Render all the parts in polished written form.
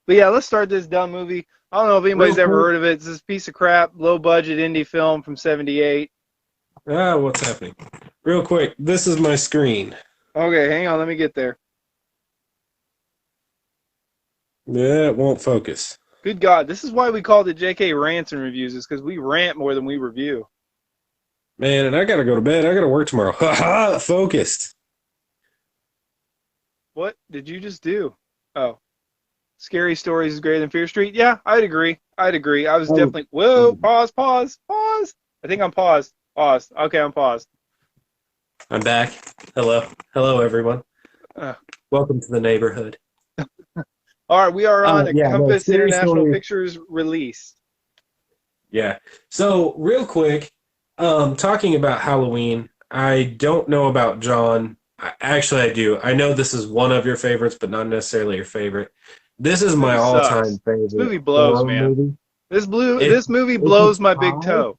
But yeah, let's start this dumb movie. I don't know if Real anybody's ever quick. heard of it. It's this piece of crap, low budget indie film from '78. What's happening? Real quick. This is my screen. Okay, hang on, let me get there. Yeah, it won't focus. Good God, this is why we called it JK Rants and Reviews, is because we rant more than we review. Man, and I gotta go to bed. I gotta work tomorrow. Ha ha! Focused. What did you just do? Oh, Scary Stories is greater than Fear Street? Yeah, I'd agree. I'd agree. I was Oh, definitely, whoa, pause, pause, pause. I think I'm paused. Paused. Okay, I'm paused. I'm back. Hello. Hello, everyone. Uh, Welcome to the neighborhood. all right, we are on a Yeah, no, Compass scary International story. Pictures release. Yeah. So, real quick, talking about Halloween, I don't know about John. Actually, I do. I know this is one of your favorites, but not necessarily your favorite. This is This my movie all-time sucks. This favorite movie blows, horror man. movie. It's This movie it's a blows my big tie. toe.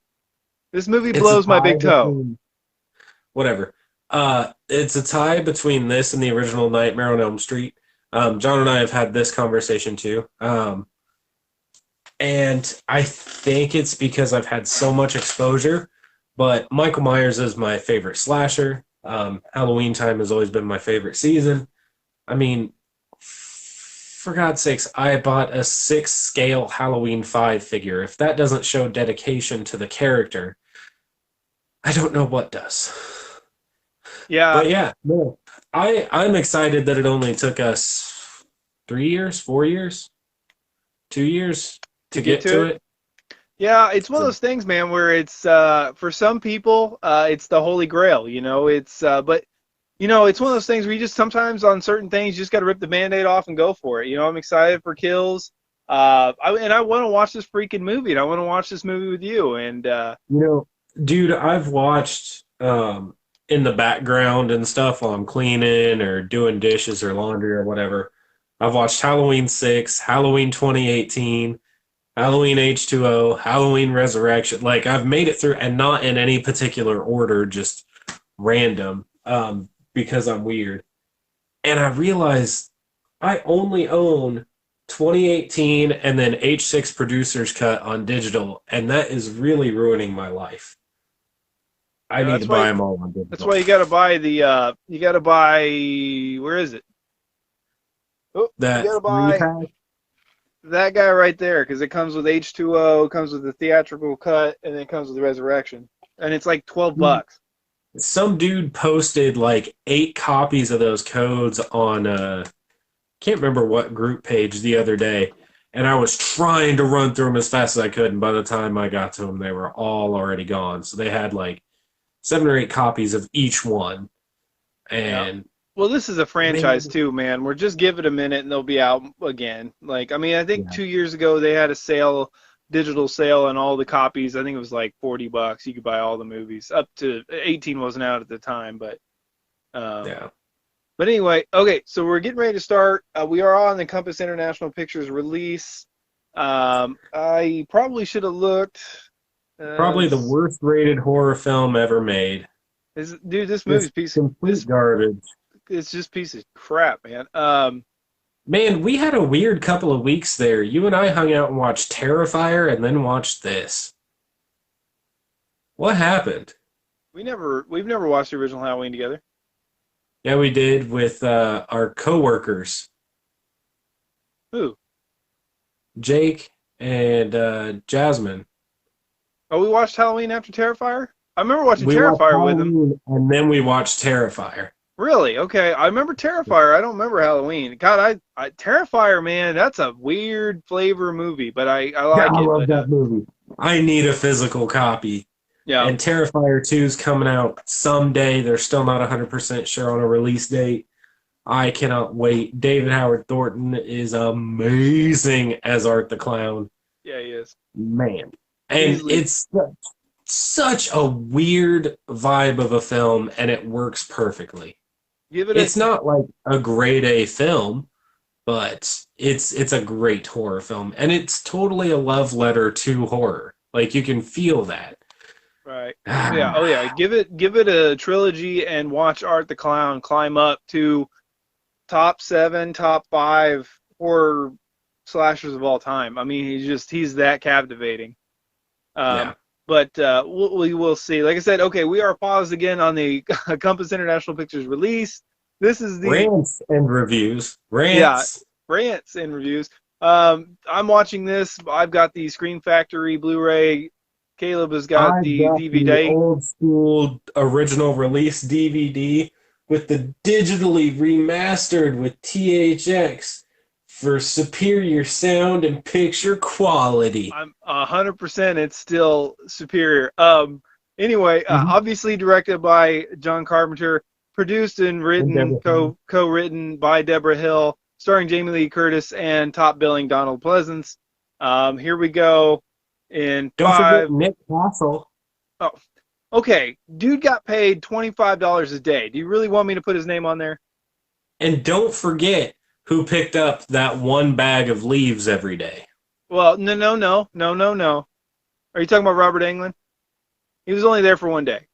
This movie It's a blows my tie big toe. between whatever. It's a tie between this and the original Nightmare on Elm Street. John and I have had this conversation too. And I think it's because I've had so much exposure. But Michael Myers is my favorite slasher. Halloween time has always been my favorite season. I mean, for God's sakes, I bought a 6 scale Halloween 5 figure. If that doesn't show dedication to the character, I don't know what does. Yeah, But yeah, no, I'm excited that it only took us 3 years, 4 years, 2 years to to get get to to it. it. Yeah, it's one of So, those things, man, where it's for some people, it's the holy grail, you know. It's but you know, it's one of those things where you just sometimes on certain things you just got to rip the band-aid off and go for it. You know, I'm excited for Kills. I want to watch this freaking movie, and I want to watch this movie with you. And you know, dude, I've watched in the background and stuff while I'm cleaning or doing dishes or laundry or whatever. I've watched Halloween 6, Halloween 2018, Halloween H2O, Halloween Resurrection. Like I've made it through and not in any particular order, just random because I'm weird. And I realized I only own 2018 and then H6 Producer's Cut on digital, and that is really ruining my life. I you know, need to buy them all on that's digital. why you got to buy the you got to buy where is it? Oh, you That got to three buy pack. that guy right there because it comes with H2O, comes with the theatrical cut, and then it comes with the Resurrection, and it's like $12. Some dude posted like 8 copies of those codes on can't remember what group page the other day, and I was trying to run through them as fast as I could, and by the time I got to them, they were all already gone. So they had like 7 or 8 copies of each one, Yeah. and Well, this is a franchise man, too, man. We're just give it a minute and they'll be out again. Like, I mean, I think yeah, 2 years ago they had a sale, digital sale on all the copies. I think it was like $40. You could buy all the movies. Up to 18 wasn't out at the time, um, yeah. but anyway, okay. So we're getting ready to start. We are on the Compass International Pictures release. I probably should have looked. Probably the This worst rated horror film ever made. is, dude, this movie's Just piece. complete garbage. It's just piece of crap, man. Man, we had a weird couple of weeks there. You and I hung out and watched Terrifier and then watched this. What happened? We've never watched the original Halloween together. Yeah, we did with our coworkers, Who? Jake and Jasmine. Oh, we watched Halloween after Terrifier? I remember watching We watched Terrifier with him. Halloween and then we watched Terrifier. Really? Okay. I remember Terrifier. I don't remember Halloween. God, Terrifier, man, that's a weird flavor movie, but I Yeah, like I it. love But that movie. I need a physical copy. yeah, And Terrifier 2 is coming out someday. They're still not 100% sure on a release date. I cannot wait. David Howard Thornton is amazing as Art the Clown. yeah, he is. Man. And Easily. it's such a weird vibe of a film, and it works perfectly. Give it a It's not like a grade A film, but it's a great horror film, and it's totally a love letter to horror. Like you can feel that. right. Yeah. Oh yeah. Give it a trilogy and watch Art the Clown climb up to top 7, top 5 horror slashers of all time. I mean, he's that captivating. Yeah. Um, but we will see. Like I said, okay, we are paused again on the Compass International Pictures release. This is the Rants and reviews. yeah Rants. rants and reviews. I'm watching this. I've got the Scream Factory Blu-ray. Caleb has got I've the got the DVD. old school original release DVD with the digitally remastered with THX for superior sound and picture quality. I'm 100%. It's still superior. Anyway, Mm-hmm. obviously directed by John Carpenter, produced and And written, Deborah. co-written by Deborah Hill, starring Jamie Lee Curtis and top billing Donald Pleasance. Here we go. In Don't forget five. Nick Castle. Oh, okay. Dude got paid $25 a day. Do you really want me to put his name on there? And don't forget who picked up that one bag of leaves every day. Well, no, no, no, no, no, no. Are you talking about Robert Englund? He was only there for one day.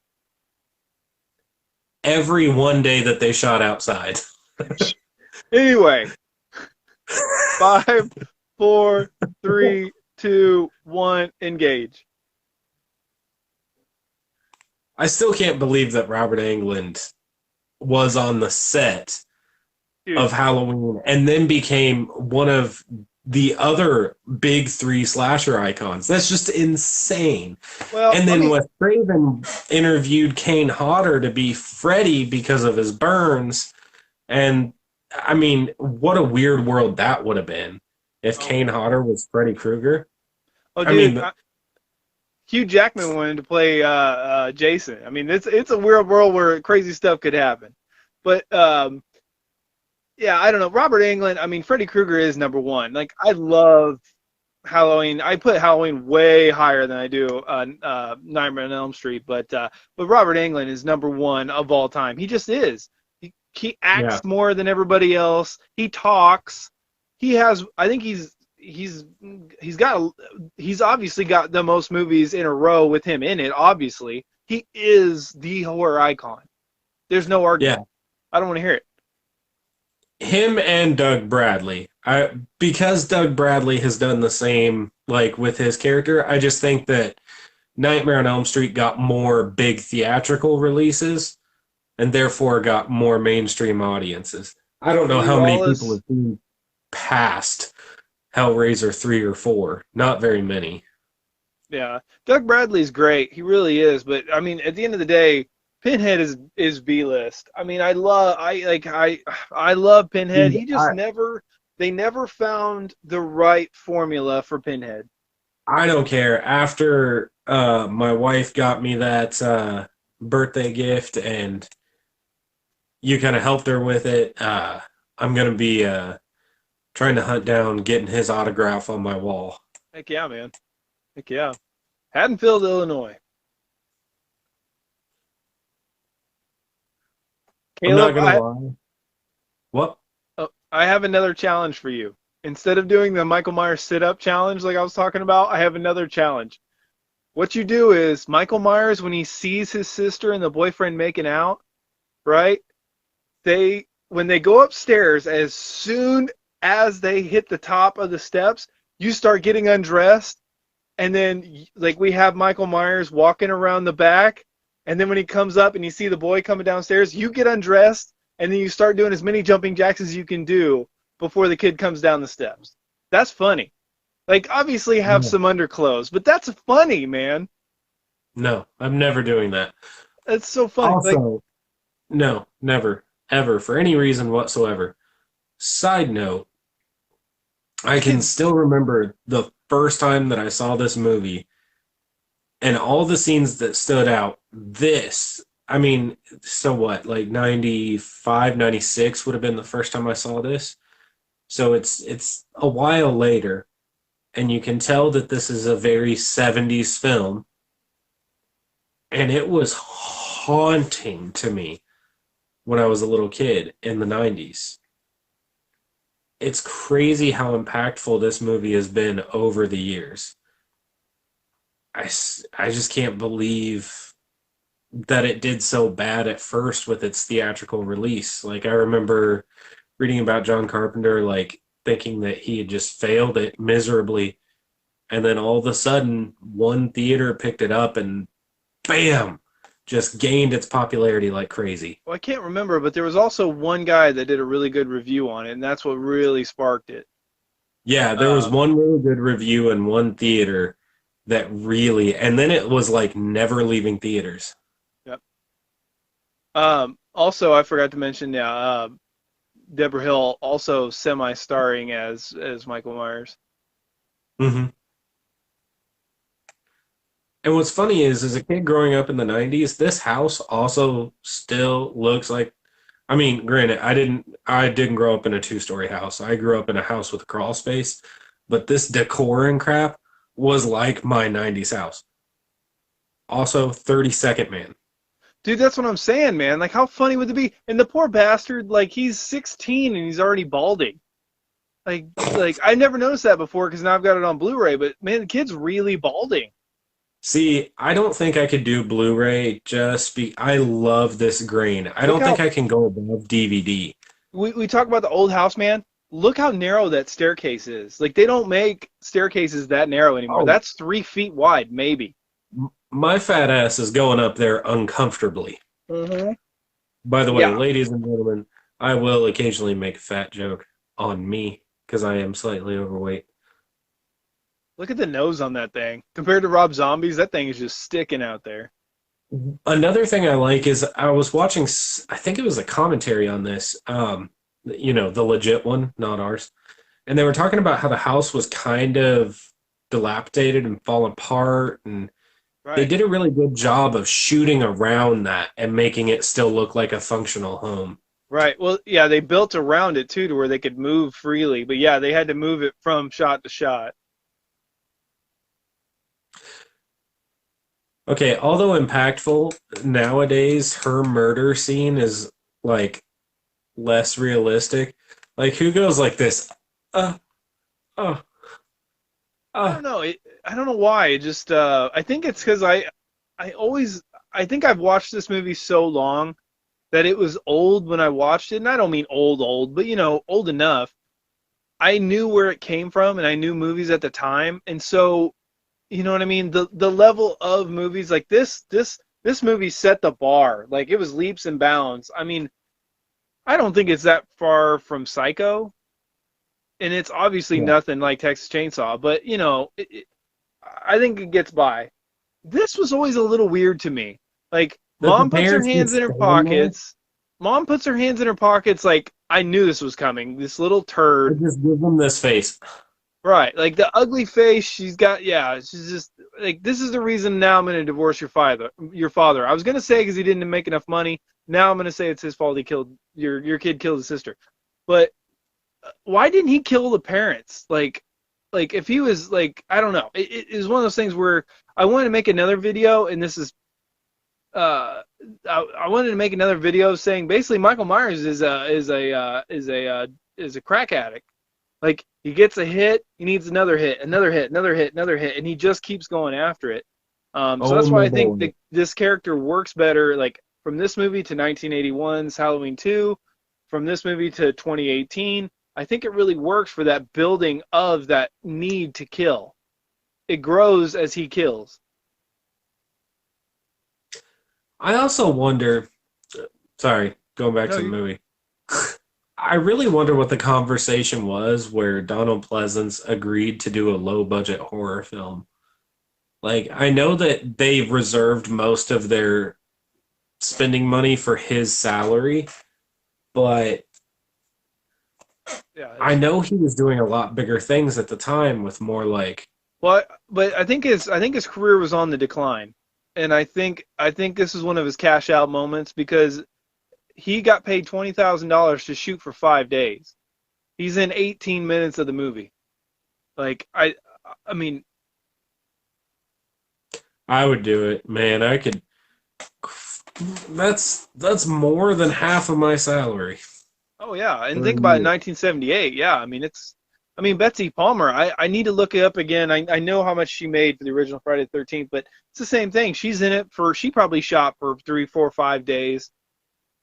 Every one day that they shot outside. Anyway, five, four, three, two, one, engage. I still can't believe that Robert Englund was on the set Dude, of Halloween and then became one of the other big three slasher icons. That's just insane. well, And then Wes Craven interviewed Kane Hodder to be Freddy because of his burns. And I mean, what a weird world that would have been if Kane Hodder was Freddy Krueger. oh, I dude, mean, Hugh Jackman wanted to play Jason. I mean, it's a weird world where crazy stuff could happen. But yeah, I don't know. Robert Englund. I mean, Freddy Krueger is number one. Like, I love Halloween. I put Halloween way higher than I do Nightmare on Elm Street. But Robert Englund is number one of all time. He just is. He yeah. acts more than everybody else. He talks. He has. I think he's obviously got the most movies in a row with him in it. Obviously, he is the horror icon. There's no argument. Yeah. I don't want to hear it. Him and Doug Bradley. Because Doug Bradley has done the same, like with his character, I just think that Nightmare on Elm Street got more big theatrical releases and therefore got more mainstream audiences. I don't know Willie how many Wallace. people have seen past Hellraiser 3 or 4. Not very many. Yeah, Doug Bradley's great. He really is. But I mean, at the end of the day, Pinhead is B-list. I mean, I love Pinhead. Dude, He just never they never found the right formula for Pinhead. I don't care. After my wife got me that birthday gift and you kind of helped her with it, I'm going to be trying to hunt down getting his autograph on my wall. Heck yeah, man. Heck yeah. Haddonfield, Illinois. Caleb, I'm not going to lie. What? I have another challenge for you. Instead of doing the Michael Myers sit-up challenge like I was talking about, I have another challenge. What you do is, Michael Myers, when he sees his sister and the boyfriend making out, right? When they go upstairs, as soon as they hit the top of the steps, you start getting undressed, and then like we have Michael Myers walking around the back, and then when he comes up and you see the boy coming downstairs, you get undressed, and then you start doing as many jumping jacks as you can do before the kid comes down the steps. That's funny. Like, obviously have No. some underclothes, but that's funny, man. No, I'm never doing that. That's so funny. Also, no, never, ever, for any reason whatsoever. Side note, I can still remember the first time that I saw this movie and all the scenes that stood out. I mean, so what, like 95, 96 would have been the first time I saw this. So it's a while later, and you can tell that this is a very 70s film. And it was haunting to me when I was a little kid in the 90s. It's crazy how impactful this movie has been over the years. I just can't believe that it did so bad at first with its theatrical release. Like, I remember reading about John Carpenter, like, thinking that he had just failed it miserably. And then all of a sudden, one theater picked it up and bam, just gained its popularity like crazy. Well, I can't remember, but there was also one guy that did a really good review on it, and that's what really sparked it. Yeah, there was Um, one really good review in one theater that really, and then it was like never leaving theaters. yep. Also, I forgot to mention, yeah, Deborah Hill also semi-starring as Michael Myers. Hmm. And what's funny is, as a kid growing up in the 90s, this house also still looks like, I mean, granted, I didn't grow up in a two-story house. I grew up in a house with a crawl space, but this decor and crap was like my 90s house. Also, 32nd Man. Dude, that's what I'm saying, man. Like, how funny would it be? And the poor bastard, like, he's 16 and he's already balding. Like I never noticed that before because now I've got it on Blu-ray. But man, the kid's really balding. See, I don't think I could do Blu-ray I love this grain. I Look don't think how I can go above DVD. we talk about the old house, man. Look how narrow that staircase is. Like they don't make staircases that narrow anymore. Oh, That's 3 feet wide, maybe. my fat ass is going up there uncomfortably. Mm-hmm. By the way, Yeah. ladies and gentlemen, I will occasionally make a fat joke on me because I am slightly overweight. Look at the nose on that thing. Compared to Rob Zombie's, that thing is just sticking out there. Another thing I like is I was watching, I think it was a commentary on this, the legit one, not ours. And they were talking about how the house was kind of dilapidated and falling apart. And they Right. did a really good job of shooting around that and making it still look like a functional home. Right. Well, yeah, they built around it too to where they could move freely. But yeah, they had to move it from shot to shot. Okay, although impactful, nowadays her murder scene is like less realistic. Like who goes like this? Uh, uh, I uh. don't know. I don't know why. It just I think it's because I always I think I've watched this movie so long that it was old when I watched it, and I don't mean old old, but old enough. I knew where it came from, and I knew movies at the time, and so you know what I mean. The level of movies like this movie set the bar. Like it was leaps and bounds. I mean, I don't think it's that far from Psycho, and it's obviously Yeah. nothing like Texas Chainsaw, but I think it gets by. This was always a little weird to me. Like, The mom puts her comparison hands in her staying there, pockets. Mom puts her hands in her pockets like I knew this was coming. This little I turd. just give them this face. Right. Like the ugly face she's got, yeah, she's just like this is the reason now I'm going to divorce your father. Your father. I was going to say cuz he didn't make enough money. Now I'm going to say it's his fault he killed your kid killed his sister. But why didn't he kill the parents? Like if he was like I don't know. It was one of those things where I wanted to make another video, and this is I wanted to make another video saying basically Michael Myers is a crack addict. Like he gets a hit, he needs another hit, another hit, another hit, another hit, and he just keeps going after it. So Oh that's why my I think boy. this character works better. Like from this movie to 1981's Halloween 2, from this movie to 2018, I think it really works for that building of that need to kill. It grows as he kills. I also wonder, sorry, going back No, to the you movie. I really wonder what the conversation was where Donald Pleasance agreed to do a low budget horror film. Like, I know that they've reserved most of their spending money for his salary, but yeah, I know he was doing a lot bigger things at the time with more like, well, but I think his career was on the decline, and I think this is one of his cash out moments because he got paid $20,000 to shoot for 5 days. He's in 18 minutes of the movie. Like I mean, I would do it, man. I could. That's more than half of my salary oh yeah, and for a think about it, year. 1978. Yeah, I mean Betsy Palmer. I need to look it up again. I know how much she made for the original Friday the 13th, but it's the same thing. She's in it for she probably shot for 3, 4, 5 days,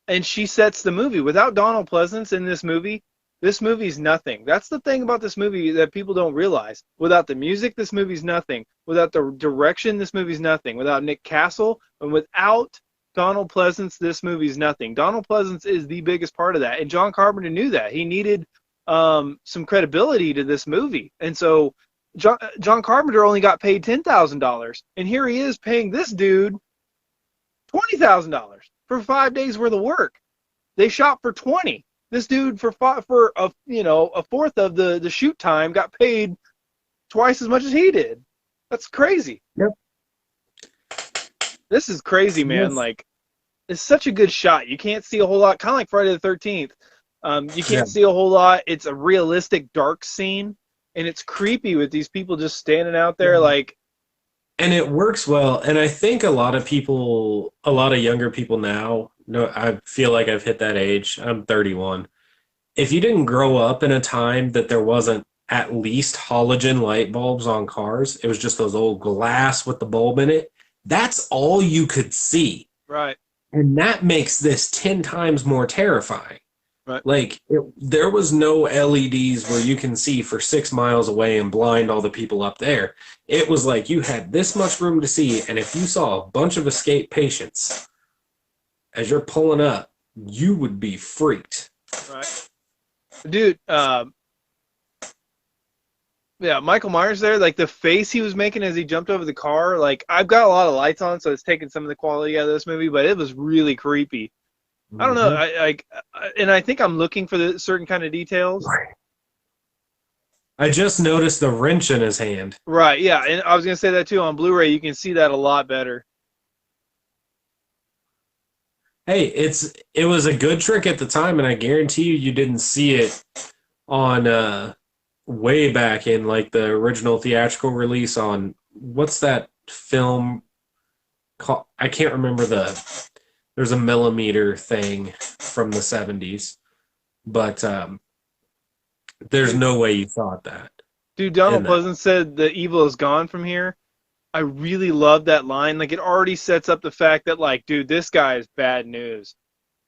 and she sets the movie. Without Donald Pleasance in this movie, this movie's nothing. That's the thing about this movie that people don't realize. Without the music, this movie's nothing. Without the direction, this movie's nothing. Without Nick Castle and without Donald Pleasance, this movie's nothing. Donald Pleasance is the biggest part of that, and John Carpenter knew that. He needed some credibility to this movie, and so John Carpenter only got paid $10,000, and here he is paying this dude $20,000 for 5 days worth of work. They shot for 20. This dude for a fourth of the shoot time got paid twice as much as he did. That's crazy. Yep. This is crazy, man. Yes. Like, it's such a good shot. You can't see a whole lot. Kind of like Friday the 13th. You can't see a whole lot. It's a realistic dark scene, and it's creepy with these people just standing out there like. And it works well. And I think a lot of younger people now, no, I feel like I've hit that age. I'm 31. If you didn't grow up in a time that there wasn't at least halogen light bulbs on cars, it was just those old glass with the bulb in it. That's all you could see. Right. And that makes this 10 times more terrifying. Right. Like, there was no LEDs where you can see for 6 miles away and blind all the people up there. It was like you had this much room to see, and if you saw a bunch of escaped patients as you're pulling up, you would be freaked. Right. Dude, yeah, Michael Myers there, like the face he was making as he jumped over the car, like I've got a lot of lights on, so it's taking some of the quality out of this movie, but it was really creepy. I don't know, and I think I'm looking for the certain kind of details. I just noticed the wrench in his hand. Right, yeah, and I was gonna say that too. On Blu-ray, you can see that a lot better. Hey, it was a good trick at the time, and I guarantee you didn't see it on way back in like the original theatrical release on what's that film called? I can't remember there's a millimeter thing from the 70s, but there's no way you thought that. Dude, Donald Pleasance said the evil is gone from here. I really love that line. Like, it already sets up the fact that, like, dude, this guy is bad news.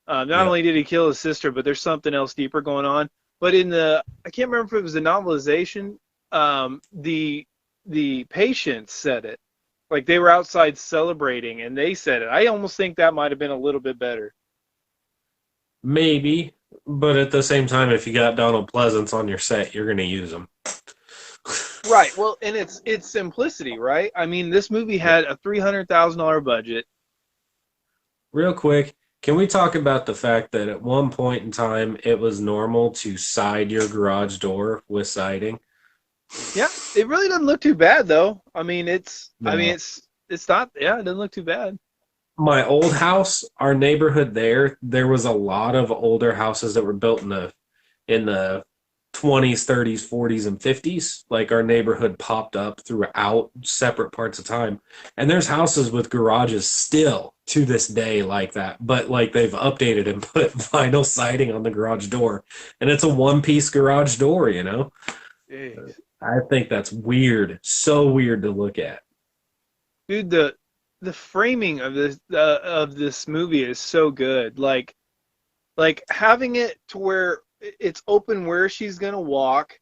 Not only did he kill his sister, but there's something else deeper going on. But in I can't remember if it was the novelization, the patients said it. Like, they were outside celebrating, and they said it. I almost think that might have been a little bit better. Maybe, but at the same time, if you got Donald Pleasance on your set, you're going to use him. Right. Well, and it's simplicity, right? I mean, this movie had a $300,000 budget. Real quick, can we talk about the fact that at one point in time, it was normal to side your garage door with siding? Yeah, it really doesn't look too bad, though. I mean, it's not. Yeah, it doesn't look too bad. My old house, our neighborhood there was a lot of older houses that were built in the 20s, 30s, 40s, and 50s. Like, our neighborhood popped up throughout separate parts of time. And there's houses with garages still to this day like that. But, like, they've updated and put vinyl siding on the garage door. And it's a one-piece garage door, you know? Jeez. I think that's weird. So weird to look at. Dude, the framing of this movie is so good. Like having it to where it's open where she's gonna walk,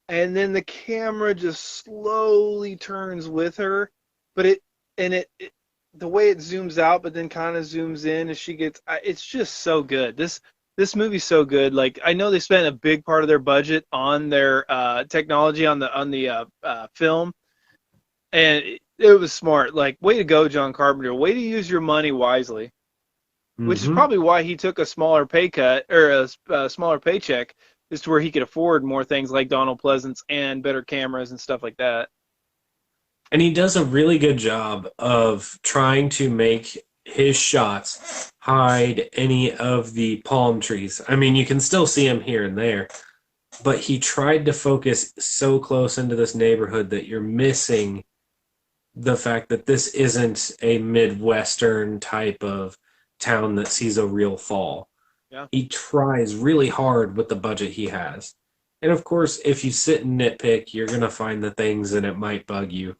and then the camera just slowly turns with her, but the way it zooms out, but then kind of zooms in as she gets. It's just so good. This movie's so good. Like, I know they spent a big part of their budget on their technology on the film, and it was smart. Like, way to go, John Carpenter. Way to use your money wisely. Which is probably why he took a smaller pay cut or a smaller paycheck, is to where he could afford more things like Donald Pleasance and better cameras and stuff like that. And he does a really good job of trying to make his shots hide any of the palm trees. I mean, you can still see them here and there, but he tried to focus so close into this neighborhood that you're missing the fact that this isn't a Midwestern type of town that sees a real fall. Yeah. He tries really hard with the budget he has. And of course, if you sit and nitpick, you're going to find the things and it might bug you.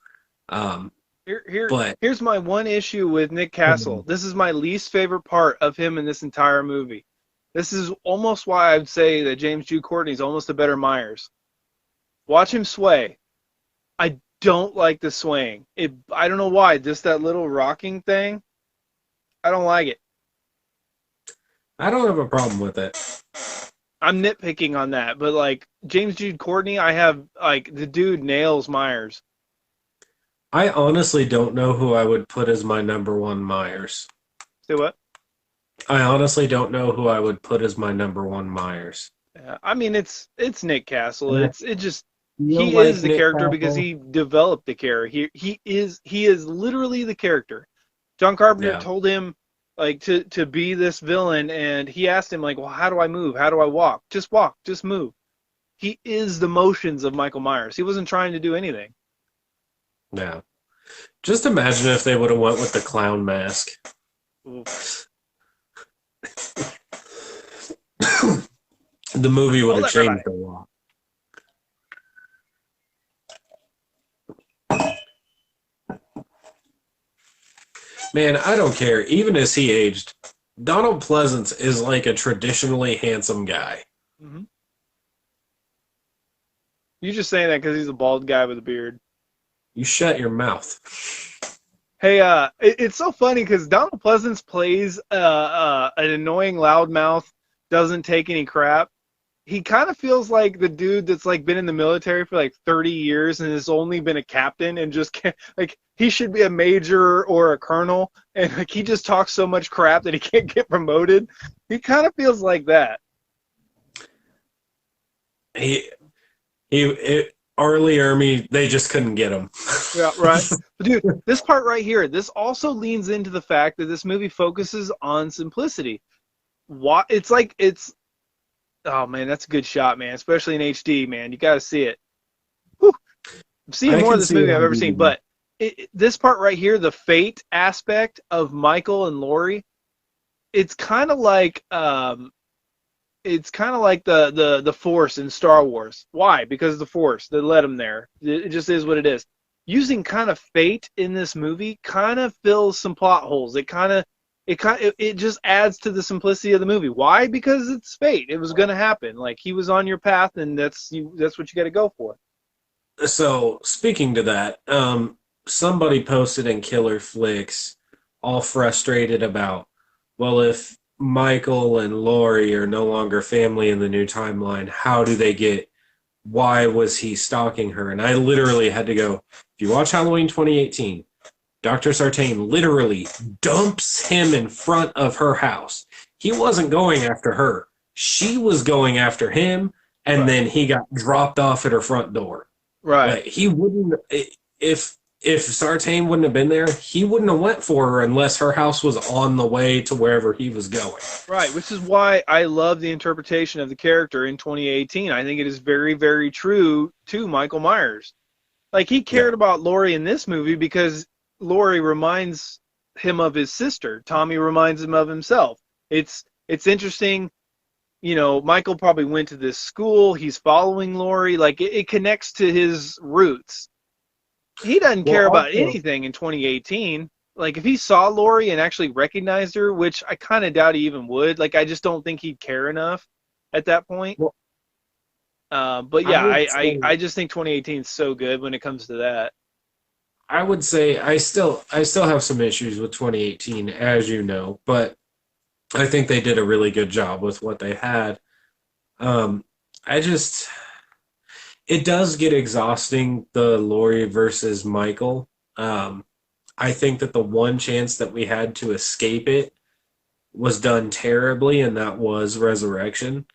Here's my one issue with Nick Castle. This is my least favorite part of him in this entire movie. This is almost why I'd say that James Jude Courtney is almost a better Myers. Watch him sway. I don't like the swaying. I don't know why. Just that little rocking thing. I don't like it. I don't have a problem with it. I'm nitpicking on that, but like James Jude Courtney, I have like the dude nails Myers. I honestly don't know who I would put as my number one Myers. Say what? I honestly don't know who I would put as my number one Myers. Yeah, I mean it's Nick Castle. And I It just feel he like is the Nick character because Castle. he developed the character. He is literally the character. John Carpenter Yeah. told him like to be this villain, and he asked him like, well, how do I move? How do I walk, just move. He is the motions of Michael Myers. He wasn't trying to do anything. Yeah. Just imagine if they would have went with the clown mask. Oof. The movie would Hold have that rabbi. changed a lot. Man, I don't care. Even as he aged, Donald Pleasance is like a traditionally handsome guy. Mm-hmm. You're just saying that because he's a bald guy with a beard. You shut your mouth. Hey, it's so funny because Donald Pleasance plays an annoying loudmouth, doesn't take any crap. He kind of feels like the dude that's like been in the military for like 30 years and has only been a captain and just can't, like he should be a major or a colonel, and like he just talks so much crap that he can't get promoted. He kind of feels like that. Arlie Ermy, they just couldn't get him. Yeah, right. But dude, this part right here, this also leans into the fact that this movie focuses on simplicity. It's oh man, that's a good shot, man, especially in HD, man. You got to see it. Whew. I'm seeing I more of can this see it movie I've on ever seen, DVD. but this part right here, the fate aspect of Michael and Laurie, it's kind of like the Force in Star Wars. Why? Because the Force that led them there. It just is what it is. Using kind of fate in this movie kind of fills some plot holes. It just adds to the simplicity of the movie. Why? Because it's fate. It was going to happen. Like he was on your path, and that's what you got to go for. So, speaking to that, somebody posted in Killer Flicks, all frustrated about, well, if Michael and Laurie are no longer family in the new timeline, how do they get? Why was he stalking her? And I literally had to go, if you watch Halloween 2018, Dr. Sartain literally dumps him in front of her house. He wasn't going after her. She was going after him, and Right. then he got dropped off at her front door. Right. Like he wouldn't if Sartain wouldn't have been there, he wouldn't have went for her unless her house was on the way to wherever he was going. Right, which is why I love the interpretation of the character in 2018. I think it is very, very true to Michael Myers. Like he Yeah. cared about Laurie in this movie because Laurie reminds him of his sister. Tommy reminds him of himself. It's interesting. Michael probably went to this school. He's following Laurie. Like it connects to his roots. He doesn't Well, care about also, anything in 2018. Like if he saw Laurie and actually recognized her, which I kind of doubt he even would. Like I just don't think he'd care enough at that point. well, But I yeah, would I say just think 2018 is so good when it comes to that. I would say I still have some issues with 2018, as you know, but I think they did a really good job with what they had. Um, I just it does get exhausting, the Laurie versus Michael. I think that the one chance that we had to escape it was done terribly, and that was Resurrection.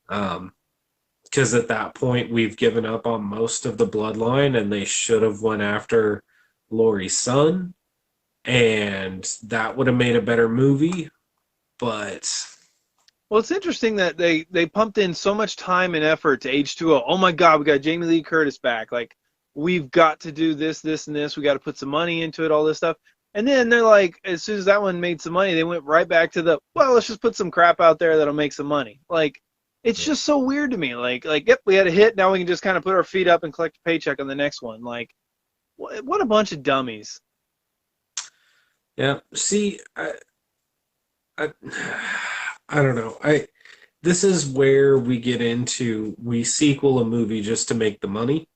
Because at that point we've given up on most of the bloodline, and they should have went after Laurie's son, and that would have made a better movie. But Well, it's interesting that they pumped in so much time and effort to H2O. Oh my God, we got Jamie Lee Curtis back. Like we've got to do this, this, and this. We got to put some money into it, all this stuff. And then they're like, as soon as that one made some money, they went right back to let's just put some crap out there that'll make some money. Like, it's just so weird to me. Yep, we had a hit. Now we can just kind of put our feet up and collect a paycheck on the next one. Like, what a bunch of dummies. yeah, see, I I don't know. This is where we get into we sequel a movie just to make the money.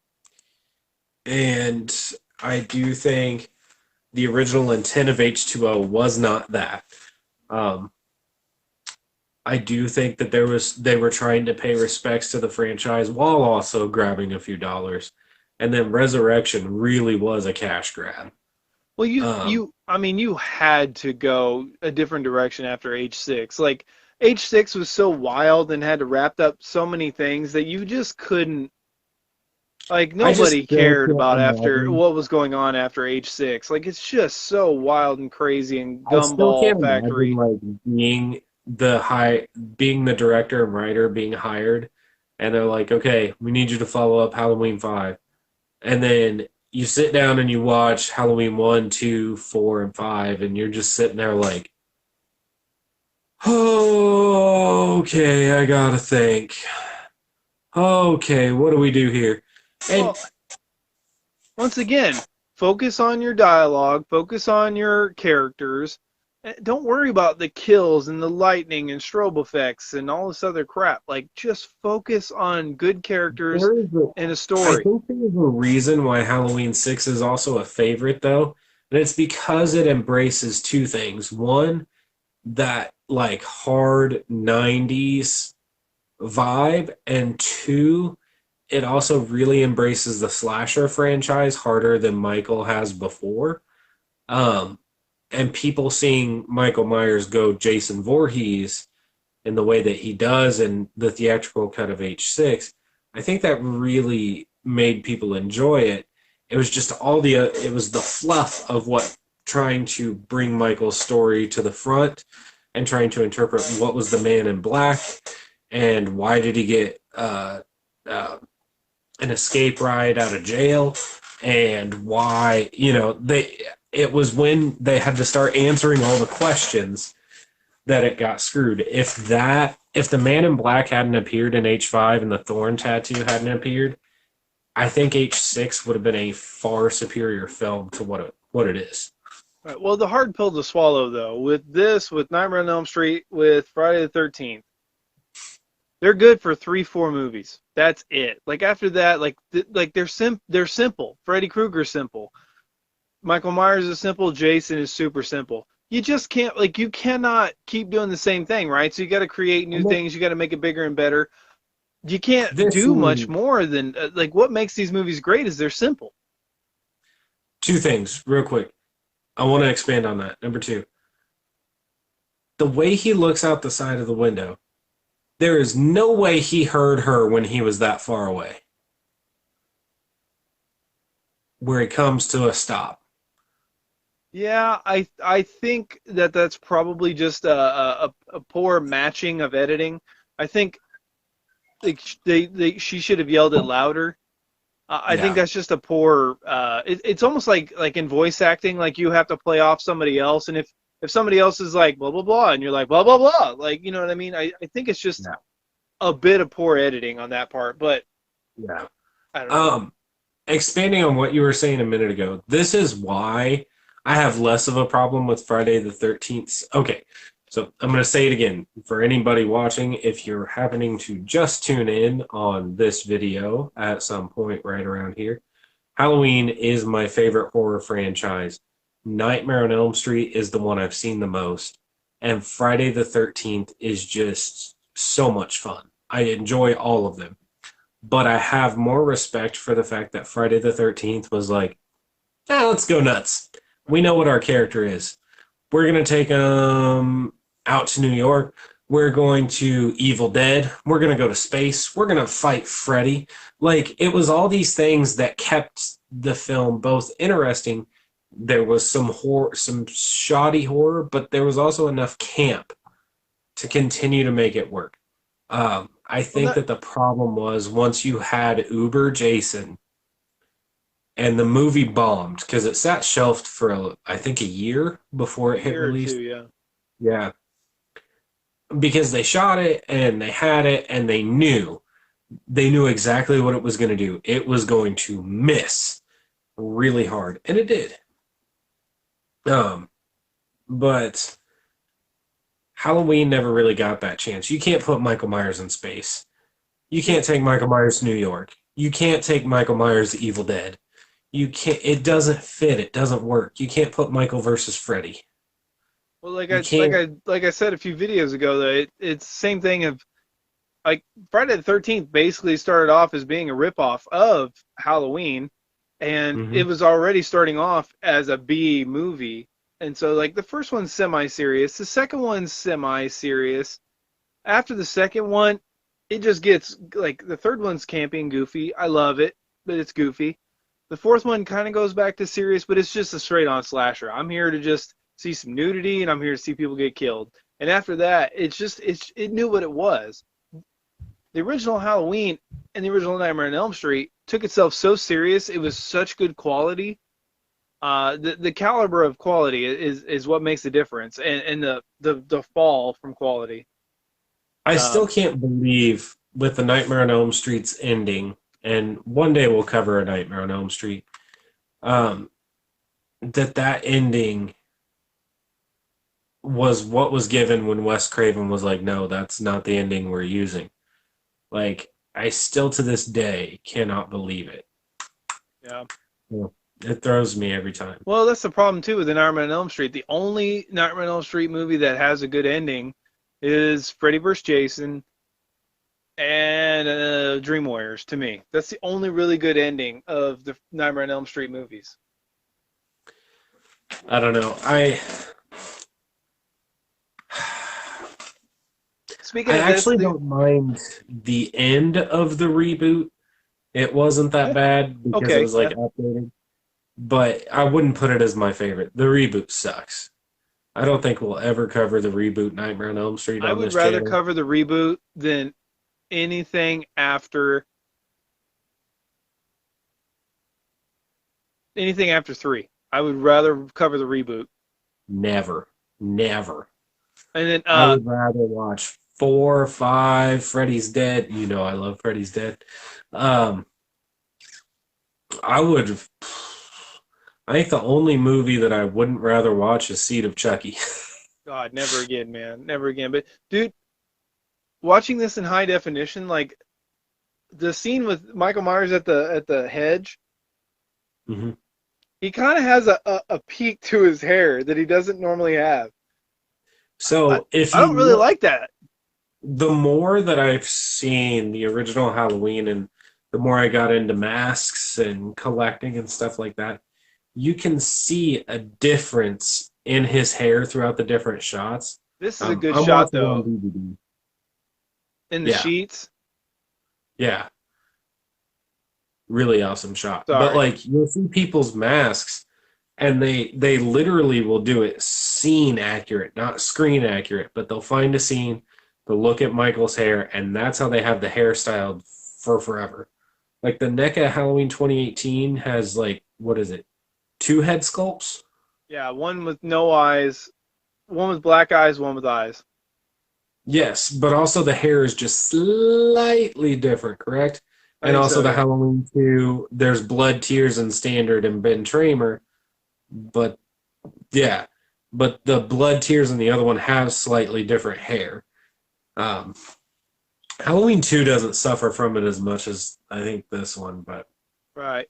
And I do think the original intent of H2O was not that. Um, I do think that they were trying to pay respects to the franchise while also grabbing a few dollars. And then Resurrection really was a cash grab. Well, Um, I mean, you had to go a different direction after H6. Like H6 was so wild and had to wrap up so many things that you just couldn't. Like I just nobody still cared can't about after imagine. what was going on after H6. Like it's just so wild and crazy and I still Gumball can't imagine Factory. like being the director and writer being hired, and they're like, okay, we need you to follow up Halloween 5, and then you sit down and you watch Halloween 1, 2, 4, and 5, and you're just sitting there like, oh, okay, I gotta think. Okay, what do we do here? And Well, once again, focus on your dialogue, focus on your characters. Don't worry about the kills and the lightning and strobe effects and all this other crap. Like, just focus on good characters there is a, and a I story. think there's a reason why Halloween 6 is also a favorite, though, and it's because it embraces two things. One, that like hard 90s vibe, and two, it also really embraces the slasher franchise harder than Michael has before. Um, and people seeing Michael Myers go Jason Voorhees in the way that he does in the theatrical cut of H6, I think that really made people enjoy it. It was just it was the fluff of what trying to bring Michael's story to the front and trying to interpret what was the man in black and why did he get uh, an escape ride out of jail and why it was when they had to start answering all the questions that it got screwed. If the man in black hadn't appeared in H5 and the thorn tattoo hadn't appeared, I think H6 would have been a far superior film to what it is. Right, well, the hard pill to swallow, though, with this, with Nightmare on Elm Street, with Friday the 13th, they're good for 3, 4 movies. That's it. Like after that, like they're simple. Freddy Krueger's simple. Michael Myers is simple. Jason is super simple. You just can't like you cannot keep doing the same thing, right? So you got to create new things. You got to make it bigger and better. You can't This do much more than like what makes these movies great is they're simple. two things real quick. I want to expand on that. Number two, the way he looks out the side of the window, there is no way he heard her when he was that far away. Where he comes to a stop. Yeah, I think that that's probably just a poor matching of editing. I think like she should have yelled it louder. I think Yeah. that's just a poor. It's almost like in voice acting, like you have to play off somebody else, and if somebody else is like blah blah blah, and you're like blah blah blah, like you know what I mean. I think it's just Yeah. a bit of poor editing on that part, but Yeah. I don't know. Um, Expanding on what you were saying a minute ago, this is why I have less of a problem with Friday the 13th. Okay, so I'm going to say it again for anybody watching. If you're happening to just tune in on this video at some point right around here, Halloween is my favorite horror franchise. Nightmare on Elm Street is the one I've seen the most, and Friday the 13th is just so much fun. I enjoy all of them, but I have more respect for the fact that Friday the 13th was like, let's go nuts. We know what our character is. We're going to take out to New York. We're going to Evil Dead. We're going to go to space. We're going to fight Freddy. Like, it was all these things that kept the film both interesting. There was some horror, some shoddy horror, but there was also enough camp to continue to make it work. I Well, think that the problem was once you had Uber Jason and the movie bombed because it sat shelved for I think a year before a it hit year or release. two, yeah. Yeah, because they shot it and they had it and they knew exactly what it was going to do. It was going to miss really hard, and it did. Um, but Halloween never really got that chance. You can't put Michael Myers in space. You can't take Michael Myers to New York. You can't take Michael Myers to Evil Dead. You can't. It doesn't fit. It doesn't work. You can't put Michael versus Freddy. Well, You can't. like I said a few videos ago, though, it's the same thing of like Friday the 13th basically started off as being a ripoff of Halloween, and it Hmm. was already starting off as a B movie. And so like the first one's semi-serious, the second one's semi-serious. After the second one, it just gets like the third one's campy and goofy. I love it, but it's goofy. The fourth one kind of goes back to serious, but it's just a straight on slasher. I'm here to just see some nudity and I'm here to see people get killed. And after that, it knew what it was. The original Halloween and the original Nightmare on Elm Street took itself so serious. It was such good quality. The caliber of quality is what makes the difference, and the fall from quality. I still Um, can't believe with the Nightmare on Elm Street's ending, and one day we'll cover a Nightmare on Elm Street. Um, that ending was what was given when Wes Craven was like, "No, that's not the ending we're using." Like, I still to this day cannot believe it. yeah. Yeah. It throws me every time. Well, that's the problem too with the Nightmare on Elm Street. The only Nightmare on Elm Street movie that has a good ending is Freddy vs. Jason and Dream Warriors. To me, that's the only really good ending of the Nightmare on Elm Street movies. I don't know. Speaking I of this, actually don't mind the end of the reboot. It wasn't that bad because it okay, was yeah. like updated, but I wouldn't put it as my favorite. The reboot sucks. I don't think we'll ever cover the reboot Nightmare on Elm Street I on would this rather channel. cover the reboot than anything after anything after three. I would rather cover the reboot. Never, never. And then I would rather watch 4 or 5. Freddy's Dead. You know I love Freddy's Dead. Um, I would. I think the only movie that I wouldn't rather watch is Seed of Chucky. God, never again, man, never again. But dude, watching this in high definition, like the scene with Michael Myers at the hedge, Hmm. he kind of has a peak to his hair that he doesn't normally have. I, So if I you don't really look, like that. the more that I've seen the original Halloween and the more I got into masks and collecting and stuff like that, you can see a difference in his hair throughout the different shots. This is a good I'm shot watching it on though. DVD. In the Yeah, sheets. yeah, really awesome shot. But Sorry. like you'll see people's masks, and they literally will do it scene accurate, not screen accurate. But they'll find a scene, they'll look at Michael's hair, and that's how they have the hairstyle for forever. Like the NECA Halloween 2018 has like what is it? 2 head sculpts? Yeah, one with no eyes, one with black eyes, one with eyes. Yes, but also the hair is just slightly different, correct? I And think also so, the yeah. Halloween 2, there's Blood, Tears, and Standard and Ben Tramer, but yeah, but the Blood, Tears, and the other one have slightly different hair. Um, Halloween 2 doesn't suffer from it as much as I think this one, but Right.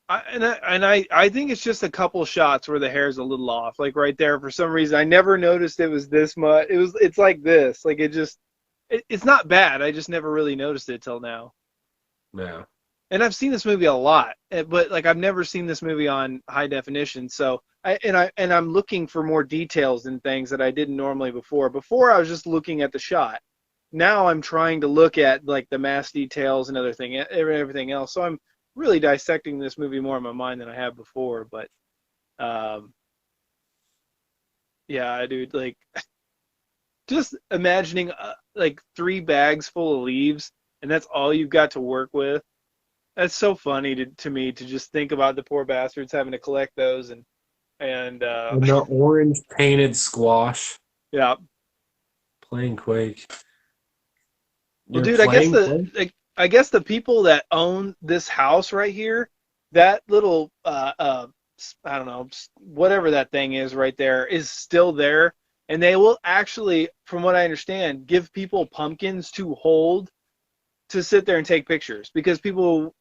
I think it's just a couple shots where the hair's a little off, like right there. For some reason, I never noticed it was this much. It's like this, like it's not bad. I just never really noticed it till now. no. And I've seen this movie a lot, but like I've never seen this movie on high definition. So I'm looking for more details and things that I didn't normally before. Before I was just looking at the shot. Now I'm trying to look at like the mass details and everything else. So I'm really dissecting this movie more in my mind than I have before. But um, yeah, dude, like just imagining like 3 bags full of leaves and that's all you've got to work with. That's so funny to me to just think about the poor bastards having to collect those and And the orange painted squash yeah. playing Quake. Well, You're dude, playing Quake? I guess the people that own this house right here, that little I don't know, whatever that thing is right there is still there. and they will actually, from what I understand, give people pumpkins to hold to sit there and take pictures because people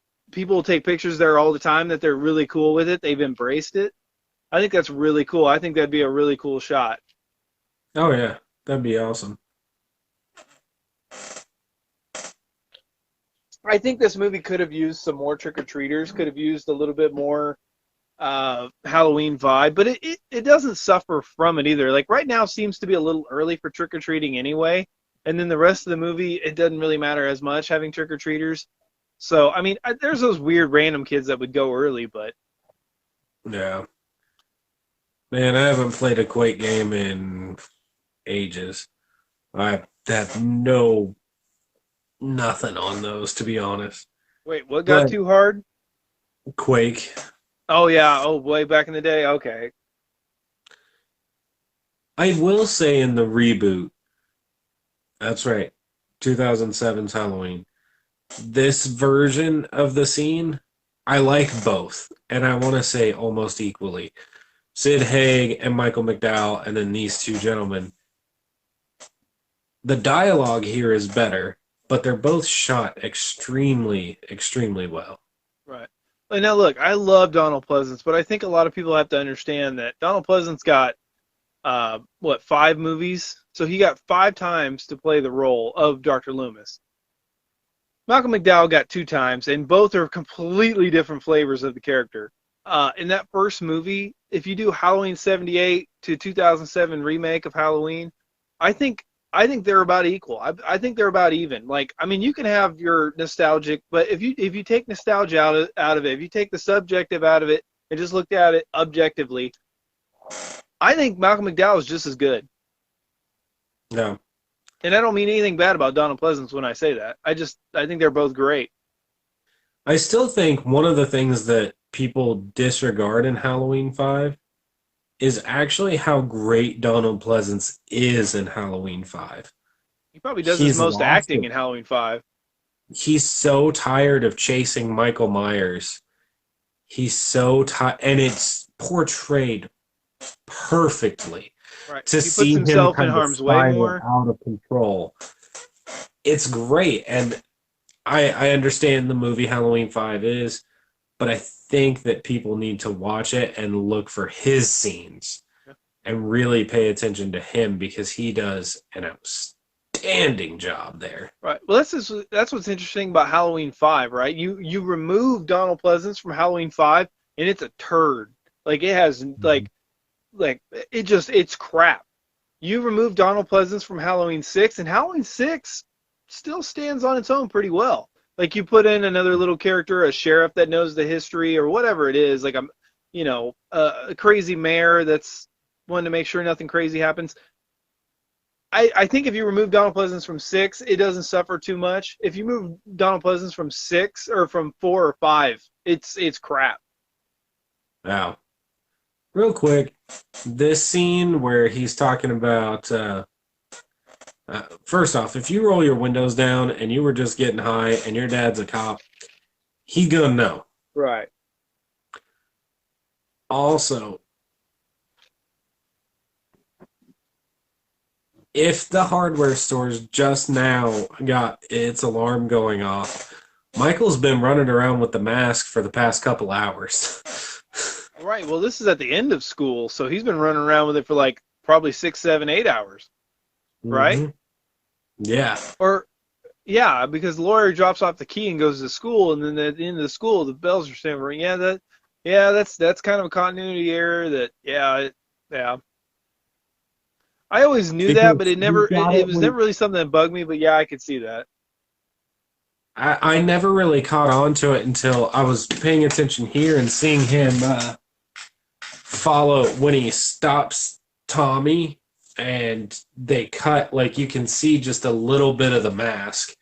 take pictures there all the time that they're really cool with it. They've embraced it. I think that's really cool. I think that'd be a really cool shot. Oh yeah, that'd be awesome. I think this movie could have used some more trick or treaters, could have used a little bit more Halloween vibe, but it doesn't suffer from it either. Like right now seems to be a little early for trick or treating anyway, and then the rest of the movie it doesn't really matter as much having trick or treaters. So I mean, there's those weird random kids that would go early, but Yeah. Man, I haven't played a Quake game in ages. I have no nothing on those, to be honest. wait, what got But too hard? Quake, Oh yeah, oh way back in the day. Okay, I will say in the reboot, that's right, 2007's Halloween. This version of the scene, I like both, and I want to say almost equally. Sid Haig and Michael McDowell, and then these two gentlemen. The dialogue here is better, but they're both shot extremely, extremely well. right. And now look, I love Donald Pleasance, but I think a lot of people have to understand that Donald Pleasance got what, 5 movies? So he got 5 times to play the role of Dr. Loomis. Malcolm McDowell got 2 times, and both are completely different flavors of the character. In that first movie, if you do Halloween '78 to 2007 remake of Halloween, I think I think they're about equal. I think they're about even. Like, I mean, you can have your nostalgic, but if you take nostalgia out of it, if you take the subjective out of it and just look at it objectively, I think Malcolm McDowell is just as good. No. And I don't mean anything bad about Donald Pleasance when I say that. I think they're both great. I still think one of the things that people disregard in Halloween 5 is actually how great Donald Pleasance is in Halloween 5. He probably does his He's most lost acting it. in Halloween 5. He's so tired of chasing Michael Myers. He's so tired, and it's portrayed perfectly. Right. To He puts see him himself in kind of harm's way spiral more. out of control, it's great. And I understand the movie Halloween 5 is, but I think that people need to watch it and look for his scenes Yeah. and really pay attention to him because he does an outstanding job there. Right. Well, that's what's interesting about Halloween 5, right? You remove Donald Pleasance from Halloween 5, and it's a turd. Like it has like it's crap. You remove Donald Pleasance from Halloween 6, and Halloween 6 still stands on its own pretty well. Like you put in another little character, a sheriff that knows the history or whatever it is, like a crazy mayor that's wanting to make sure nothing crazy happens. I think if you remove Donald Pleasance from 6, it doesn't suffer too much. If you move Donald Pleasance from 6 or from 4 or 5, it's crap. Wow. Real quick, this scene where he's talking about first off, if you roll your windows down and you were just getting high and your dad's a cop, he gonna know. Right. Also, if the hardware stores just now got its alarm going off, Michael's been running around with the mask for the past couple hours. Right. Well, this is at the end of school, so he's been running around with it for like probably 6, 7, 8 hours, right? Hmm. Yeah. Or yeah, because the lawyer drops off the key and goes to school, and then at the end of the school, the bells are still ringing. That's kind of a continuity error. Yeah. I always knew that, but Because it you never it, got it it was never when really something that bugged me. But yeah, I could see that. I never really caught on to it until I was paying attention here and seeing him follow when he stops Tommy and they cut, like you can see just a little bit of the mask.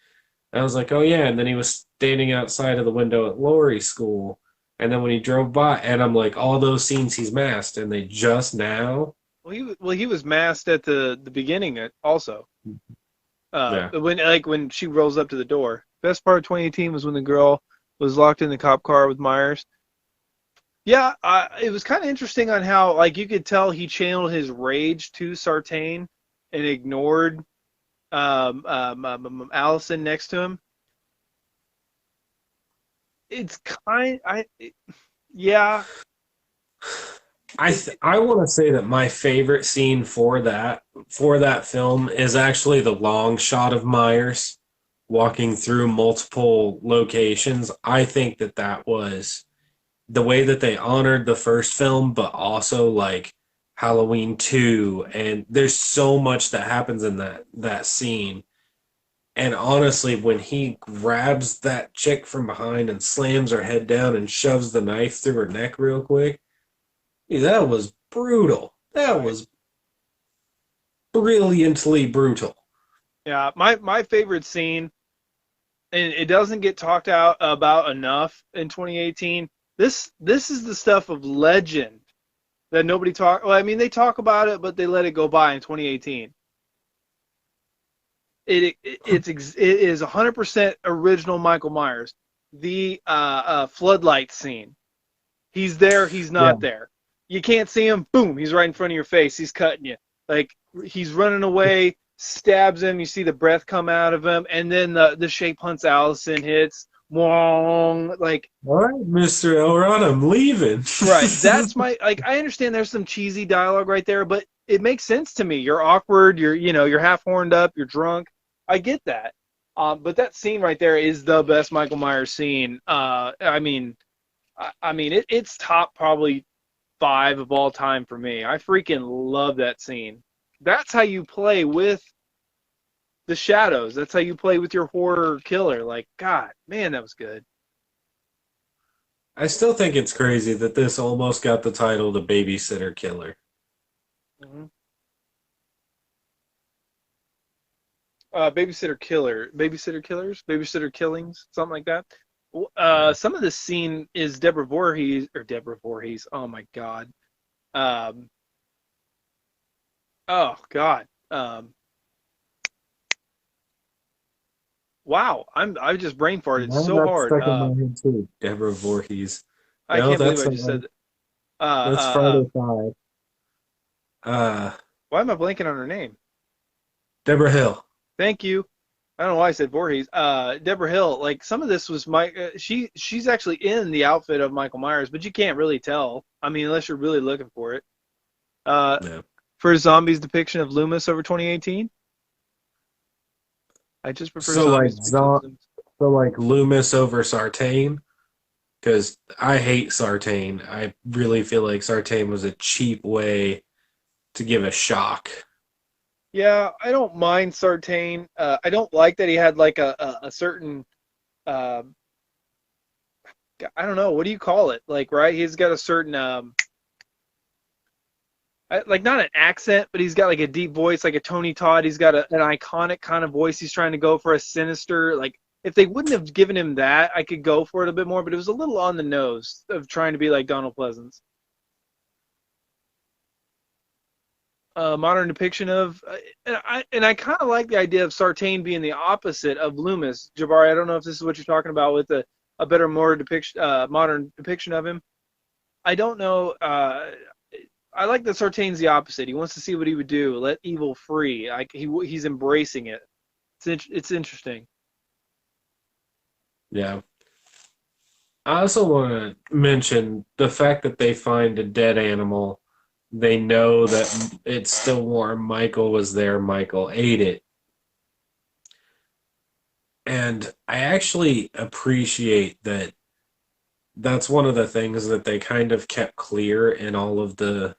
And I was like, oh yeah, and then he was standing outside of the window at Lowry School. And then when he drove by, and I'm like, all those scenes he's masked, and they just now. He was masked at the beginning also. Yeah. When she rolls up to the door. Best part of 2018 was when the girl was locked in the cop car with Myers. Yeah, it was kind of interesting on how like you could tell he channeled his rage to Sartain and ignored Allison next to him. It's kind I it, yeah. I want to say that my favorite scene for that film is actually the long shot of Myers walking through multiple locations. I think that that was the way that they honored the first film, but also like Halloween 2, and there's so much that happens in that scene. And honestly, when he grabs that chick from behind and slams her head down and shoves the knife through her neck real quick, that was brutal. That Right. was brilliantly brutal. Yeah, my favorite scene, and it doesn't get talked out about enough in 2018. This is the stuff of legend that nobody talk. Well, I mean, they talk about it, but they let it go by in 2018. It is 100% original Michael Myers. The floodlight scene. He's there. He's Yeah. not there. You can't see him. Boom. He's right in front of your face. He's cutting you. Like he's running away. Stabs him. You see the breath come out of him, and then the shape hunts Allison hits. Wong. Like All right, Mr. Elrod, I'm leaving. right. That's my like. I understand there's some cheesy dialogue right there, but it makes sense to me. You're awkward. You're half horned up. You're drunk. I get that. But that scene right there is the best Michael Myers scene. It's top probably five of all time for me. I freaking love that scene. That's how you play with the shadows. That's how you play with your horror killer. Like, God, man, that was good. I still think it's crazy that this almost got the title The Babysitter Killer. Mm-hmm. Babysitter killers, babysitter killings, something like that. Yeah. Some of this scene is Deborah Voorhees. Oh my God. Um, oh God. Wow. I just brain farted Now so that's hard. stuck in my head too. Deborah Voorhees. I No, can't believe I just said that. Uh, that's uh, uh, Friday 5. Uh, why am I blanking on her name? Deborah Hill. Thank you. I don't know why I said Voorhees. Deborah Hill. Like some of this was she's actually in the outfit of Michael Myers, but you can't really tell. I mean, unless you're really looking for it. Uh, No. for Zombies' depiction of Loomis over 2018, I just prefer So like Zombies' depiction of Loomis. so like Loomis over Sartain, because I hate Sartain. I really feel like Sartain was a cheap way to give a shock. Yeah, I don't mind Sartain. I don't like that he had like a certain uh, I don't know, what do you call it? Like, right? He's got a certain like not an accent, but he's got like a deep voice, like a Tony Todd. He's got an iconic kind of voice. He's trying to go for a sinister. Like if they wouldn't have given him that, I could go for it a bit more. But it was a little on the nose of trying to be like Donald Pleasance. Modern depiction of, and I kind of like the idea of Sartain being the opposite of Loomis. Jabari, I don't know if this is what you're talking about with a better, more depiction, modern depiction of him. I don't know. I like that Sartain's the opposite. He wants to see what he would do. Let evil free. Like he's embracing it. It's interesting. Yeah. I also want to mention the fact that they find a dead animal. They know that it's still warm. Michael was there. Michael ate it. And I actually appreciate that that's one of the things that they kind of kept clear in all of the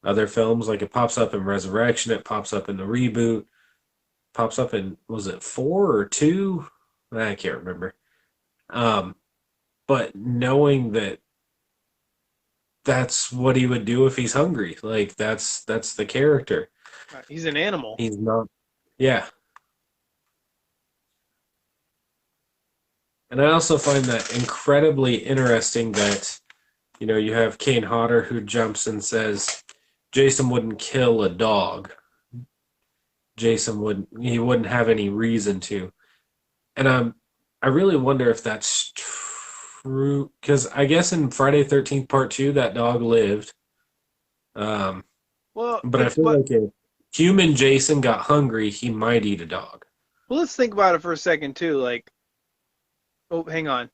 other films. Like it pops up in Resurrection, it pops up in the reboot, pops up in, was it 4 or 2? I can't remember. Um, but knowing that that's what he would do if he's hungry, like that's the character. He's an animal. He's not, yeah. And I also find that incredibly interesting that, you have Kane Hodder who jumps and says Jason wouldn't kill a dog. He wouldn't have any reason to. And I really wonder if that's true, because I guess in Friday 13th Part 2, that dog lived. Um, Well, but I feel like if human Jason got hungry, he might eat a dog. well, let's think about it for a second too. Like, oh, hang on.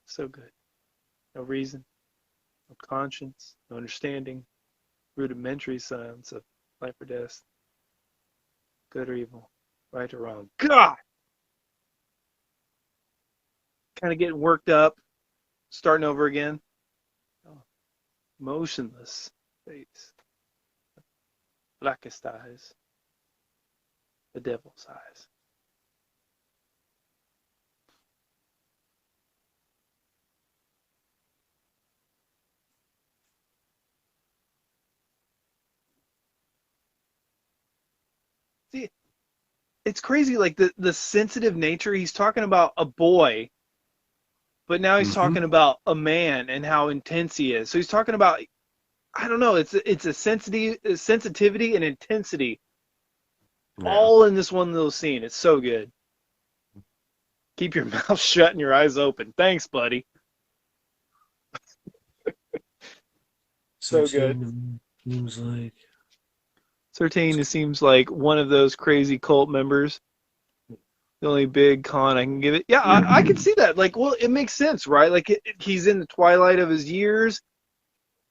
So good. No reason, no conscience, no understanding, rudimentary signs of life or death, good or evil, right or wrong. God! Kind of getting worked up, starting over again. Oh, motionless face, blackest eyes, the devil's eyes. See, it's crazy, like the sensitive nature. He's talking about a boy, but now he's Hmm. talking about a man and how intense he is. So he's talking about, I don't know, it's a sensitivity and intensity Yeah. all in this one little scene. It's so good. Keep your mouth shut and your eyes open. Thanks, buddy. So good. 13 seems like. Sartain seems like one of those crazy cult members. The only big con I can give it. Yeah, I can see that. Like, well, it makes sense, right? Like, he's in the twilight of his years.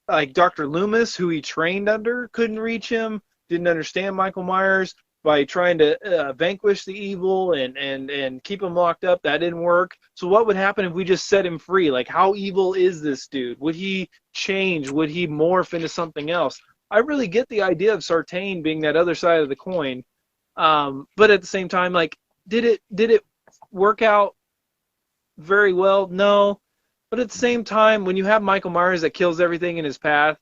Like, Dr. Loomis, who he trained under, couldn't reach him, didn't understand Michael Myers. By trying to vanquish the evil and keep him locked up, that didn't work. So what would happen if we just set him free? Like, how evil is this dude? Would he change? Would he morph into something else? I really get the idea of Sartain being that other side of the coin, but at the same time, like, did it work out very well? No, but at the same time, when you have Michael Myers that kills everything in his path,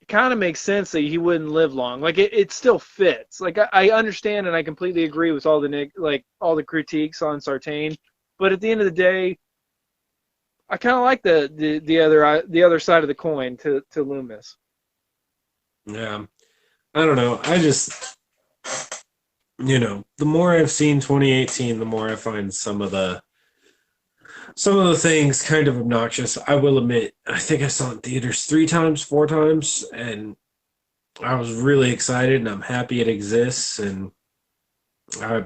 it kind of makes sense that he wouldn't live long. Like, it still fits. Like, I understand and I completely agree with all the critiques on Sartain, but at the end of the day, I kind of like the other side of the coin to Loomis. Yeah. I don't know. I just, the more I've seen 2018, the more I find some of the things kind of obnoxious. I will admit, I think I saw it in theaters 3 times, 4 times, and I was really excited and I'm happy it exists and I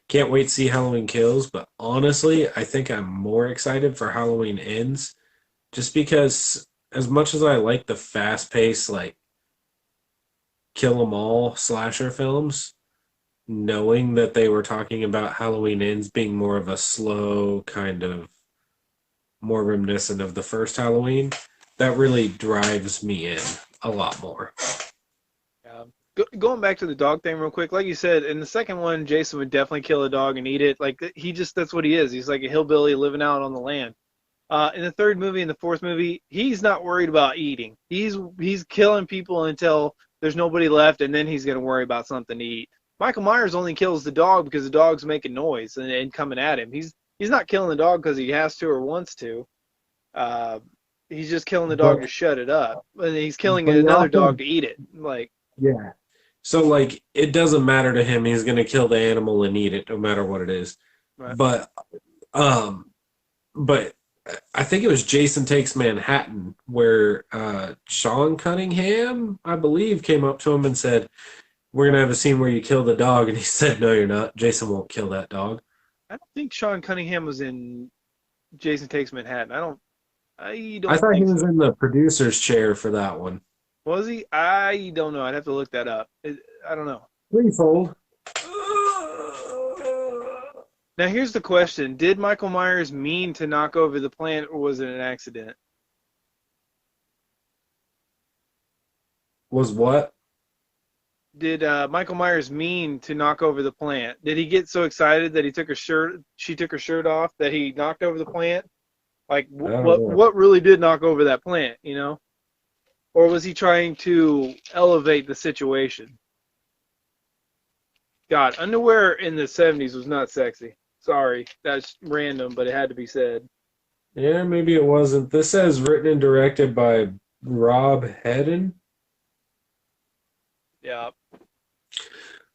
can't wait to see Halloween Kills, but honestly, I think I'm more excited for Halloween Ends just because as much as I like the fast-paced like kill 'em all slasher films, knowing that they were talking about Halloween Ends being more of a slow kind of more reminiscent of the first Halloween, that really drives me in a lot more. Going back to the dog thing real quick, like you said, in the second one, Jason would definitely kill a dog and eat it. Like, that's what he is. He's like a hillbilly living out on the land. In the third movie and the fourth movie, he's not worried about eating. He's killing people until there's nobody left, and then he's gonna worry about something to eat. Michael Myers only kills the dog because the dog's making noise and coming at him. He's not killing the dog because he has to or wants to. Uh, he's just killing the dog to But shut it up, and he's killing but he another dog also to eat it. Like, yeah. So like it doesn't matter to him, he's gonna kill the animal and eat it no matter what it is. right. But um but I think it was Jason Takes Manhattan where Sean Cunningham, I believe, came up to him and said, "We're gonna have a scene where you kill the dog," and he said, "No, you're not. Jason won't kill that dog." I don't think Sean Cunningham was in Jason Takes Manhattan. I I don't thought he think was so. in the producer's chair for that one. Was he? I don't know. I'd have to look that up. I don't know. Threefold. Now here's the question: did Michael Myers mean to knock over the plant, or was it an accident? Was what? Did Michael Myers mean to knock over the plant? Did he get so excited that she took her shirt off, that he knocked over the plant? Like, I don't what know. what really did knock over that plant? You know, or was he trying to elevate the situation? God, underwear in the '70s was not sexy. Sorry, that's random, but it had to be said. Yeah, maybe it wasn't. This says written and directed by Rob Hedden. Yeah,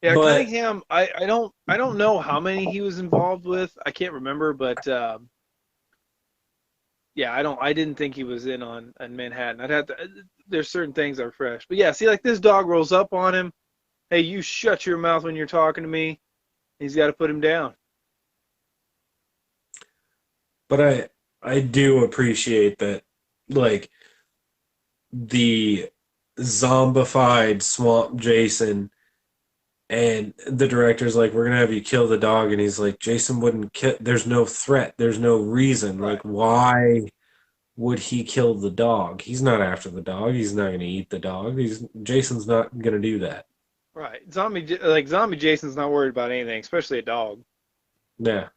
Yeah, But Cunningham. I don't know how many he was involved with. I can't remember, but yeah, I didn't think he was in on Manhattan. I'd have to. There's certain things that are fresh, but yeah, see, like this dog rolls up on him. Hey, you shut your mouth when you're talking to me. He's got to put him down. but I do appreciate that, like the zombified swamp Jason, and the director's like, we're gonna have you kill the dog, and he's like, Jason wouldn't kill. There's no threat. There's no reason. Like, Right, why would he kill the dog? He's not after the dog. He's not gonna eat the dog. Jason's not gonna do that. right. Zombie Jason's not worried about anything, especially a dog. Yeah,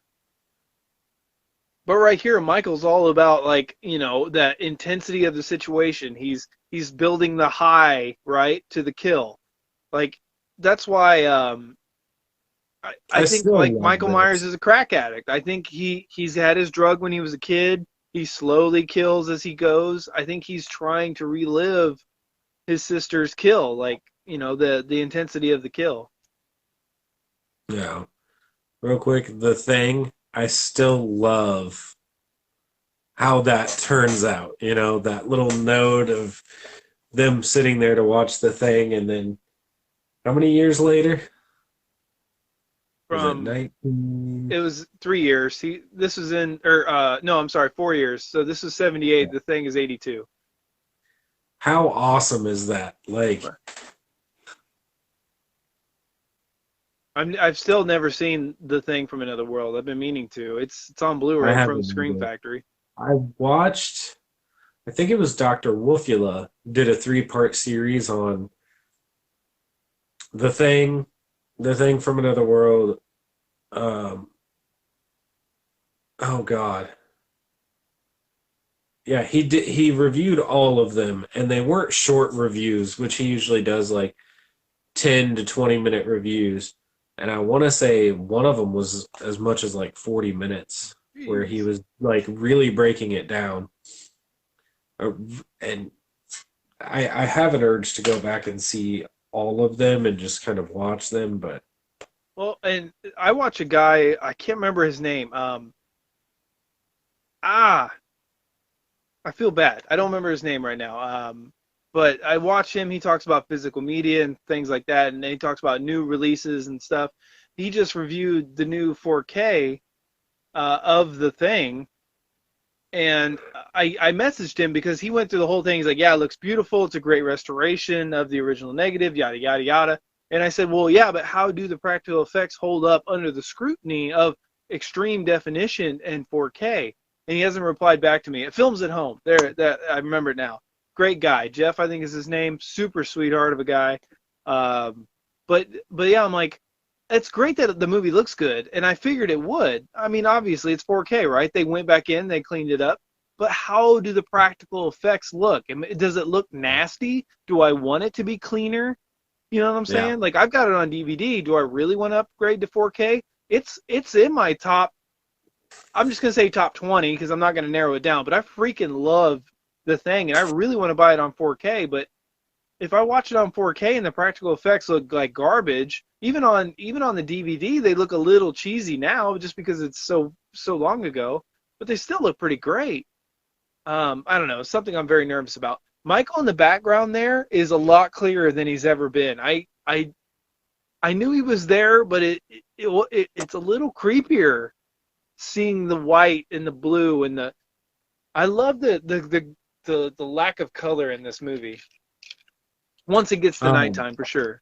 But right here, Michael's all about like that intensity of the situation. He's building the high right to the kill. Like that's why I I think still like love Michael Myers this. is a crack addict. I think he's had his drug when he was a kid. He slowly kills as he goes. I think he's trying to relive his sister's kill, like the intensity of the kill. Yeah, real quick, the thing. I still love how that turns out. That little note of them sitting there to watch the thing, and then how many years later? Was it From 19? It was 3 years. This was in or no, I'm sorry, 4 years. So this is 78. The thing is 82. How awesome is that? Like, I've still never seen the thing from another world. I've been meaning to. It's on I Blu-ray from haven't Scream either. Factory. I watched, I think it was Dr. Wolfula did a three-part series on the thing, the thing from another world. Um, oh God. Yeah, he did. He reviewed all of them, and they weren't short reviews, which he usually does, like 10 to 20-minute reviews. And I want to say one of them was as much as like 40 minutes, where he Jeez. was like really breaking it down. Uh, And I have an urge to go back and see all of them and just kind of watch them, but Well, and I watch a guy. I can't remember his name. Ah, I feel bad. I don't remember his name right now. But I watch him. He talks about physical media and things like that, and then he talks about new releases and stuff. He just reviewed the new 4K of the thing, and I messaged him because he went through the whole thing. He's like, "Yeah, it looks beautiful. It's a great restoration of the original negative, yada yada yada." And I said, "Well, yeah, but how do the practical effects hold up under the scrutiny of extreme definition and 4K?" And he hasn't replied back to me. It films at home. There, that I remember it now. Great guy, Jeff, I think is his name. Super sweetheart of a guy. Um, but yeah, I'm like, it's great that the movie looks good, and I figured it would. I mean, obviously it's 4K, right? They went back in, they cleaned it up. But how do the practical effects look? Does it look nasty? Do I want it to be cleaner? You know what I'm yeah. saying? Like I've got it on DVD. Do I really want to upgrade to 4K? It's in my top. I'm just gonna say top 20 because I'm not gonna narrow it down. But I freaking love the thing, and I really want to buy it on 4K. But if I watch it on 4K and the practical effects look like garbage, even on the DVD, they look a little cheesy now just because it's so long ago. But they still look pretty great. I don't know, something I'm very nervous about. Michael in the background there is a lot clearer than he's ever been. I knew he was there, but it's a little creepier seeing the white and the blue and the. I love the lack of color in this movie. Once it gets to Um, nighttime, for sure.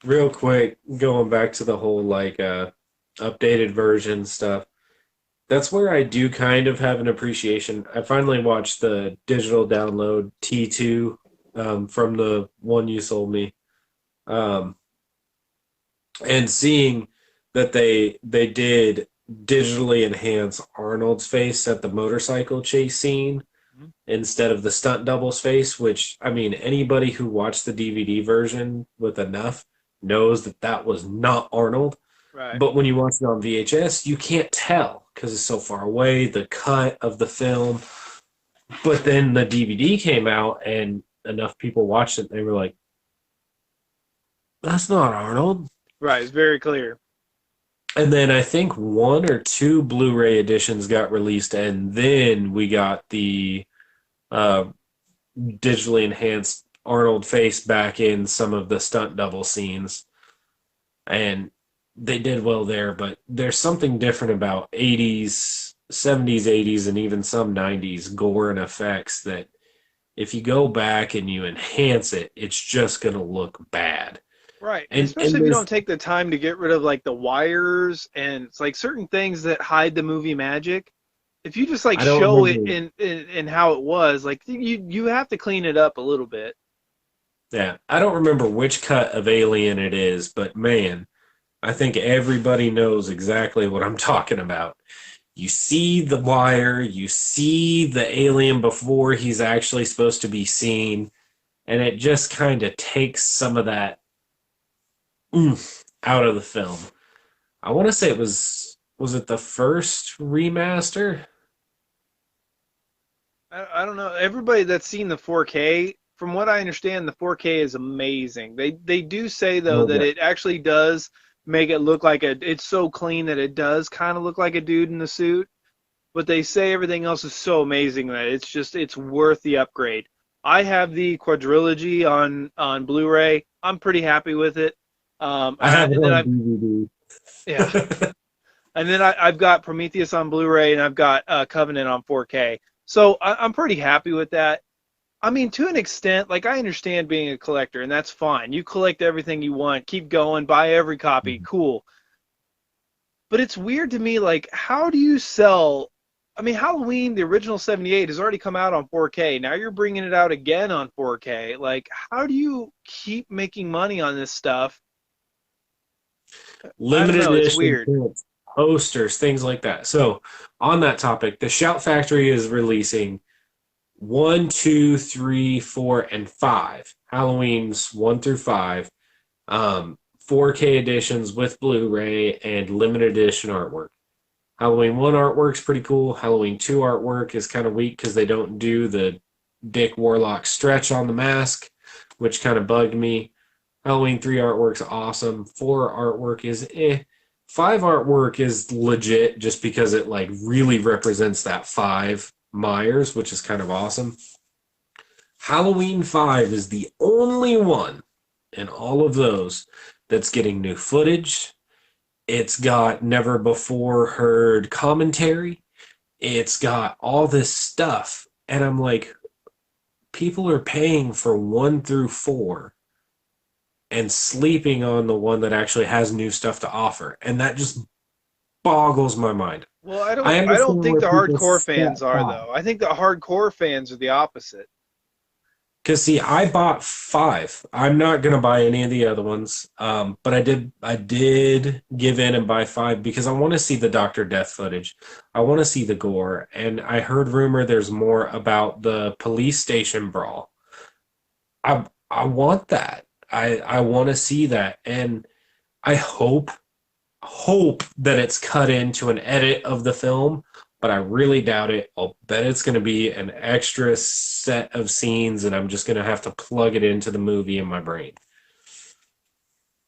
Real quick, going back to the whole like updated version stuff. That's where I do kind of have an appreciation. I finally watched the digital download T2 from the one you sold me. Um, and seeing that they did digitally enhance Arnold's face at the motorcycle chase scene Mhm. instead of the stunt double's face, which I mean anybody who watched the DVD version with enough knows that that was not Arnold. Right. But when you watch it on VHS, you can't tell because it's so far away, the cut of the film. But then the DVD came out and enough people watched it, and they were like, that's not Arnold. Right, it's very clear. And then I think one or two Blu-ray editions got released, and then we got the uh, digitally enhanced Arnold face back in some of the stunt double scenes, and they did well there. But there's something different about 80s, 70s, 80s, and even some 90s gore and effects that if you go back and you enhance it, it's just going to look bad. Right, and And especially if you don't there's take the time to get rid of like the wires and it's like certain things that hide the movie magic. If you just like I don't show it remember. in how it was, like you have to clean it up a little bit. Yeah, I don't remember which cut of Alien it is, but man, I think everybody knows exactly what I'm talking about. You see the wire, you see the alien before he's actually supposed to be seen, and it just kind of takes some of that oomph out of the film. I want to say it was it the first remaster? I don't know. Everybody that's seen the 4K, from what I understand, the 4K is amazing. They do say though Oh that yeah. it actually does make it look like it's so clean that it does kind of look like a dude in the suit. But they say everything else is so amazing that it's worth the upgrade. I have the quadrilogy on Blu-ray. I'm pretty happy with it. I have it And then on I've yeah, DVD. and then I've got Prometheus on Blu-ray and I've got Covenant on 4K. So I'm pretty happy with that. I mean, to an extent, like I understand being a collector, and that's fine. You collect everything you want, keep going, buy every copy, cool. But it's weird to me, like, how do you sell? I mean, Halloween, the original 78, has already come out on 4K. Now you're bringing it out again on 4K. Like, how do you keep making money on this stuff? I don't Limited know. It's edition weird. prints, posters, things like that. So, on that topic, the Shout Factory is releasing one, two, three, four, and five. Halloween's one through five. 4K editions with Blu-ray and limited edition artwork. Halloween 1 artwork's pretty cool. Halloween 2 artwork is kind of weak because they don't do the Dick Warlock stretch on the mask, which kind of bugged me. Halloween 3 artwork's awesome. 4 artwork is eh. 5 artwork is legit just because it like really represents that 5 Myers, which is kind of awesome. Halloween 5 is the only one in all of those that's getting new footage. It's got never before heard commentary. It's got all this stuff. And I'm like, people are paying for 1 through 4 and sleeping on the one that actually has new stuff to offer. And that just boggles my mind. Well, I I don't understand think where the people hardcore step fans are by. though. I think the hardcore fans are the opposite. Because see, I bought 5. I'm not gonna buy any of the other ones. But I did give in and buy 5 because I want to see the Doctor Death footage. I want to see the gore, and I heard rumor there's more about the police station brawl. I want that. I want to see that, and I hope that it's cut into an edit of the film, but I really doubt it. I'll bet it's going to be an extra set of scenes, and I'm just going to have to plug it into the movie in my brain.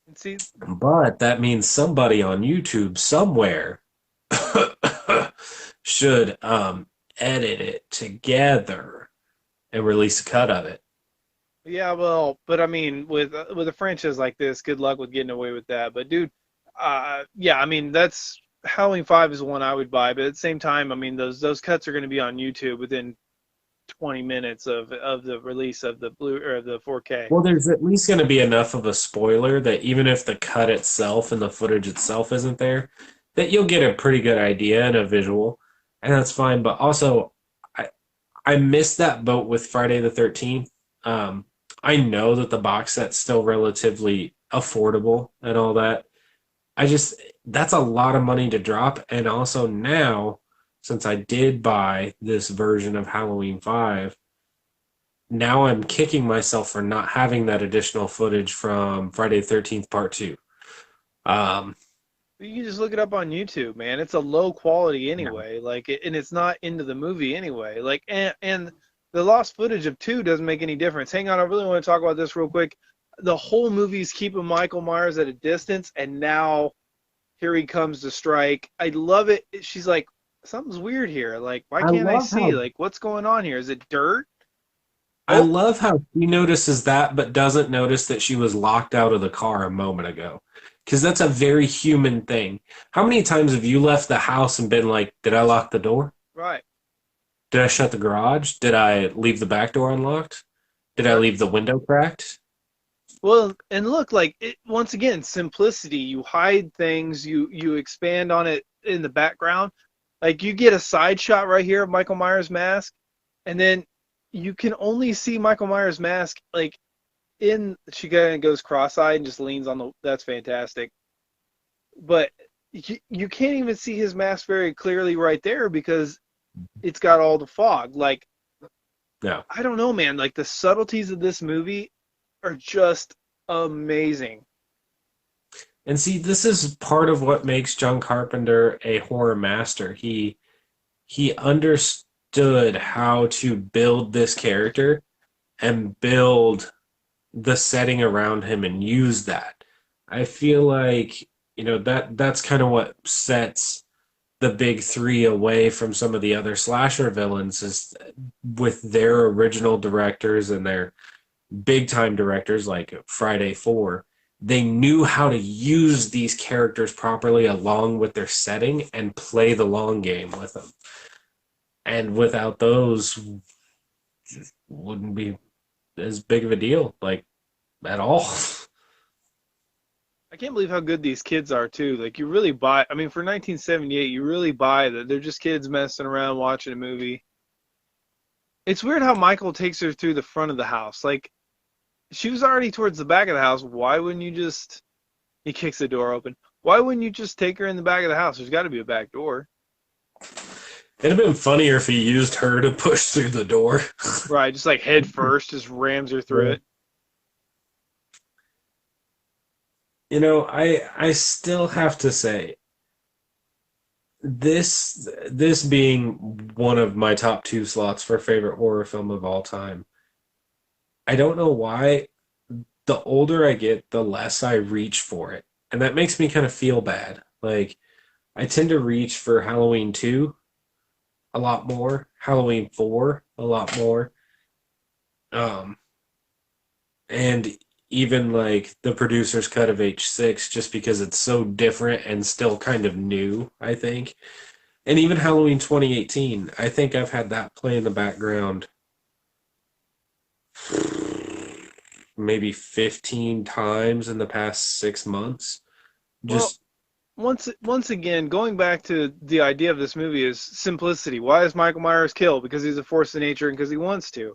And see, But that means somebody on YouTube somewhere should edit it together and release a cut of it. yeah, well, but I mean, with a franchise like this, good luck with getting away with that. But dude, yeah, I mean, that's Halloween 5 is the one I would buy, but at the same time, I mean, those cuts are going to be on YouTube within 20 minutes of the release of the blue or the 4K. Well, there's at least going to be enough of a spoiler that even if the cut itself and the footage itself isn't there, that you'll get a pretty good idea and a visual, and that's fine. But also, I I missed that boat with Friday the 13th. Um, I know that the box set's still relatively affordable and all that. I just that's a lot of money to drop, and also now since I did buy this version of Halloween 5, now I'm kicking myself for not having that additional footage from Friday the 13th Part 2. Um, You can just look it up on YouTube, man. It's a low quality yeah. anyway, and it's not into the movie anyway. And the lost footage of 2 doesn't make any difference. Hang on, I really want to talk about this real quick. the whole movie's keeping Michael Myers at a distance, and now here he comes to strike. I love it. She's like, something's weird here. Like, why I can't I love see? how Like, what's going on here? Is it dirt? I Oh, love how she notices that, but doesn't notice that she was locked out of the car a moment ago. Because that's a very human thing. How many times have you left the house and been like, did I lock the door? right. Did I shut the garage? Did I leave the back door unlocked? Did I Yep. leave the window cracked? Well, and look, like once again, simplicity. You hide things. You expand on it in the background. Like you get a side shot right here of Michael Myers' mask, and then you can only see Michael Myers' mask like in. She kind of goes cross-eyed and just leans on the. That's fantastic. But you can't even see his mask very clearly right there because it's got all the fog. Like No. I don't know, man. Like the subtleties of this movie are just amazing. And see, this is part of what makes John Carpenter a horror master. He understood how to build this character and build the setting around him and use that. I feel like, that's kind of what sets the big three away from some of the other slasher villains is with their original directors and their big time directors like Friday 4. They knew how to use these characters properly along with their setting and play the long game with them. And without those, wouldn't be as big of a deal, like at all. I can't believe how good these kids are too. Like you really buy. I mean, for 1978, you really buy that they're just kids messing around watching a movie. It's weird how Michael takes her through the front of the house. Like she was already towards the back of the house. Why wouldn't you just? He kicks the door open. Why wouldn't you just take her in the back of the house? There's got to be a back door. It'd have been funnier if he used her to push through the door. Right, just like head first, just rams her through it. I still have to say this being one of my top two slots for favorite horror film of all time. I don't know why the older I get, the less I reach for it. And that makes me kind of feel bad. Like I tend to reach for Halloween 2 a lot more, Halloween 4 a lot more. Um and even like the producer's cut of H6 just because it's so different and still kind of new, I think. And even Halloween 2018, I think I've had that play in the background maybe 15 times in the past 6 months. Well, Just, once again, going back to the idea of this movie is simplicity. Why is Michael Myers killed? Because he's a force of nature and because he wants to.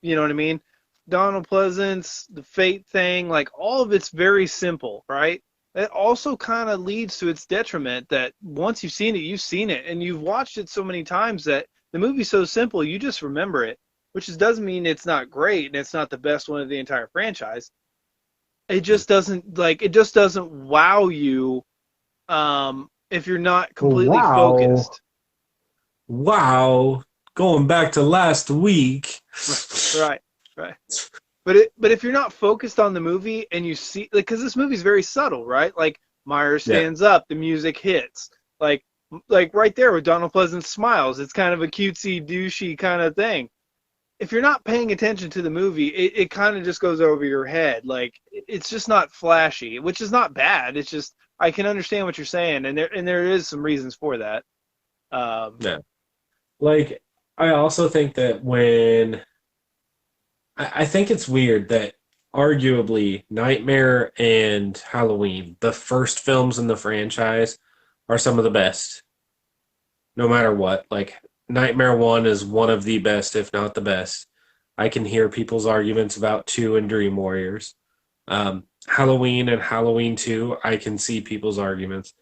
You know what I mean? Donald Pleasance, the fate thing, like all of it's very simple, right? It also kind of leads to its detriment that once you've seen it, and you've watched it so many times that the movie's so simple, you just remember it, which doesn't mean it's not great and it's not the best one of the entire franchise. It just doesn't wow you if you're not completely wow, focused. wow, going back to last week. Right, right. But if you're not focused on the movie and you see like because this movie's very subtle, right? Like Myers Yeah. stands up, the music hits, like right there with Donald Pleasance smiles. It's kind of a cutesy, douchey kind of thing. If you're not paying attention to the movie, it kind of just goes over your head. Like it's just not flashy, which is not bad. It's just I can understand what you're saying, and there is some reasons for that. Um, Yeah. Like, I also think that I think it's weird that arguably Nightmare and Halloween, the first films in the franchise, are some of the best, no matter what. Like, Nightmare 1 is one of the best, if not the best. I can hear people's arguments about 2 and Dream Warriors. Halloween and Halloween 2, I can see people's arguments.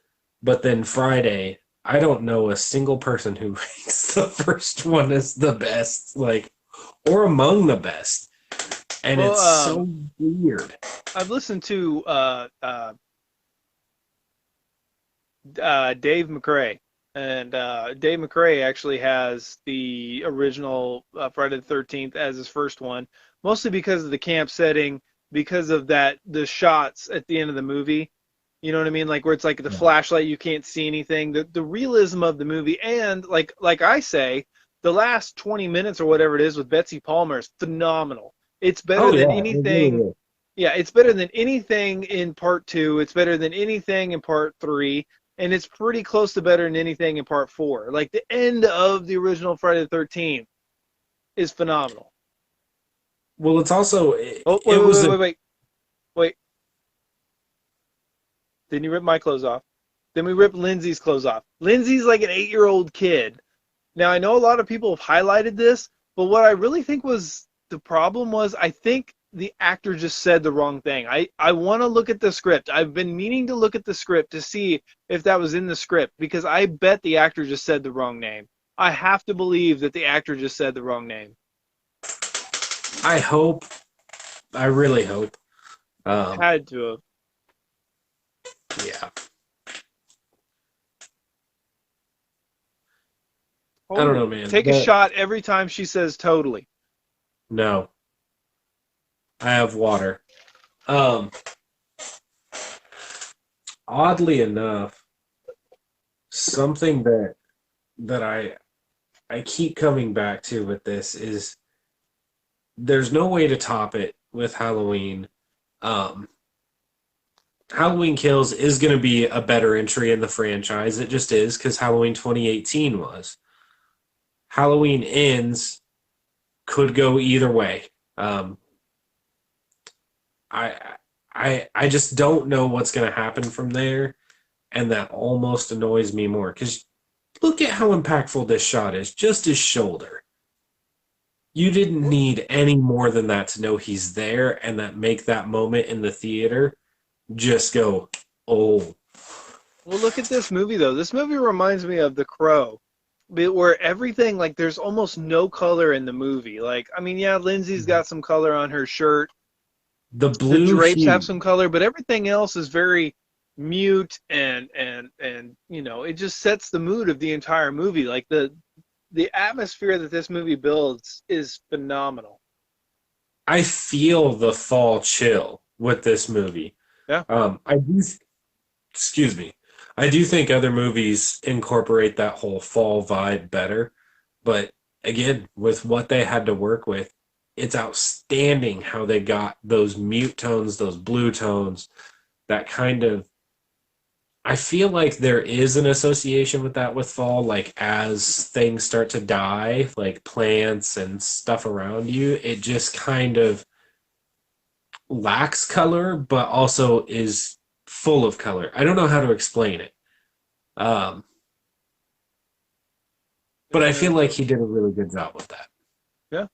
But then Friday, I don't know a single person who ranks the first one as the best, like, or among the best. And well, it's so weird. I've listened to Dave McRae, and Dave McRae actually has the original Friday the 13th as his first one, mostly because of the camp setting. because of the shots at the end of the movie. You know what I mean? Like where it's like the Yeah. flashlight, you can't see anything. The realism of the movie, and like I say, the last 20 minutes or whatever it is with Betsy Palmer is phenomenal. It's better Oh than yeah, it anything. really is. Yeah, it's better than anything in part two. It's better than anything in part three, and it's pretty close to better than anything in part four. Like the end of the original Friday the 13th is phenomenal. Well, it's also Oh, it was a wait. Then you rip my clothes off. Then we rip Lindsay's clothes off. Lindsay's like an 8-year-old kid. Now I know a lot of people have highlighted this, but what I really think was the problem was I think the actor just said the wrong thing. I want to look at the script. I've been meaning to look at the script to see if that was in the script because I bet the actor just said the wrong name. I have to believe that the actor just said the wrong name. I hope, I really hope. Had to have. Yeah. I don't know, Totally. man. Take a shot every time she says totally. No, I have water. Um, Oddly enough, something that I keep coming back to with this is there's no way to top it with Halloween. Um, Halloween Kills is going to be a better entry in the franchise. It just is because Halloween 2018 was. Halloween Ends could go either way. Um, I I just don't know what's going to happen from there, and that almost annoys me more because look at how impactful this shot is. Just his shoulder. You didn't need any more than that to know he's there, and that make that moment in the theater just go, oh, Well, look at this movie though. This movie reminds me of The Crow, where everything like there's almost no color in the movie. Like, I mean, yeah, Lindsay's got some color on her shirt. the The blue drapes have hue. some color, but everything else is very mute and you know, it just sets the mood of the entire movie. Like the atmosphere that this movie builds is phenomenal. I feel the fall chill with this movie. Yeah. I do. Excuse me. I do think other movies incorporate that whole fall vibe better, but again, with what they had to work with, it's outstanding how they got those mute tones, those blue tones, that kind of. I feel like there is an association with that with fall, like as things start to die, like plants and stuff around you, it just kind of lacks color, but also is full of color. I don't know how to explain it. Um, but I feel Uh, like he did a really good job with that. yeah.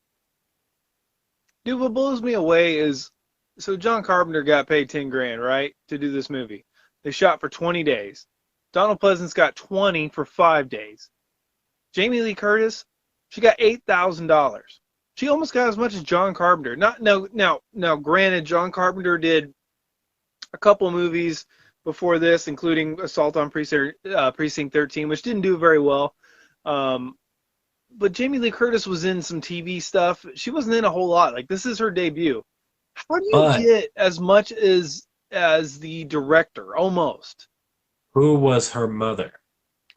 Dude, what blows me away is so John Carpenter got paid 10 grand, right, to do this movie. They shot for 20 days. Donald Pleasance got 20 for 5 days. Jamie Lee Curtis, she got $8,000. She almost got as much as John Carpenter. Not no now granted John Carpenter did a couple movies before this, including Assault on Precinct 13, which didn't do very well. Um, but Jamie Lee Curtis was in some TV stuff. She wasn't in a whole lot. Like this is her debut. How do you But get as much as the director almost? who was her mother?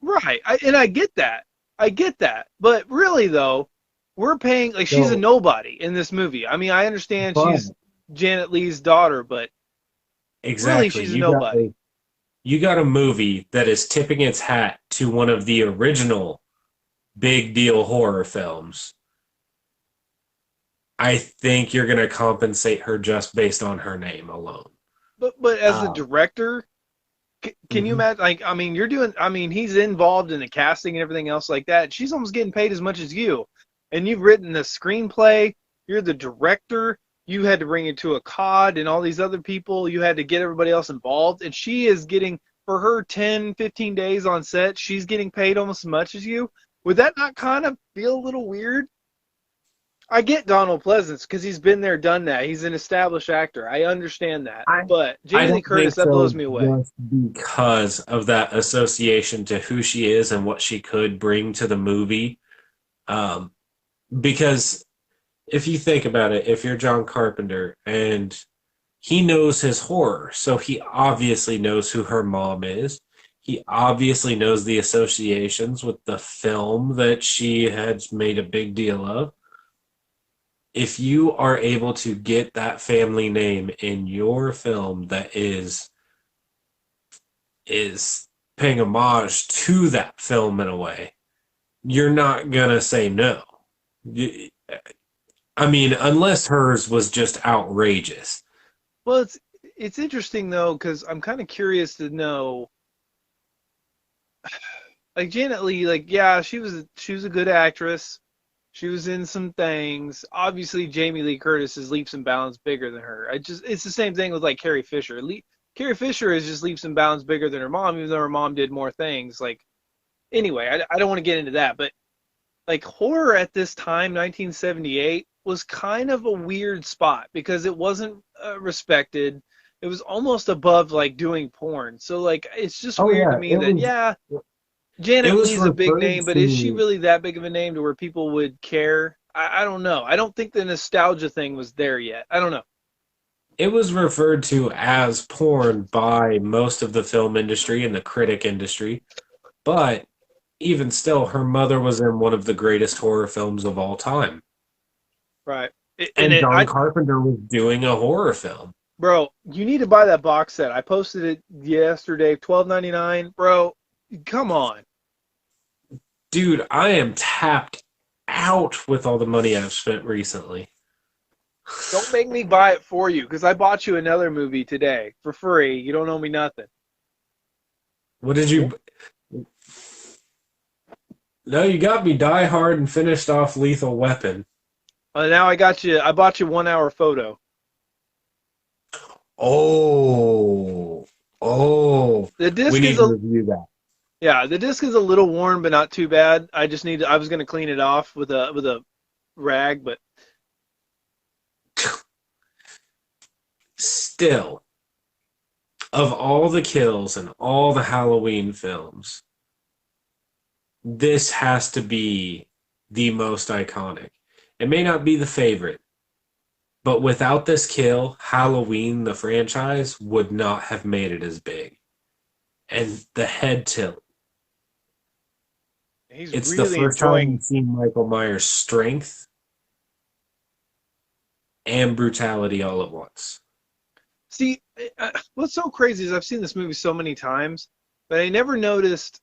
Right. And I get that. I get that. But really though, we're paying like she's a So, nobody in this movie. I mean, I understand but she's Janet Leigh's daughter, but really exactly, she's a nobody. you got a movie that is tipping its hat to one of the original big deal horror films. I think you're going to compensate her just based on her name alone. But as the Uh, director, can you mhm. imagine? Like, I mean, you're doing. I mean, he's involved in the casting and everything else like that. She's almost getting paid as much as you, and you've written the screenplay. You're the director. You had to bring it to a COD and all these other people. You had to get everybody else involved, and she is getting for her 10, 15 days on set. She's getting paid almost as much as you. Would that not kind of feel a little weird? I get Donald Pleasance because he's been there, done that. He's an established actor. I understand that. I But I Jamie Lee don't Curtis, think that blows so me away. just because of that association to who she is and what she could bring to the movie. Um, because if you think about it, if you're John Carpenter and he knows his horror, so he obviously knows who her mom is. He obviously knows the associations with the film that she has made a big deal of. If you are able to get that family name in your film that is paying homage to that film in a way, you're not gonna say no. I mean, unless hers was just outrageous. Well, it's interesting though because I'm kind of curious to know, like Janet Leigh, like yeah, she was a good actress. She was in some things. Obviously, Jamie Lee Curtis is leaps and bounds bigger than her. It's the same thing with like Carrie Fisher. Carrie Fisher is just leaps and bounds bigger than her mom, even though her mom did more things. Like anyway, I don't want to get into that, but like horror at this time, 1978, was kind of a weird spot because it wasn't respected. It was almost above like doing porn. So like it's just Oh weird to yeah, me that yeah, it Janet was Leigh's a big referred name, but is she to really that big of a name to where people would care? I don't know. I don't think the nostalgia thing was there yet. I don't know. it was referred to as porn by most of the film industry and the critic industry, but even still, her mother was in one of the greatest horror films of all time. Right. And And it, John I, Carpenter was doing a horror film. bro, you need to buy that box set. I posted it yesterday, 12.99. Bro, come on. Dude, I am tapped out with all the money I've spent recently. Don't make me buy it for you because I bought you another movie today for free. You don't owe me nothing. What did you? No, you got me Die Hard and finished off Lethal Weapon. Now I got you. I bought you 1 hour photo. Oh, oh, The we disc need is to a review that. Yeah, the disc is a little worn, but not too bad. I was gonna clean it off with a rag, but Still, of all the kills and all the Halloween films, this has to be the most iconic. It may not be the favorite, but without this kill, Halloween, the franchise, would not have made it as big. And the head tilt. he's It's the really first time enjoying. you've seen Michael Myers' strength and brutality all at once. See, what's so crazy is I've seen this movie so many times, but I never noticed.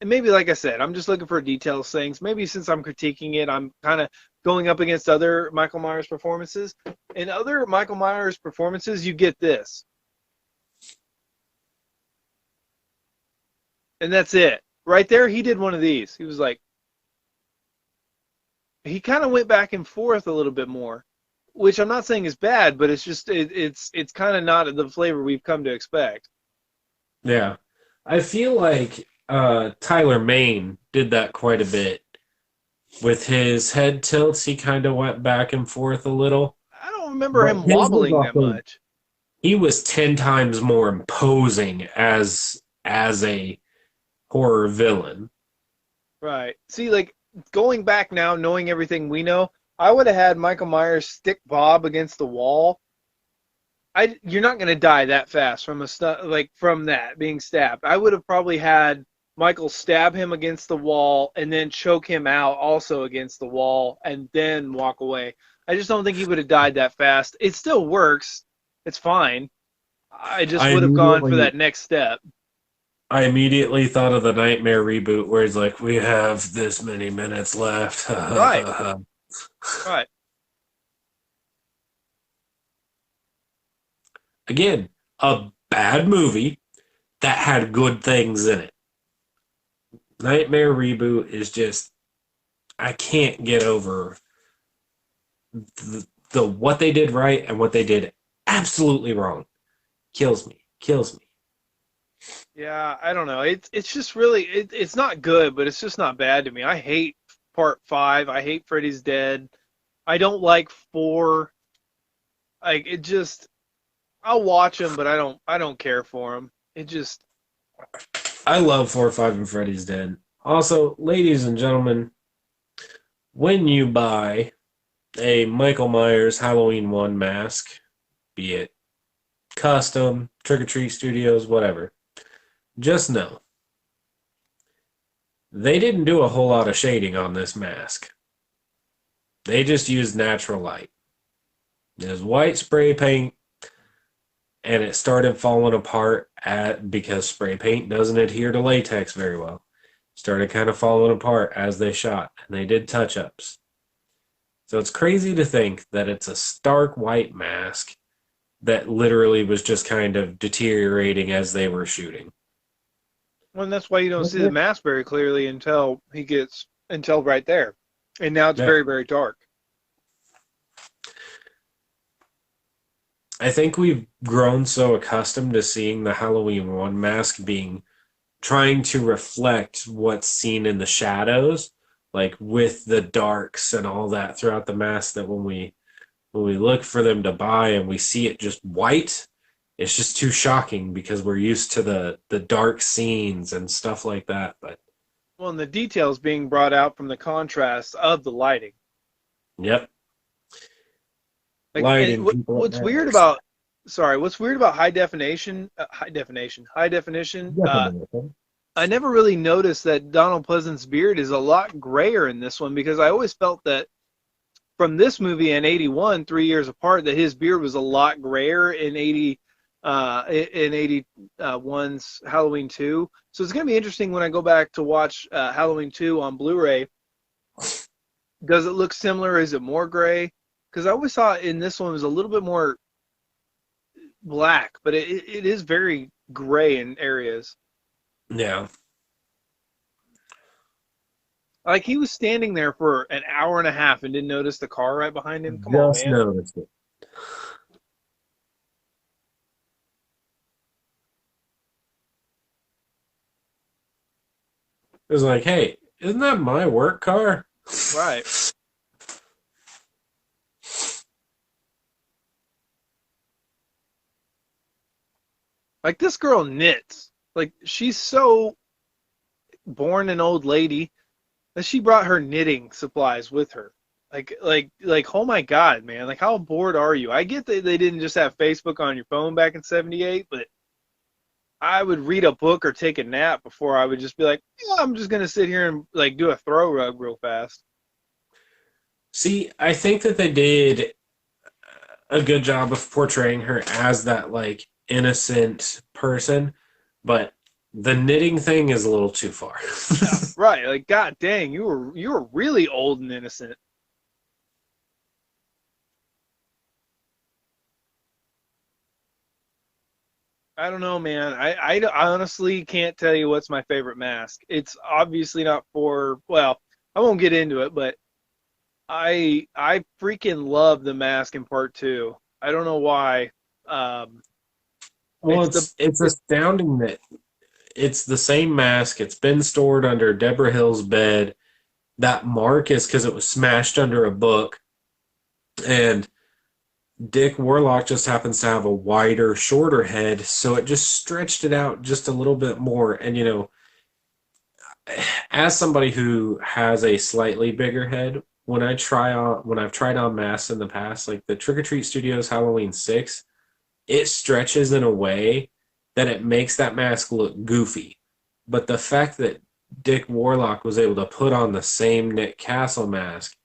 And maybe, like I said, I'm just looking for details things. Maybe since I'm critiquing it, I'm kind of going up against other Michael Myers performances. In other Michael Myers performances, you get this, and that's it. Right there, he did one of these. He was like, he kind of went back and forth a little bit more, which I'm not saying is bad, but it's just it's kind of not the flavor we've come to expect. Yeah. I feel like Tyler Mane did that quite a bit. With his head tilts, he kind of went back and forth a little. I don't remember But him his was wobbling that also much. he was 10 times more imposing as a horror villain. Right. See, like going back now, knowing everything we know, I would have had Michael Myers stick Bob against the wall. You're not gonna die that fast from like from that being stabbed. I would have probably had Michael stab him against the wall and then choke him out also against the wall and then walk away. I just don't think he would have died that fast. It still works. It's fine. I just I would have gone for immediately that next step. I immediately thought of the Nightmare reboot where he's like, "We have this many minutes left." Right. Right. Again, a bad movie that had good things in it. Nightmare reboot is just I can't get over the what they did right and what they did absolutely wrong. Kills me. Kills me. Yeah, I don't know. It's just really it's not good, but it's just not bad to me. I hate part five. I hate Freddy's Dead. I don't like four. Like it just I'll watch them, but I don't care for them. It just I love 4, 5, and Freddy's Dead. Also, ladies and gentlemen, when you buy a Michael Myers Halloween 1 mask, be it custom, Trick or Treat Studios, whatever. Just know they didn't do a whole lot of shading on this mask. They just used natural light. It was white spray paint, and it started falling apart because spray paint doesn't adhere to latex very well. Started kind of falling apart as they shot, and they did touch-ups. So it's crazy to think that it's a stark white mask that literally was just kind of deteriorating as they were shooting. Well, and that's why you don't see the mask very clearly until right there. And now it's very, very dark. I think we've grown so accustomed to seeing the Halloween 1 mask trying to reflect what's seen in the shadows, like with the darks and all that throughout the mask, that when we look for them to buy and we see it just white, it's just too shocking because we're used to the dark scenes and stuff like that. But well, and the details being brought out from the contrast of the lighting. Yep. Like, lighting. What's weird about high definition? I never really noticed that Donald Pleasance's beard is a lot grayer in this one, because I always felt that from this movie and 81, 3 years apart, that his beard was a lot grayer in 81's Halloween 2. So it's going to be interesting when I go back to watch Halloween 2 on Blu-ray. Does it look similar? Is it more gray? Because I always thought in this one it was a little bit more black, but it is very gray in areas. Yeah. Like, he was standing there for an hour and a half and didn't notice the car right behind him. Come on, man. Just noticed it. It was like, hey, isn't that my work car? Right. Like, this girl knits. Like, she's so born an old lady that she brought her knitting supplies with her. Like, oh my God, man. Like, how bored are you? I get that they didn't just have Facebook on your phone back in 78, but I would read a book or take a nap before I would just be like, yeah, I'm just going to sit here and, like, do a throw rug real fast. See, I think that they did a good job of portraying her as that, like, innocent person, but the knitting thing is a little too far. Yeah, right. Like, God dang, you were really old and innocent. I don't know, man. I honestly can't tell you what's my favorite mask. It's obviously not well, I won't get into it, but I freaking love the mask in part 2. I don't know why. Well, it's astounding that it's the same mask. It's been stored under Deborah Hill's bed. That mark is because it was smashed under a book. And Dick Warlock just happens to have a wider, shorter head, so it just stretched it out just a little bit more. And, you know, as somebody who has a slightly bigger head, when I've tried on masks in the past, like the Trick or Treat Studios Halloween 6, it stretches in a way that it makes that mask look goofy. But the fact that Dick Warlock was able to put on the same Nick Castle mask,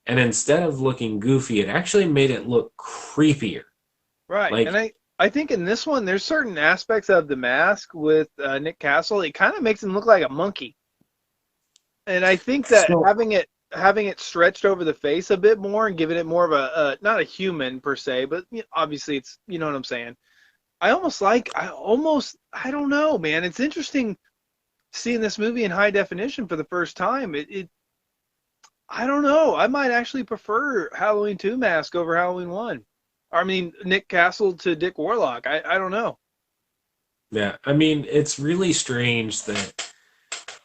and instead of looking goofy, it actually made it look creepier. Right. Like, and I think in this one, there's certain aspects of the mask with Nick Castle, it kind of makes him look like a monkey. And I think that having it stretched over the face a bit more and giving it more of a not a human per se, but obviously it's, you know what I'm saying. I don't know, man. It's interesting seeing this movie in high definition for the first time. I don't know. I might actually prefer Halloween 2 mask over Halloween 1. I mean, Nick Castle to Dick Warlock. I don't know. Yeah, I mean, it's really strange that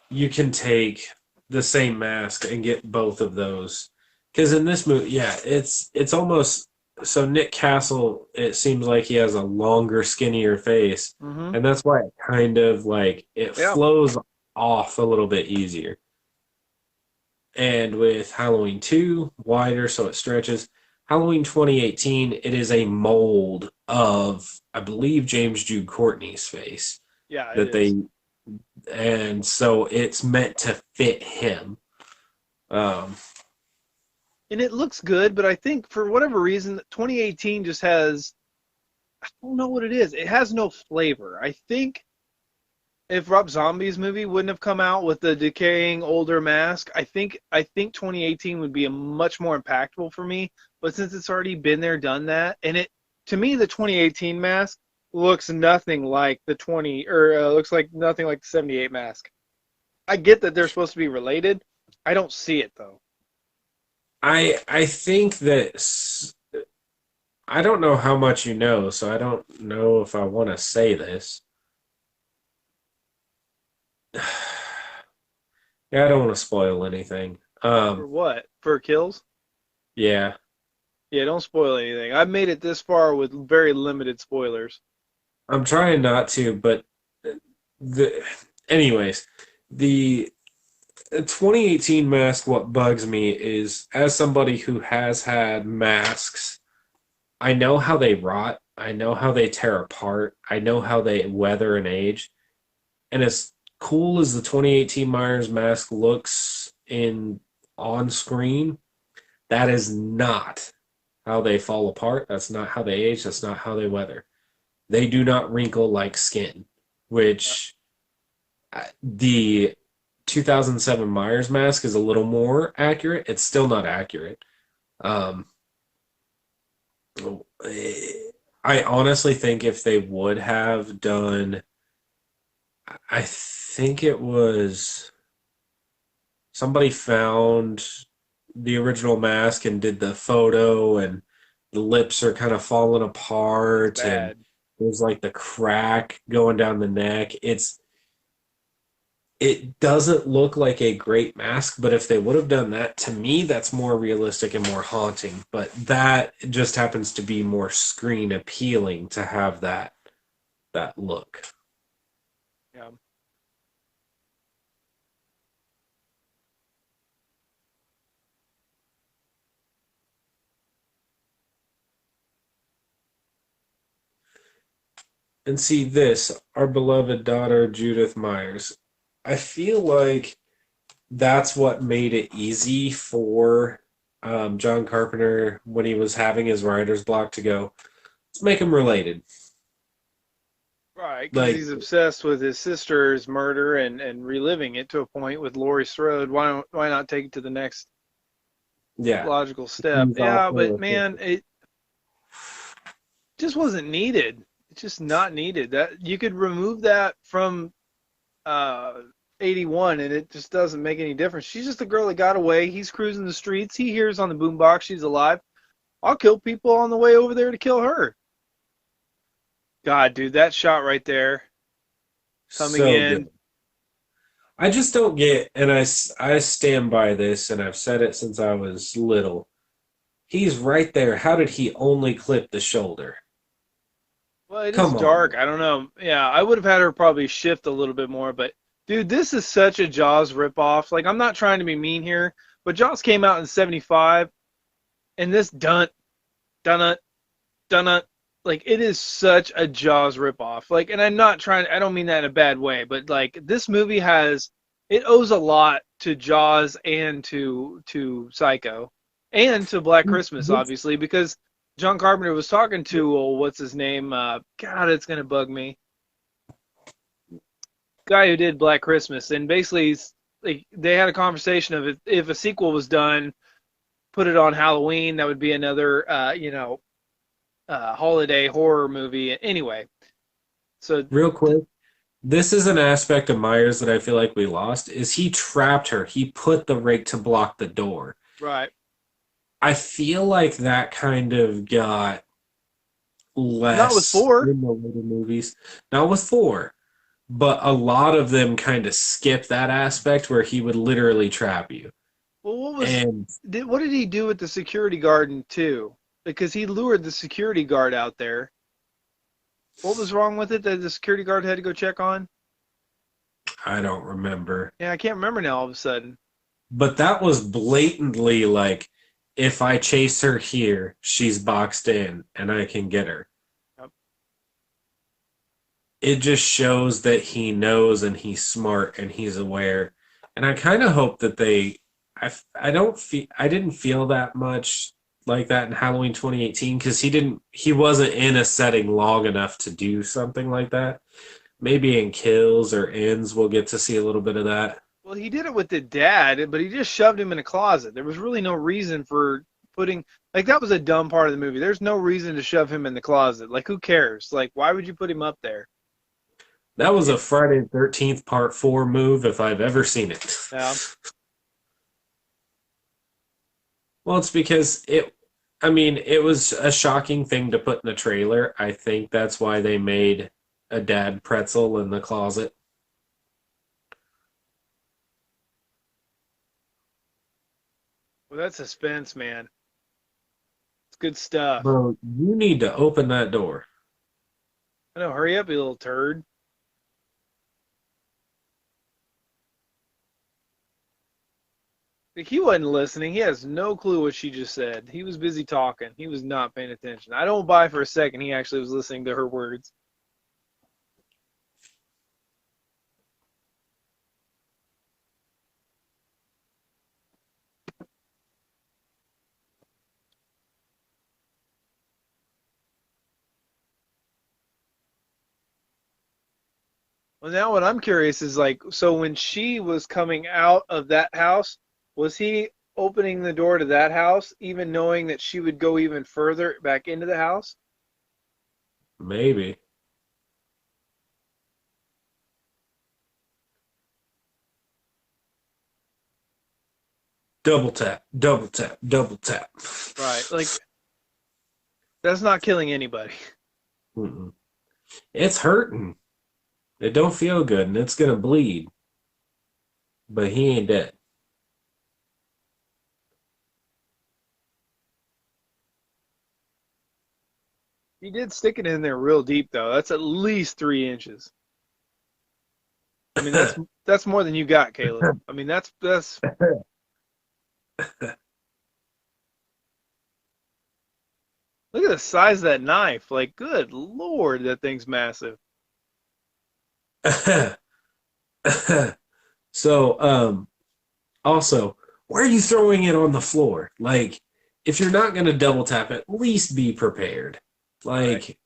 you can take the same mask and get both of those. Because in this movie, yeah, it's almost... So Nick Castle, it seems like he has a longer, skinnier face. Mm-hmm. And that's why it kind of, like, it flows off a little bit easier. And with Halloween 2, wider, so it stretches. Halloween 2018, it is a mold of, I believe, James Jude Courtney's face Yeah, it that is. and so it's meant to fit him. Um, And it looks good, but I think for whatever reason, 2018 just has, I don't know what it is. It has no flavor. I think if Rob Zombie's movie wouldn't have come out with the decaying older mask, I think 2018 would be a much more impactful for me. But since it's already been there, done that, and it to me the 2018 mask looks nothing like the 20 or looks like nothing like the 78 mask. I get that they're supposed to be related. I don't see it though. I think that I don't know how much you know, so I don't know if I want to say this. Yeah, I don't want to spoil anything. For what? For kills? Yeah, Yeah, don't spoil anything. I've made it this far with very limited spoilers. I'm trying not to, but the anyways, the 2018 mask, what bugs me is as somebody who has had masks, I know how they rot, I know how they tear apart, I know how they weather and age. And as cool as the 2018 Myers mask looks in on screen, that is not how they fall apart. That's not how they age. That's not how they weather. They do not wrinkle like skin, Yeah. which the 2007 Myers mask is a little more accurate. It's still not accurate. Um, I honestly think if they would have done, I think it was somebody found the original mask and did the photo, and the lips are kind of falling It's apart, and bad. there's like the crack going down the neck. It doesn't look like a great mask, but if they would have done that, to me, that's more realistic and more haunting. But that just happens to be more screen appealing to have that look. Yeah. And see this, our beloved daughter Judith Myers. I feel like that's what made it easy for John Carpenter when he was having his writer's block to go, let's make him related. Right, because Like, he's obsessed with his sister's murder and reliving it to a point with Laurie Strode. Why not take it to the next yeah, logical step? he's Yeah, also but a man, it just wasn't needed. It's just not needed. That you could remove that from uh 81 and it just doesn't make any difference. She's just a girl that got away. He's cruising the streets. He hears on the boombox she's alive. I'll kill people on the way over there to kill her. God, dude, that shot right there coming so good. in. I just don't get, and I stand by this, and I've said it since I was little. He's right there. How did he only clip the shoulder? Well, it is Come on. dark. I don't know. Yeah, I would have had her probably shift a little bit more, but dude, this is such a Jaws ripoff. Like, I'm not trying to be mean here, but Jaws came out in '75, and this dun dun like it is such a Jaws ripoff. Like, and I'm not trying. I don't mean that in a bad way, but like this movie has it owes a lot to Jaws and to Psycho and to Black Christmas, This obviously, because John Carpenter was talking to what's his name? God, it's gonna bug me. Guy who did Black Christmas, and basically like they had a conversation of if a sequel was done, put it on Halloween. That would be another holiday horror movie. Anyway, so real quick. This is an aspect of Myers that I feel like we lost is he trapped her. He put the rake to block the door. right. I feel like that kind of got Not with less four. in the later movies. Not with four, but a lot of them kind of skip that aspect where he would literally trap you. Well, And what did he do with the security guard in two? Because he lured the security guard out there. What was wrong with it that the security guard had to go check on? I don't remember. Yeah, I can't remember now all of a sudden. But that was blatantly like if I chase her here, she's boxed in and I can get her. Yep. It just shows that he knows and he's smart and he's aware. And I kind of hope that I didn't feel that much like that in Halloween 2018 because he wasn't in a setting long enough to do something like that. Maybe in Kills or Ends we'll get to see a little bit of that. Well, he did it with the dad, but he just shoved him in a closet. There was really no reason for putting, like, that was a dumb part of the movie. There's no reason to shove him in the closet. Like, who cares? Like, why would you put him up there? That was a It, Friday the 13th Part 4 move if I've ever seen it. yeah. Well, it's because I mean, it was a shocking thing to put in a trailer. I think that's why they made a dad pretzel in the closet. Well, that's suspense, man. It's good stuff. Bro, you need to open that door. I know, hurry up, you little turd. Like, he wasn't listening. He has no clue what she just said. He was busy talking. He was not paying attention. I don't buy for a second he actually was listening to her words. Well, now what I'm curious is, like, so when she was coming out of that house, was he opening the door to that house, even knowing that she would go even further back into the house? Maybe. Double tap, double tap, double tap. Right. Like, that's not killing anybody. Mm-mm. It's hurting. It don't feel good and it's gonna bleed. But he ain't dead. He did stick it in there real deep, though. That's at least 3 inches. I mean, that's more than you got, Caleb. I mean, that's look at the size of that knife. Like, good Lord, that thing's massive. So, also, why are you throwing it on the floor? Like, if you're not gonna double tap, at least be prepared. Right. Like,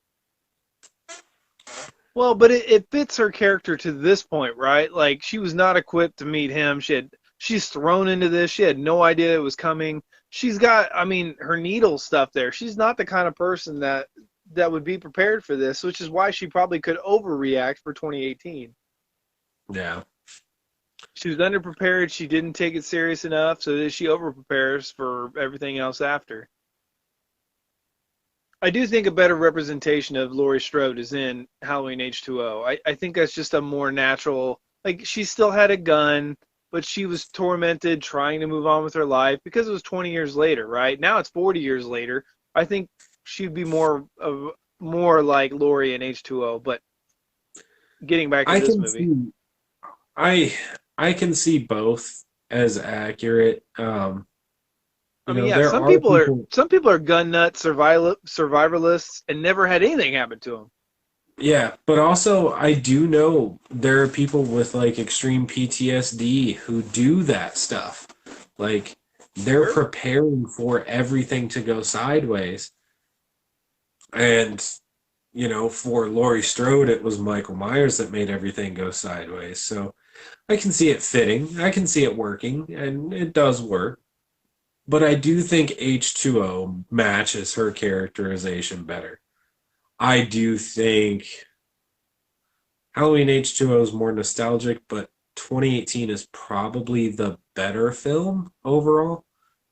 Well, but it fits her character to this point, right? Like, she was not equipped to meet him. She's thrown into this. She had no idea it was coming. She's got, I mean, her needle stuff there. She's not the kind of person that would be prepared for this, which is why she probably could overreact for 2018. yeah. She was underprepared. She didn't take it serious enough, so that she overprepares for everything else after. I do think a better representation of Laurie Strode is in Halloween H2O. I think that's just a more natural. Like, she still had a gun, but she was tormented, trying to move on with her life because it was 20 years later, right? Now it's 40 years later. I think she'd be more like Laurie in H2O. But getting back to I this can movie, see I I can see both as accurate. I mean, yeah, There are people. some people are gun nut survivalists and never had anything happen to them. Yeah, but also I do know there are people with like extreme PTSD who do that stuff. Like they're Sure. preparing for everything to go sideways. And for Laurie Strode, it was Michael Myers that made everything go sideways. So I can see it fitting. I can see it working, and it does work. But I do think H2O matches her characterization better. I do think Halloween H2O is more nostalgic, but 2018 is probably the better film overall,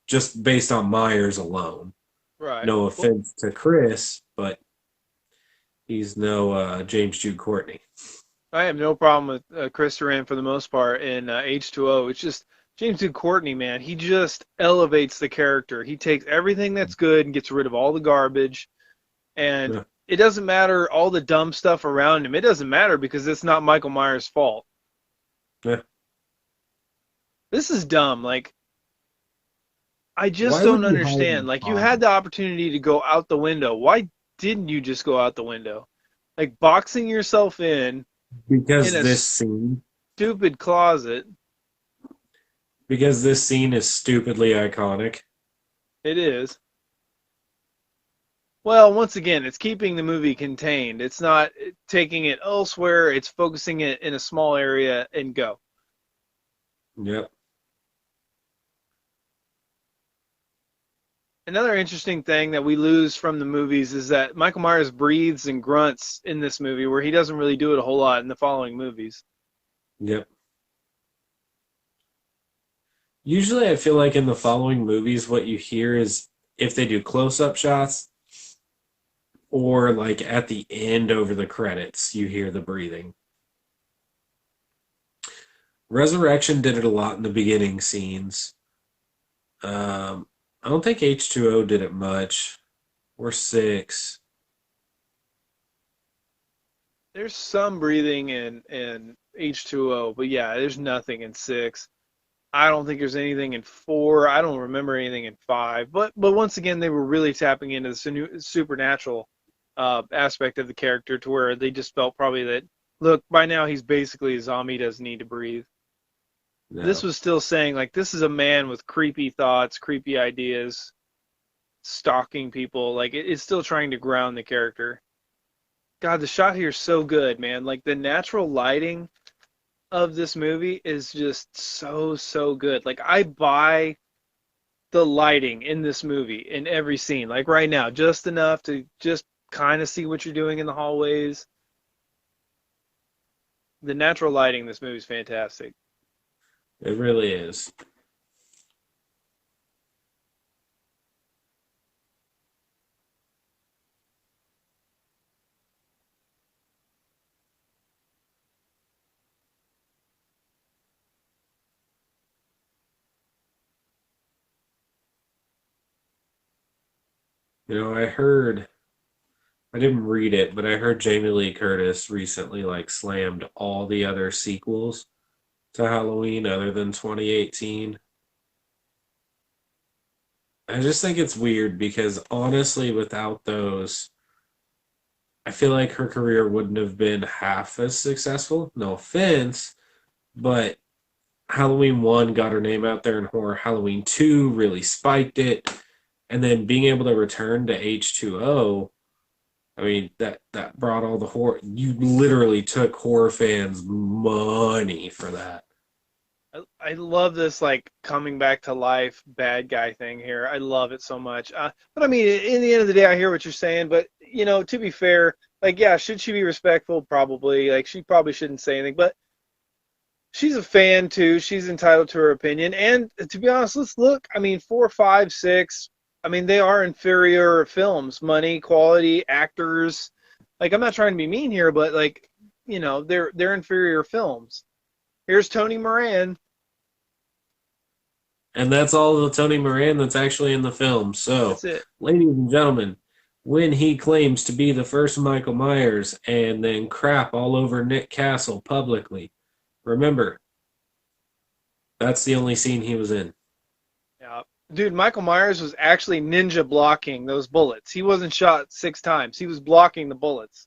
just based on Myers alone. Right. No Well, offense to Chris, but he's no James Jude Courtney. I have no problem with Chris Turan for the most part in H2O. It's just James D. Courtney, man. He just elevates the character. He takes everything that's good and gets rid of all the garbage. And Yeah. it doesn't matter all the dumb stuff around him. It doesn't matter because it's not Michael Myers' fault. Yeah. This is dumb. Like, I just Why don't would you hide understand. in Like you had closet? the opportunity to go out the window. Why didn't you just go out the window? Like boxing yourself in Because a this scene, stupid closet. because this scene is stupidly iconic. It is. Well, once again, it's keeping the movie contained. It's not taking it elsewhere. It's focusing it in a small area and go. Yep. Another interesting thing that we lose from the movies is that Michael Myers breathes and grunts in this movie, where he doesn't really do it a whole lot in the following movies. Yep. Usually, I feel like in the following movies, what you hear is if they do close-up shots or like at the end over the credits, you hear the breathing. Resurrection did it a lot in the beginning scenes. I don't think H2O did it much, or six. There's some breathing in H2O, but yeah, there's nothing in 6. I don't think there's anything in 4. I don't remember anything in 5. But once again, they were really tapping into the supernatural aspect of the character to where they just felt probably that, look, by now he's basically a zombie, doesn't need to breathe. This No, was still saying, like, this is a man with creepy thoughts, creepy ideas, stalking people. Like, it's still trying to ground the character. God, the shot here is so good, man. Like, the natural lighting of this movie is just so good. Like I buy the lighting in this movie in every scene. Like right now, just enough to just kind of see what you're doing in the hallways. The natural lighting in this movie is fantastic. it really is. I didn't read it, but I heard Jamie Lee Curtis recently like slammed all the other sequels to Halloween other than 2018. I just think it's weird because honestly, without those, I feel like her career wouldn't have been half as successful. No offense, but Halloween 1 got her name out there in horror. Halloween 2 really spiked it. And then being able to return to H2O, I mean, that brought all the horror. You literally took horror fans' money for that. I love this like coming back to life bad guy thing here. I love it so much. But I mean, in the end of the day, I hear what you're saying. But you know, to be fair, like yeah, should she be respectful? Probably. Like she probably shouldn't say anything. But she's a fan too. She's entitled to her opinion. And to be honest, let's look. I mean, 4, 5, 6. I mean, they are inferior films. Money, quality, actors. Like, I'm not trying to be mean here, but like, you know, they're inferior films. Here's Tony Moran. And that's all the Tony Moran that's actually in the film. So, That's it. ladies and gentlemen, when he claims to be the first Michael Myers and then crap all over Nick Castle publicly, remember, that's the only scene he was in. Yeah. Dude, Michael Myers was actually ninja blocking those bullets. He wasn't shot 6 times. He was blocking the bullets.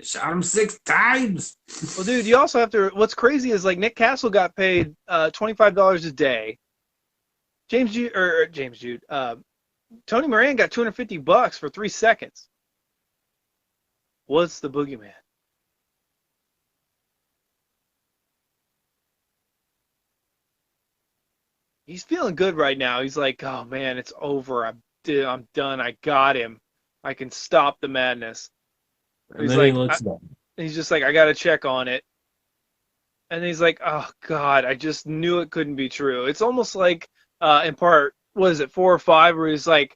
Shot him 6 times. Well, dude, you also have to. What's crazy is like Nick Castle got paid $25 a day. James Jude, Tony Moran got $250 for 3 seconds. What's the boogeyman? He's feeling good right now. He's like, oh man, it's over. I'm done. I got him. I can stop the madness. And He's then he like, looks down. he's just like, I got to check on it. And he's like, oh God, I just knew it couldn't be true. It's almost like, in part, what is it, 4 or 5, where he's like,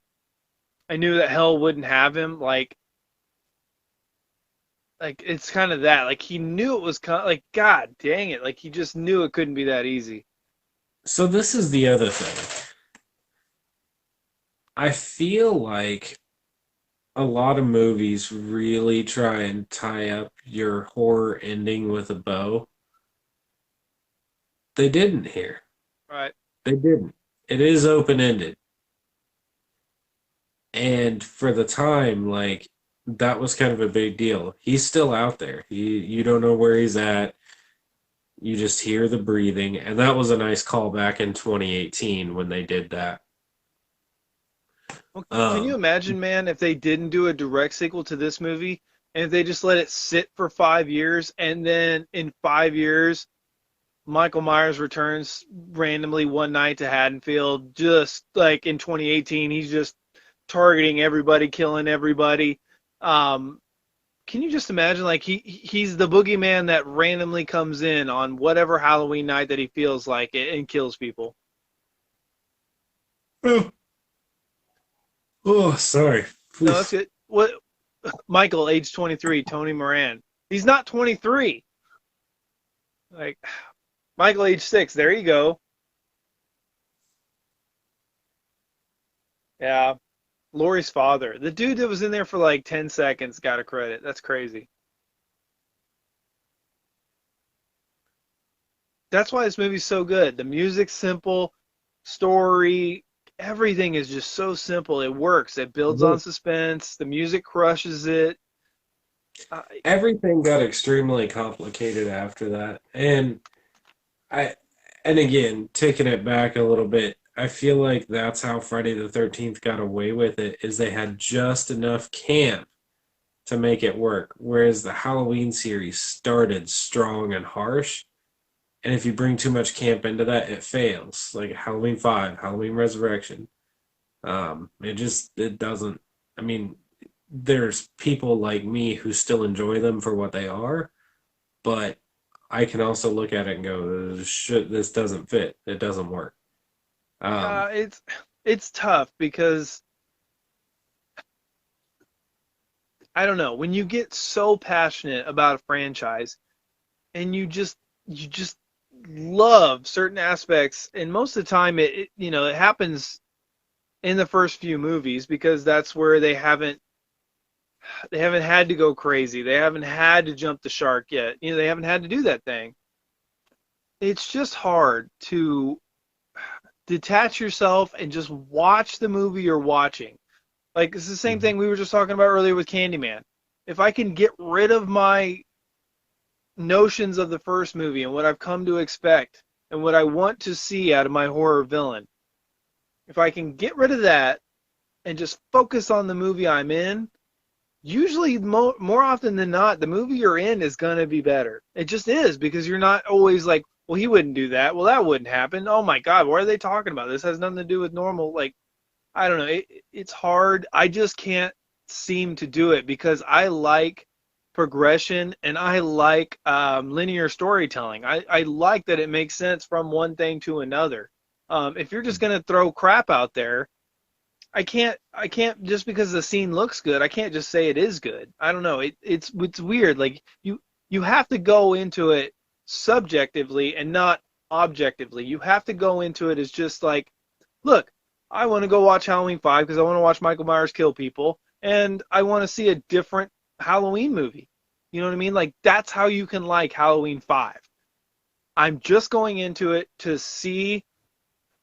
I knew that hell wouldn't have him. Like it's kind of that. Like he knew it was kind of, like, God dang it. Like he just knew it couldn't be that easy. So, this is the other thing. I feel like a lot of movies really try and tie up your horror ending with a bow. They didn't here. Right. They didn't. It is open ended. And for the time, like, that was kind of a big deal. He's still out there. You don't know where he's at. You just hear the breathing, and that was a nice callback in 2018 when they did that. Well, can you Um, imagine, man, if they didn't do a direct sequel to this movie and if they just let it sit for 5 years and then in 5 years Michael Myers returns randomly one night to Haddonfield, just like in 2018, he's just targeting everybody, killing everybody. Um, can you just imagine, like he's the boogeyman that randomly comes in on whatever Halloween night that he feels like it and kills people? oh, oh, sorry. No, that's good. What Michael, age 23, Tony Moran. He's not 23. Like Michael, age 6. There you go. Yeah, Lori's father, the dude that was in there for like 10 seconds, got a credit. That's crazy. That's why this movie's so good. The music's simple, story, everything is just so simple. It works. It builds on suspense. The music crushes it. Uh, Everything got extremely complicated after that. I and again, taking it back a little bit, I feel like that's how Friday the 13th got away with it, is they had just enough camp to make it work. Whereas the Halloween series started strong and harsh, and if you bring too much camp into that, it fails. Like Halloween 5, Halloween Resurrection. It doesn't. I mean, there's people like me who still enjoy them for what they are, but I can also look at it and go, "Shit, this doesn't fit. It doesn't work." Um, yeah, it's tough because I don't know, when you get so passionate about a franchise and you just love certain aspects, and most of the time it happens in the first few movies because that's where they haven't had to go crazy. They haven't had to jump the shark yet. They haven't had to do that thing. It's just hard to detach yourself and just watch the movie you're watching. Like it's the same thing we were just talking about earlier with Candyman. If I can get rid of my notions of the first movie and what I've come to expect and what I want to see out of my horror villain, if I can get rid of that and just focus on the movie I'm in, usually more often than not, the movie you're in is going to be better. It just is because you're not always like, well, he wouldn't do that. Well, that wouldn't happen. Oh my God, what are they talking about? This has nothing to do with normal. Like, I don't know. It's hard. I just can't seem to do it because I like progression and I like linear storytelling. I like that it makes sense from one thing to another. If you're just going to throw crap out there, I can't just because the scene looks good, I can't just say it is good. I don't know. It's weird. Like you have to go into it subjectively and not objectively. You have to go into it as just like, look, I want to go watch Halloween 5 because I want to watch Michael Myers kill people and I want to see a different Halloween movie. You know what I mean? Like that's how you can like Halloween 5. I'm just going into it to see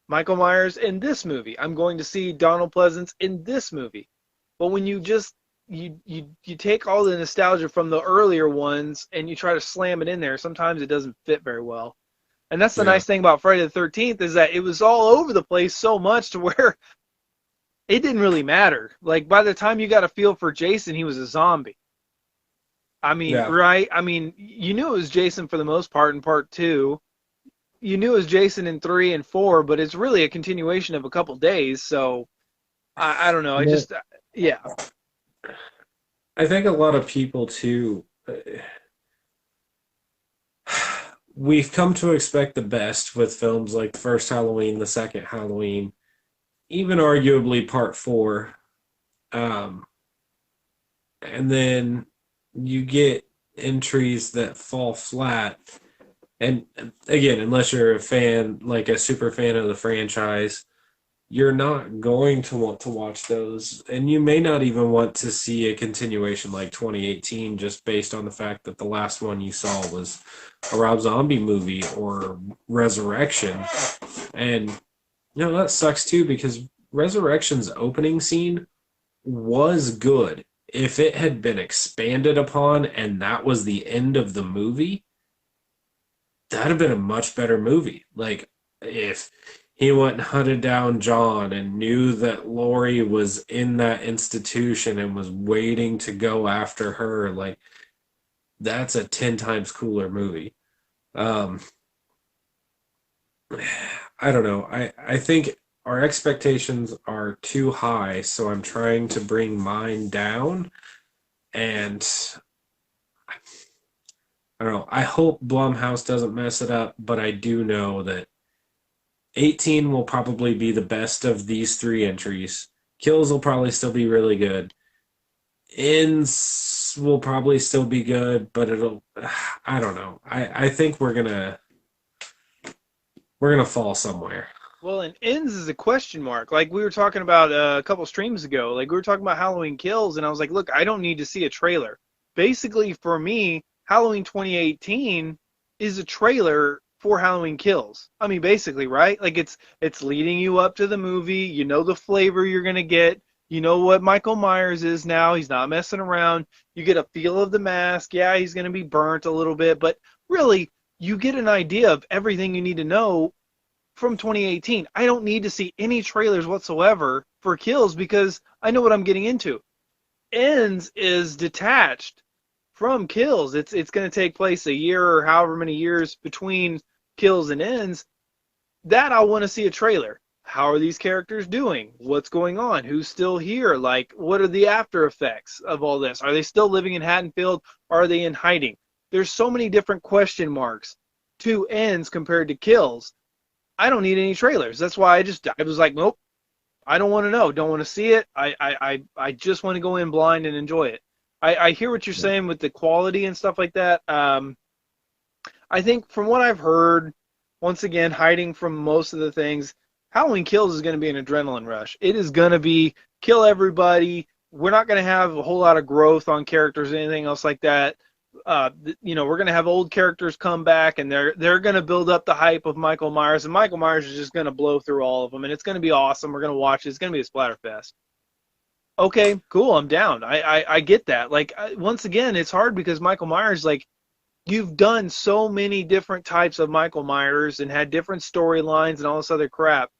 Michael Myers in this movie. I'm going to see Donald Pleasance in this movie. But when you just you take all the nostalgia from the earlier ones and you try to slam it in there, sometimes it doesn't fit very well. And that's the yeah, nice thing about Friday the 13th is that it was all over the place so much to where it didn't really matter. Like by the time you got a feel for Jason, he was a zombie. I mean, yeah. right? I mean, you knew it was Jason for the most part in part 2. You knew it was Jason in 3 and 4, but it's really a continuation of a couple days. So I don't know. I Well, just yeah. I think a lot of people too. We've come to expect the best with films like the first Halloween, the second Halloween, even arguably part four. Um, and then you get entries that fall flat. And again, unless you're a fan, like a super fan of the franchise, you're not going to want to watch those. And you may not even want to see a continuation like 2018 just based on the fact that the last one you saw was a Rob Zombie movie or Resurrection. And that sucks too because Resurrection's opening scene was good. If it had been expanded upon and that was the end of the movie, that'd have been a much better movie. Like if he went and hunted down John and knew that Lori was in that institution and was waiting to go after her, like that's a 10 times cooler movie. Um, I don't know. I think our expectations are too high, so I'm trying to bring mine down. And I don't know. I hope Blumhouse doesn't mess it up, but I do know that 18 will probably be the best of these three entries. Kills will probably still be really good. Ends will probably still be good, but it'll I don't know. I think we're gonna fall somewhere. Well, and ends is a question mark. Like we were talking about a couple streams ago. Like we were talking about Halloween Kills, and I was like, look, I don't need to see a trailer. Basically, for me, Halloween 2018 is a trailer for Halloween Kills. I mean, basically, right? Like it's leading you up to the movie. You know the flavor you're gonna get. You know what Michael Myers is now. He's not messing around. You get a feel of the mask. Yeah, he's gonna be burnt a little bit, but really, you get an idea of everything you need to know from 2018. I don't need to see any trailers whatsoever for Kills because I know what I'm getting into. Ends is detached from Kills. It's going to take place a year or however many years between Kills and Ends. That I want to see a trailer. How are these characters doing? What's going on? Who's still here? Like, what are the after effects of all this? Are they still living in Haddonfield? Are they in hiding? There's so many different question marks to Ends compared to Kills. I don't need any trailers. That's why I was like, nope, I don't want to know. Don't want to see it. I just want to go in blind and enjoy it. I hear what you're saying with the quality and stuff like that. I think from what I've heard, once again, hiding from most of the things, Halloween Kills is going to be an adrenaline rush. It is going to be kill everybody. We're not going to have a whole lot of growth on characters or anything else like that. We're going to have old characters come back, and they're going to build up the hype of Michael Myers, and Michael Myers is just going to blow through all of them, and it's going to be awesome. We're going to watch it. It's going to be a splatterfest. Okay, cool. I'm down. I get that. Like, once again, it's hard because Michael Myers, like, you've done so many different types of Michael Myers and had different storylines and all this other crap.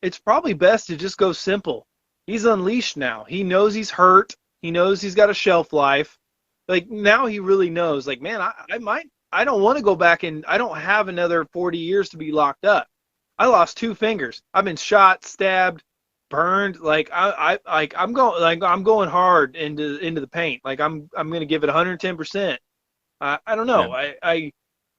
It's probably best to just go simple. He's unleashed now. He knows he's hurt. He knows he's got a shelf life. Like now he really knows, like, man, I don't want to go back and I don't have another 40 years to be locked up. I lost two fingers. I've been shot, stabbed, burned. Like I'm going hard into the paint. Like I'm going to give it 110%. I don't Yeah. know.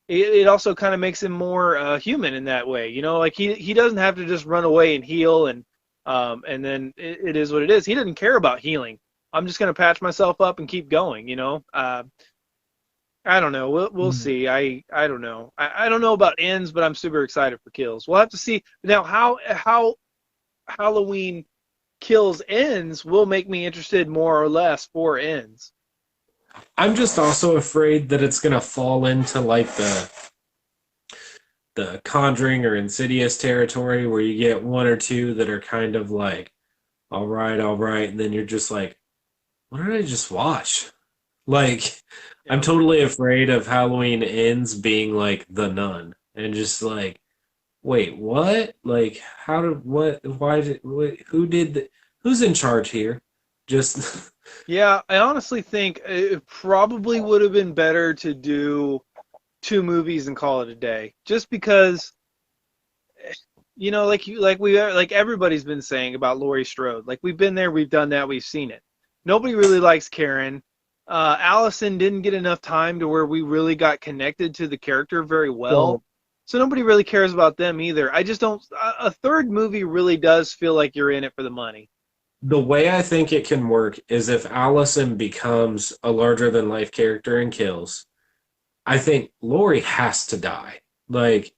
It also kind of makes him more human in that way. You know, like he doesn't have to just run away and heal and then it is what it is. He doesn't care about healing. I'm just going to patch myself up and keep going, you know. I don't know. We'll see. I don't know. I don't know about Ends, but I'm super excited for Kills. We'll have to see now how Halloween Kills ends will make me interested more or less for Ends. I'm just also afraid that it's gonna fall into like the Conjuring or Insidious territory where you get one or two that are kind of like, all right, and then you're just like, what did I just watch? Like, I'm Yeah. totally afraid of Halloween Ends being like The Nun and just like, wait, what? Like, how did what? Why did who did who's in charge here? Just Yeah, I honestly think it probably would have been better to do two movies and call it a day. Just because, like everybody's been saying about Laurie Strode. Like we've been there, we've done that, we've seen it. Nobody really likes Karen. Allison didn't get enough time to where we really got connected to the character very well. so So nobody really cares about them either. I just don't. A third movie really does feel like you're in it for the money. the way I think it can work is if Allison becomes a larger than life character and kills, I think Lori has to die. Like,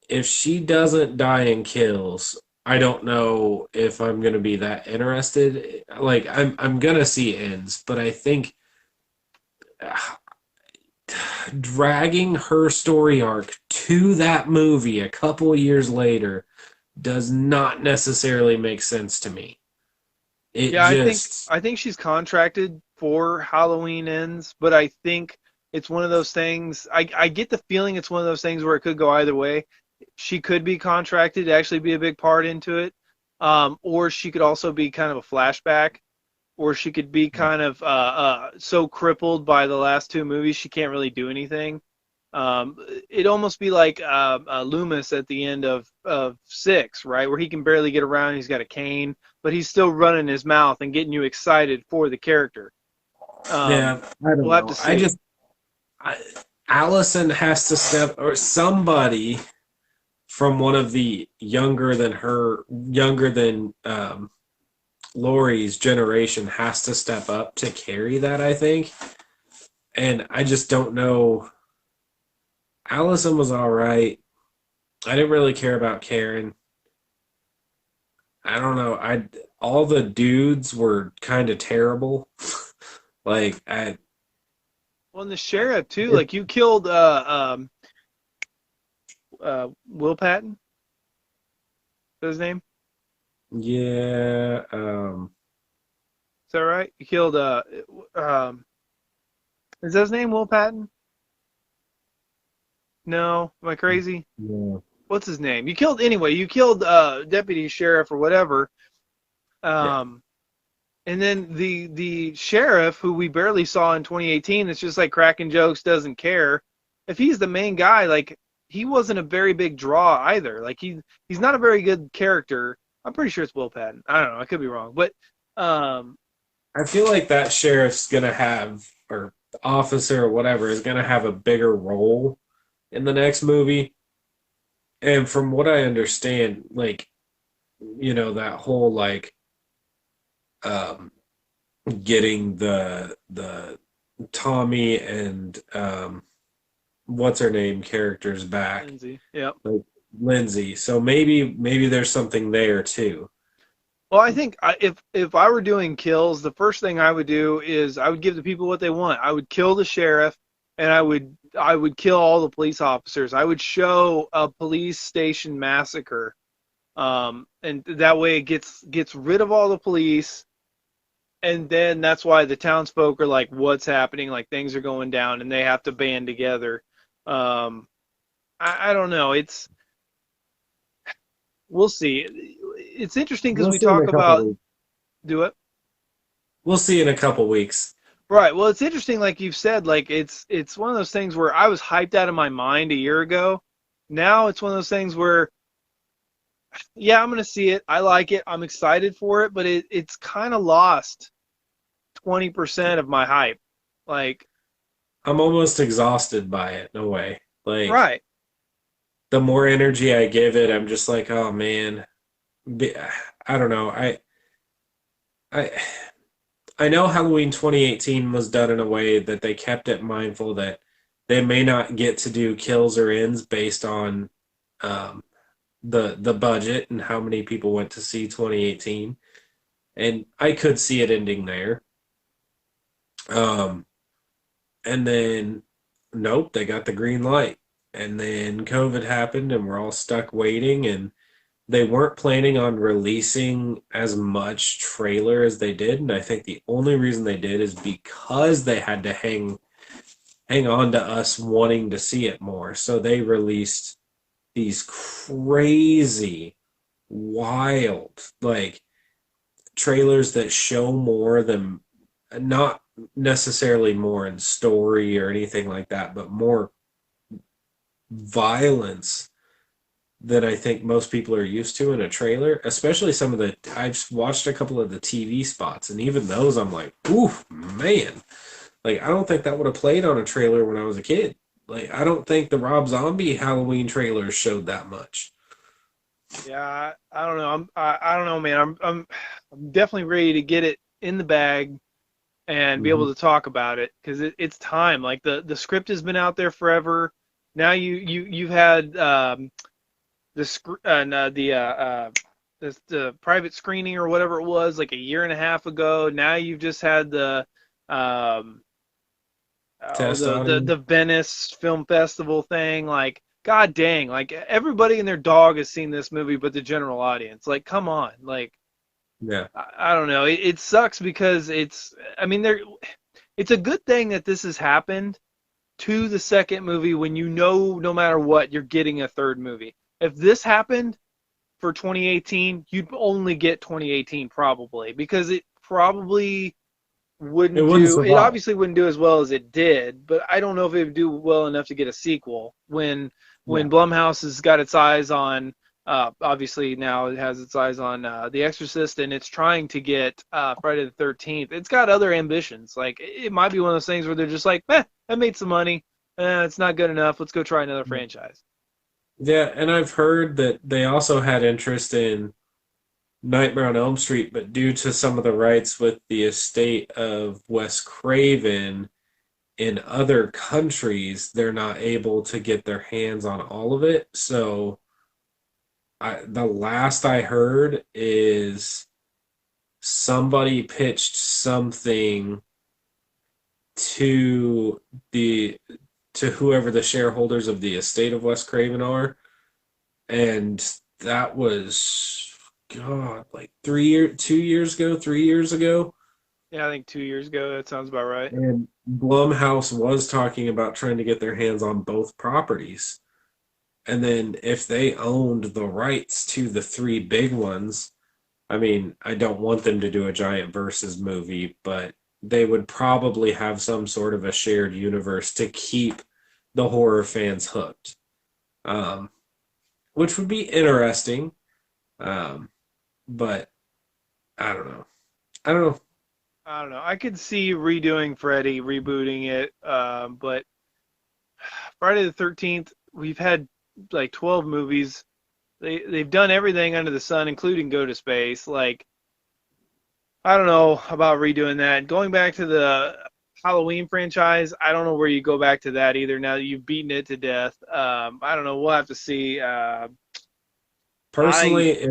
if she doesn't die and kills, I don't know if I'm gonna be that interested. Like, I'm gonna see Ends, but I think dragging her story arc to that movie a couple years later does not necessarily make sense to me. It Yeah, just, I think she's contracted for Halloween Ends, but I think it's one of those things. I get the feeling it's one of those things where it could go either way. She could be contracted to actually be a big part into it, or she could also be kind of a flashback, or she could be kind of so crippled by the last two movies she can't really do anything. It'd almost be like Loomis at the end of six, right, where he can barely get around. He's got a cane, but he's still running his mouth and getting you excited for the character. yeah, I don't We'll have to know. see. I, Allison has to step, or somebody from one of the younger than Lori's generation has to step up to carry that, I think. And I just don't know. Allison was all right. I didn't really care about Karen. I don't know. I All the dudes were kind of terrible. Like Well, and the sheriff too. it, Like you killed Will Patton. Is that his name? yeah, Is that right? You killed um. Is that his name? Will Patton? No, am I crazy? yeah, What's his name? You killed anyway. You killed deputy sheriff or whatever. yeah. Um, and then the sheriff who we barely saw in 2018, it's just like cracking jokes, doesn't care. If he's the main guy, like he wasn't a very big draw either. Like he's not a very good character. I'm pretty sure it's Will Patton. I don't know. I could be wrong, but um, I feel like that sheriff's gonna have, or officer or whatever, is gonna have a bigger role in the next movie. And from what I understand, like, that whole like um getting the Tommy and what's her name characters back, Lindsay. Yep. like Lindsay. So maybe there's something there too. Well, I think if I were doing kills, the first thing I would do is I would give the people what they want. I would kill the sheriff, and I would kill all the police officers. I would show a police station massacre, and that way it gets rid of all the police, and then that's why the townsfolk are like, "What's happening? Like things are going down," and they have to band together. Um, I don't know. We'll see. It's interesting because We'll we see in talk a couple about weeks. do it. We'll see in a couple weeks. Right. Well, it's interesting, like you've said, like it's one of those things where I was hyped out of my mind a year ago. Now it's one of those things where, yeah, I'm gonna see it. I like it. I'm excited for it, but it's kind of lost 20% of my hype. Like, I'm almost exhausted by it in a way. Like right. the more energy I give it, I'm just like, oh man. I don't know. I I know Halloween 2018 was done in a way that they kept it mindful that they may not get to do kills or ends based on um, the budget and how many people went to see 2018, and I could see it ending there. Um, and then nope, they got the green light, and then COVID happened, and we're all stuck waiting, and they weren't planning on releasing as much trailer as they did, and I think the only reason they did is because they had to hang on to us wanting to see it more. So they released these crazy, wild, like trailers that show more than, not necessarily more in story or anything like that, but more violence than I think most people are used to in a trailer, especially some of the, I've watched a couple of the TV spots, and even those I'm like, ooh, man. Like, I don't think that would have played on a trailer when I was a kid. Like, I don't think the Rob Zombie Halloween trailers showed that much. Yeah, I don't know. I don't know, man. I'm definitely ready to get it in the bag and be Hmm. able to talk about it because it's time. Like the script has been out there forever. Now you've had the the private screening or whatever it was like a year and a half ago. Now you've just had the um, Test the audience. Venice Film Festival thing. Like, god dang, like everybody and their dog has seen this movie, but the general audience. Like, come on, like Yeah. I don't know. It sucks because I mean, it's a good thing that this has happened to the second movie when you know no matter what you're getting a third movie. If this happened for 2018, you'd only get 2018 probably because it probably It wouldn't wouldn't do. It survive. obviously wouldn't do as well as it did, but I don't know if it would do well enough to get a sequel when Yeah. Blumhouse has got its eyes on. Obviously now it has its eyes on The Exorcist, and it's trying to get Friday the 13th. It's got other ambitions. Like it might be one of those things where they're just like, I made some money. It's not good enough. Let's go try another franchise. Yeah, and I've heard that they also had interest in Nightmare on Elm Street, but due to some of the rights with the estate of Wes Craven in other countries, they're not able to get their hands on all of it. So the last I heard is somebody pitched something to the to whoever the shareholders of the estate of Wes Craven are, and that was God, like 3 years, 2 years ago, 3 years ago. Yeah, I think 2 years ago. That sounds about right. And Blumhouse was talking about trying to get their hands on both properties. And then if they owned the rights to the three big ones, I mean, I don't want them to do a giant versus movie, but they would probably have some sort of a shared universe to keep the horror fans hooked, um, which would be interesting. Um, but I don't know. I don't know. I don't know. I could see redoing Freddy, rebooting it, but Friday the 13th, we've had like 12 movies. They've done everything under the sun, including go to space. Like I don't know about redoing that. Going back to the Halloween franchise, I don't know where you go back to that either. Now that you've beaten it to death, I don't know. We'll have to see. Personally, I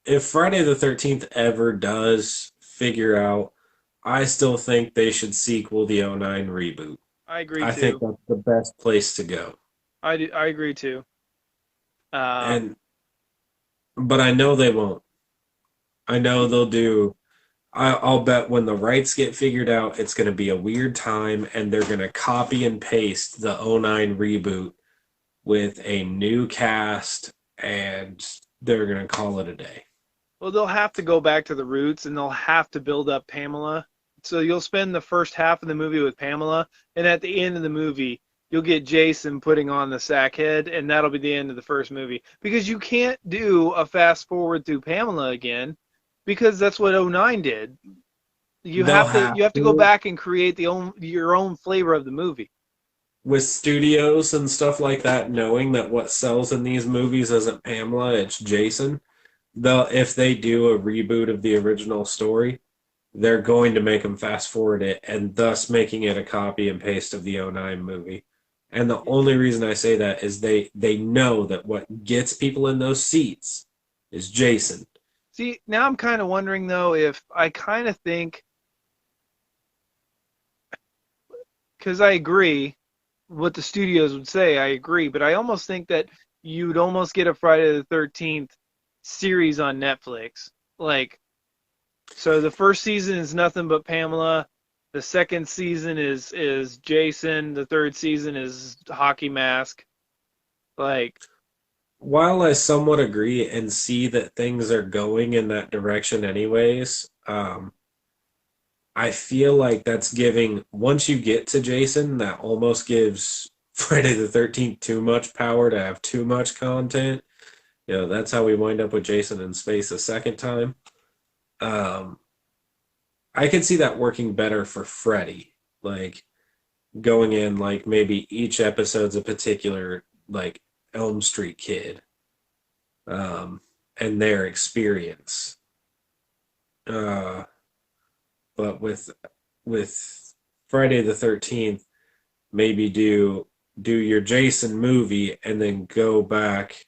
if Friday the 13th ever does figure out, I still think they should sequel the '09 reboot. I agree I think too. that's the best place to go. I agree too. Um, And but I know they won't. I know they'll do. I'll bet when the rights get figured out, it's going to be a weird time, and they're going to copy and paste the '09 reboot with a new cast, and they're going to call it a day. well, they'll have to go back to the roots, and they'll have to build up Pamela. So you'll spend the first half of the movie with Pamela, and at the end of the movie, you'll get Jason putting on the sack head, and that'll be the end of the first movie. Because you can't do a fast forward through Pamela again, because that's what '09 did. They'll have You have to go to back and create your own flavor of the movie. with studios and stuff like that, knowing that what sells in these movies isn't Pamela, it's Jason. They'll if they do a reboot of the original story, they're going to make them fast forward it and thus making it a copy and paste of the '09 movie. And the only reason I say that is they know that what gets people in those seats is Jason. See, now I'm kind of wondering though if I kind of think because I agree what the studios would say, I agree, but I almost think that you'd almost get a Friday the 13th series on Netflix. Like, so the first season is nothing but Pamela. The second season is Jason. The third season is Hockey Mask. Like, While I somewhat agree and see that things are going in that direction anyways, I feel like that's giving, once you get to Jason, that almost gives Friday the 13th too much power to have too much content. That's how we wind up with Jason in space a second time. Um, I could see that working better for Freddy, like going in like maybe each episode's a particular like Elm Street kid, um, and their experience. Uh, but with Friday the 13th, maybe do your Jason movie and then go back.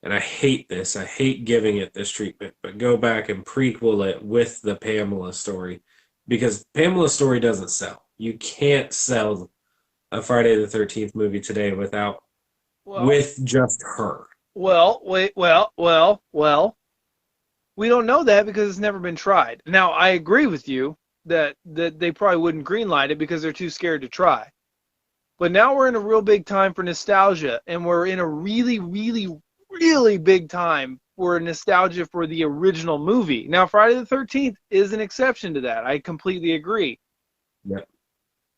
And I hate this. I hate giving it this treatment, but go back and prequel it with the Pamela story because Pamela's story doesn't sell. You can't sell a Friday the 13th movie today without well, with just her. wait, well. we don't know that because it's never been tried. Now, I agree with you that they probably wouldn't greenlight it because they're too scared to try. But now we're in a real big time for nostalgia, and we're in a really, really, really big time for nostalgia for the original movie. Now, Friday the 13th is an exception to that. I completely agree. Yeah.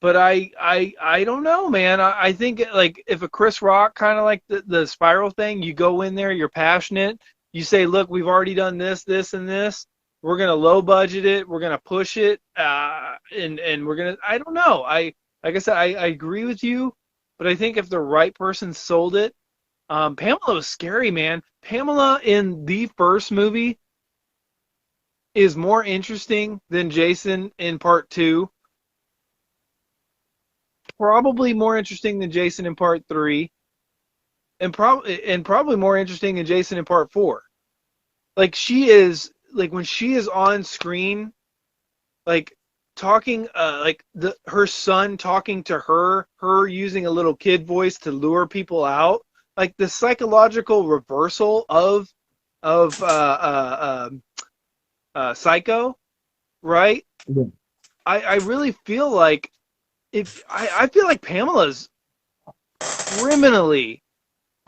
But I don't know, man. I think like if a Chris Rock kind of like the Spiral thing, you go in there, you're passionate, you say, look, we've already done this, this, and this. We're gonna low budget it. We're gonna push it, and we're gonna. I don't know. Like I said, I agree with you, but I think if the right person sold it, Pamela was scary, man. Pamela in the first movie is more interesting than Jason in part two. Probably more interesting than Jason in part three, and probably more interesting than Jason in part four. Like she is like when she is on screen, like talking like her son talking to her using a little kid voice to lure people out, like the psychological reversal of Psycho, right? Yeah. I really feel like if I feel like Pamela's criminally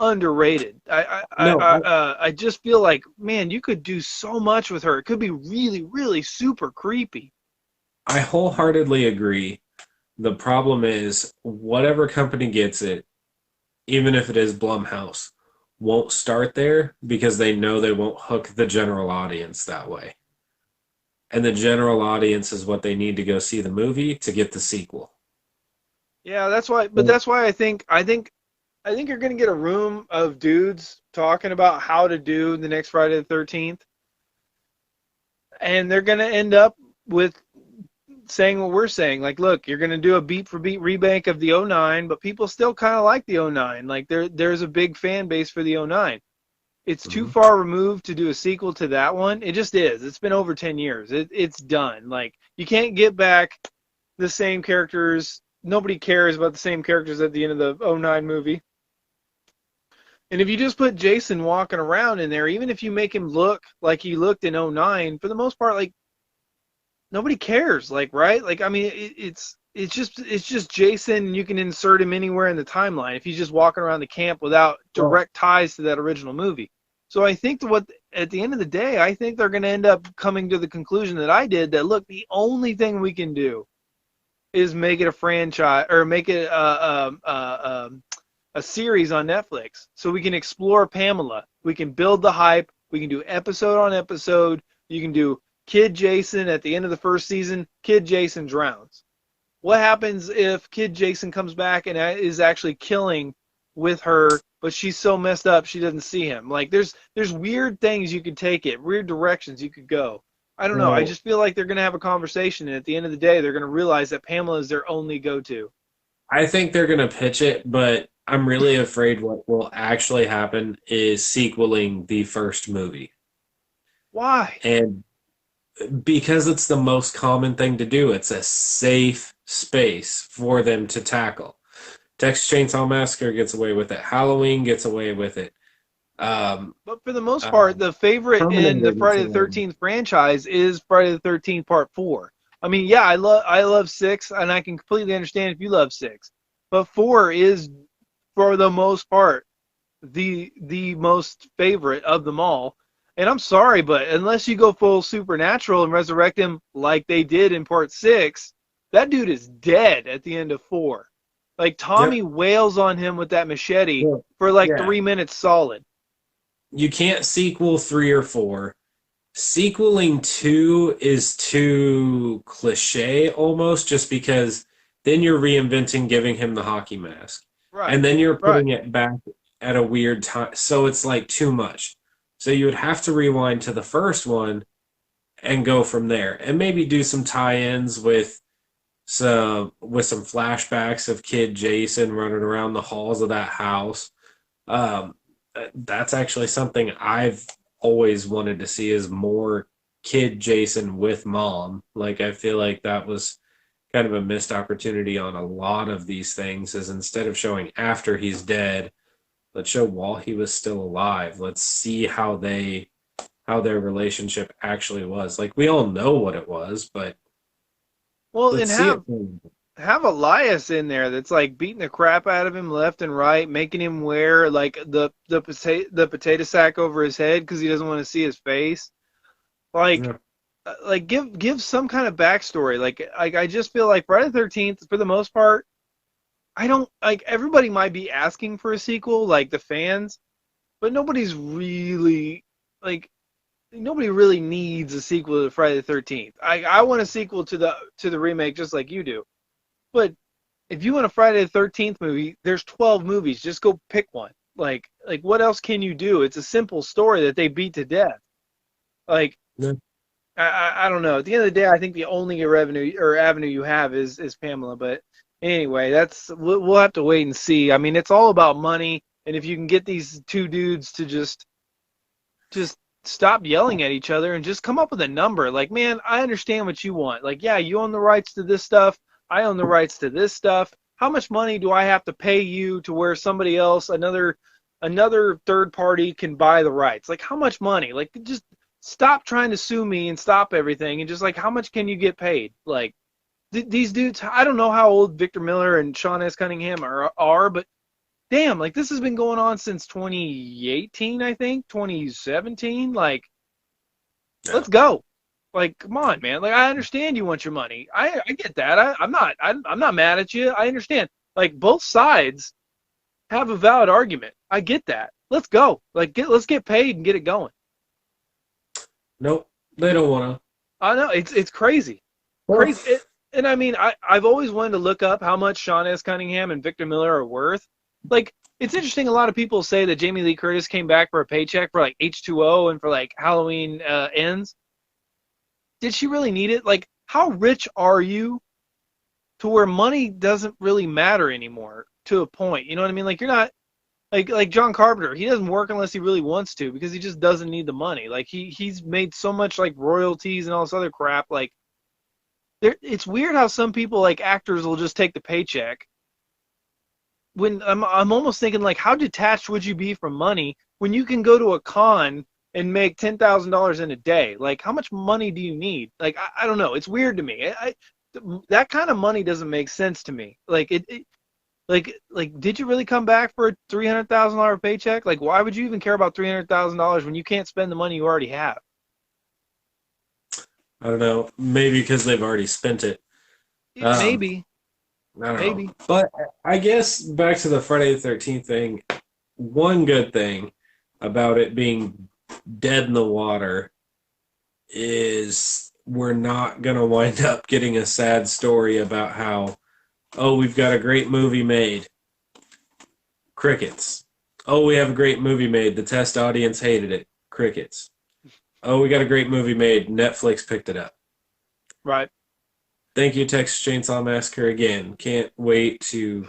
underrated. No, I just feel like, man, you could do so much with her. It could be really, really super creepy. I wholeheartedly agree. The problem is, whatever company gets it, even if it is Blumhouse, won't start there because they know they won't hook the general audience that way. And the general audience is what they need to go see the movie to get the sequel. Yeah, that's why. But that's why I think you're gonna get a room of dudes talking about how to do the next Friday the 13th, and they're gonna end up with saying what we're saying. Like, look, you're gonna do a beat for beat remake of the '09, but people still kind of like the '09. Like, there's a big fan base for the '09. It's too Mhm. far removed to do a sequel to that one. It just is. It's been over 10 years. It's done. Like, you can't get back the same characters. Nobody cares about the same characters at the end of the '09 movie. And if you just put Jason walking around in there, even if you make him look like he looked in '09, for the most part, like nobody cares, like right? Like I mean, it's just Jason. And you can insert him anywhere in the timeline if he's just walking around the camp without Well, direct ties to that original movie. So I think that what at the end of the day, I think they're going to end up coming to the conclusion that I did that look, the only thing we can do is make it a franchise or make it a series on Netflix so we can explore Pamela. We can build the hype. We can do episode on episode. You can do Kid Jason at the end of the first season. Kid Jason drowns. What happens if Kid Jason comes back and is actually killing with her, but she's so messed up she doesn't see him? Like there's weird things you could take it, weird directions you could go. I don't know. I well, just feel like they're going to have a conversation, and at the end of the day, they're going to realize that Pamela is their only go-to. I think they're going to pitch it, but I'm really afraid what will actually happen is sequeling the first movie. Why? And because it's the most common thing to do, it's a safe space for them to tackle. Texas Chainsaw Massacre gets away with it. Halloween gets away with it. Um, But for the most uh, part, the favorite in the Terminator gets Friday the away with it. 13th franchise is Friday the 13th Part 4. I mean, yeah, I love 6, and I can completely understand if you love 6. But 4 is, for the most part, the most favorite of them all. And I'm sorry, but unless you go full supernatural and resurrect him like they did in Part 6, that dude is dead at the end of 4. Like, Tommy Yep. wails on him with that machete Well, for like yeah. 3 minutes solid. You can't sequel 3 or 4. Sequeling 2 is too cliche almost, just because then you're reinventing giving him the hockey mask. Right, And then you're right. putting it back at a weird time. So it's like too much. So you would have to rewind to the first one and go from there. And maybe do some tie-ins with some flashbacks of kid Jason running around the halls of that house. Um, that's actually something I've always wanted to see, is more kid Jason with mom. Like I feel like that was kind of a missed opportunity on a lot of these things, is instead of showing after he's dead, let's show while he was still alive. Let's see how they how their relationship actually was. Like we all know what it was, but Well, let's and see it. have Elias in there that's like beating the crap out of him left and right, making him wear like the potato sack over his head because he doesn't want to see his face. Like, Yeah. give some kind of backstory. Like I just feel like Friday the 13th for the most part. I don't like everybody might be asking for a sequel, like the fans, but nobody's really like nobody really needs a sequel to Friday the 13th. I want a sequel to the remake just like you do. But if you want a Friday the 13th movie, there's 12 movies. Just go pick one. Like what else can you do? It's a simple story that they beat to death. Like Yeah. I don't know. At the end of the day, I think the only revenue or avenue you have is Pamela. But anyway, that's we'll have to wait and see. I mean, it's all about money, and if you can get these two dudes to just stop yelling at each other and just come up with a number. Like, man, I understand what you want. Like, yeah, you own the rights to this stuff. I own the rights to this stuff. How much money do I have to pay you to where somebody else, another third party can buy the rights? Like, how much money? Like, just stop trying to sue me and stop everything and just like, how much can you get paid? Like, these dudes, I don't know how old Victor Miller and Sean S. Cunningham are, but damn, like this has been going on since 2018, I think, 2017. Like, Yeah. let's go. Like, come on, man. Like, I understand you want your money. I get that. I'm not mad at you. I understand. Like, both sides have a valid argument. I get that. Let's go. Like, let's get paid and get it going. Nope, they don't want I know it's crazy, to. crazy. And I mean, I've always wanted to look up how much Sean S. Cunningham and Victor Miller are worth. Like, it's interesting. A lot of people say that Jamie Lee Curtis came back for a paycheck for like H2O and for like Halloween ends. Did she really need it? Like, how rich are you to where money doesn't really matter anymore to a point? You know what I mean? Like, you're not like John Carpenter. He doesn't work unless he really wants to because he just doesn't need the money. Like, he's made so much like royalties and all this other crap. Like, it's weird how some people like actors will just take the paycheck. When I'm almost thinking like, how detached would you be from money when you can go to a con and make $10,000 in a day? Like, how much money do you need? Like, I don't know. It's weird to me. That kind of money doesn't make sense to me. Like like, did you really come back for a $300,000 paycheck? Like, why would you even care about $300,000 when you can't spend the money you already have? I don't know. Maybe because they've already spent it. Um, Maybe, I don't know. maybe. But I guess back to the Friday the 13th thing, one good thing about it being dead in the water is we're not going to wind up getting a sad story about how, oh, we've got a great movie made. Crickets. Oh, we have a great movie made. The test audience hated it. Crickets. Oh, we got a great movie made. Netflix picked it up. Right. Thank you, Texas Chainsaw Massacre again. Can't wait to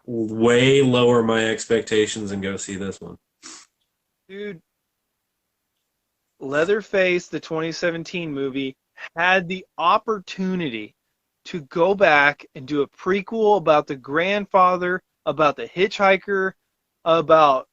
way lower my expectations and go see this one. Dude, Leatherface, the 2017 movie, had the opportunity to go back and do a prequel about the grandfather, about the hitchhiker, about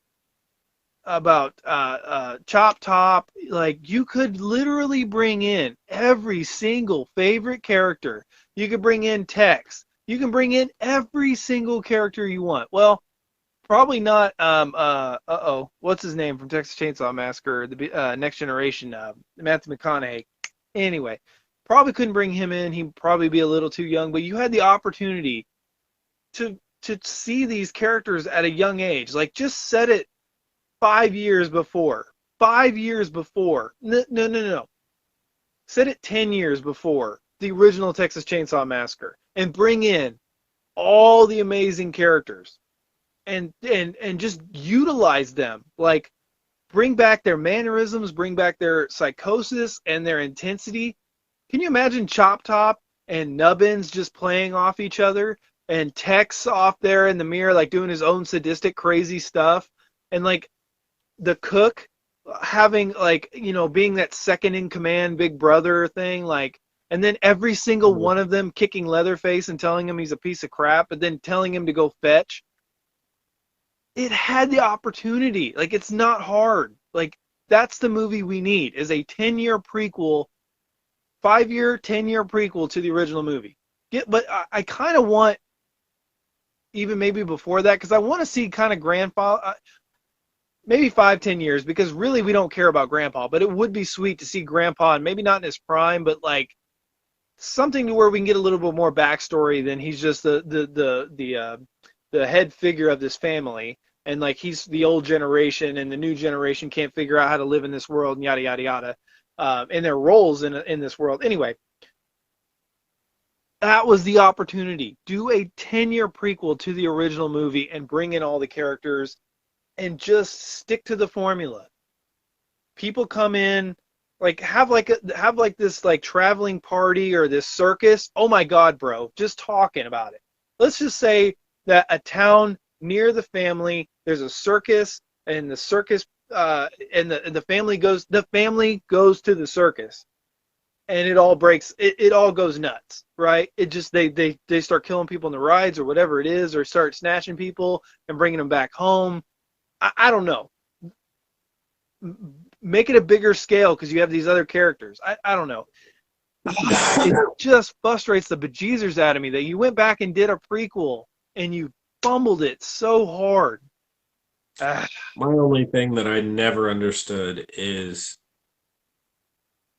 Chop Top. Like, you could literally bring in every single favorite character. You could bring in Tex. You can bring in every single character you want. Well, probably not. What's his name from Texas Chainsaw Massacre? The Next Generation. Matthew McConaughey. Anyway, probably couldn't bring him in. He'd probably be a little too young. But you had the opportunity to see these characters at a young age. Like, just set it 5 years before. 5 years before. No. Set it 10 years before the original Texas Chainsaw Massacre, and bring in all the amazing characters and just utilize them. Like, bring back their mannerisms, bring back their psychosis and their intensity. Can you imagine Chop Top and Nubbins just playing off each other, and Tex off there in the mirror like doing his own sadistic crazy stuff, and like the cook having like, being that second in command big brother thing, like, and then every single one of them kicking Leatherface and telling him he's a piece of crap, and then telling him to go fetch. It had the opportunity. Like, it's not hard. Like, That's the movie we need, is a 10-year prequel, 5-year, 10-year prequel to the original movie. But I kind of want even maybe before that, because I want to see kind of grandpa, maybe 5, 10 years, because really we don't care about grandpa, but it would be sweet to see grandpa, and maybe not in his prime, but like something to where we can get a little bit more backstory than he's just the head figure of this family, and like he's the old generation and the new generation can't figure out how to live in this world and yada yada yada, and their roles in this world. Anyway, that was the opportunity. Do a 10-year prequel to the original movie and bring in all the characters and just stick to the formula. People come in, like have like this like traveling party or this circus. Oh my god, bro, just talking about it. Let's just say that a town near the family, there's a circus, and the circus and the family goes to the circus, and it all goes nuts, right? It just they start killing people in the rides or whatever it is, or start snatching people and bringing them back home. I don't know. Make it a bigger scale because you have these other characters. I don't know. It just frustrates the bejesus out of me that you went back and did a prequel and you fumbled it so hard. My only thing that I never understood is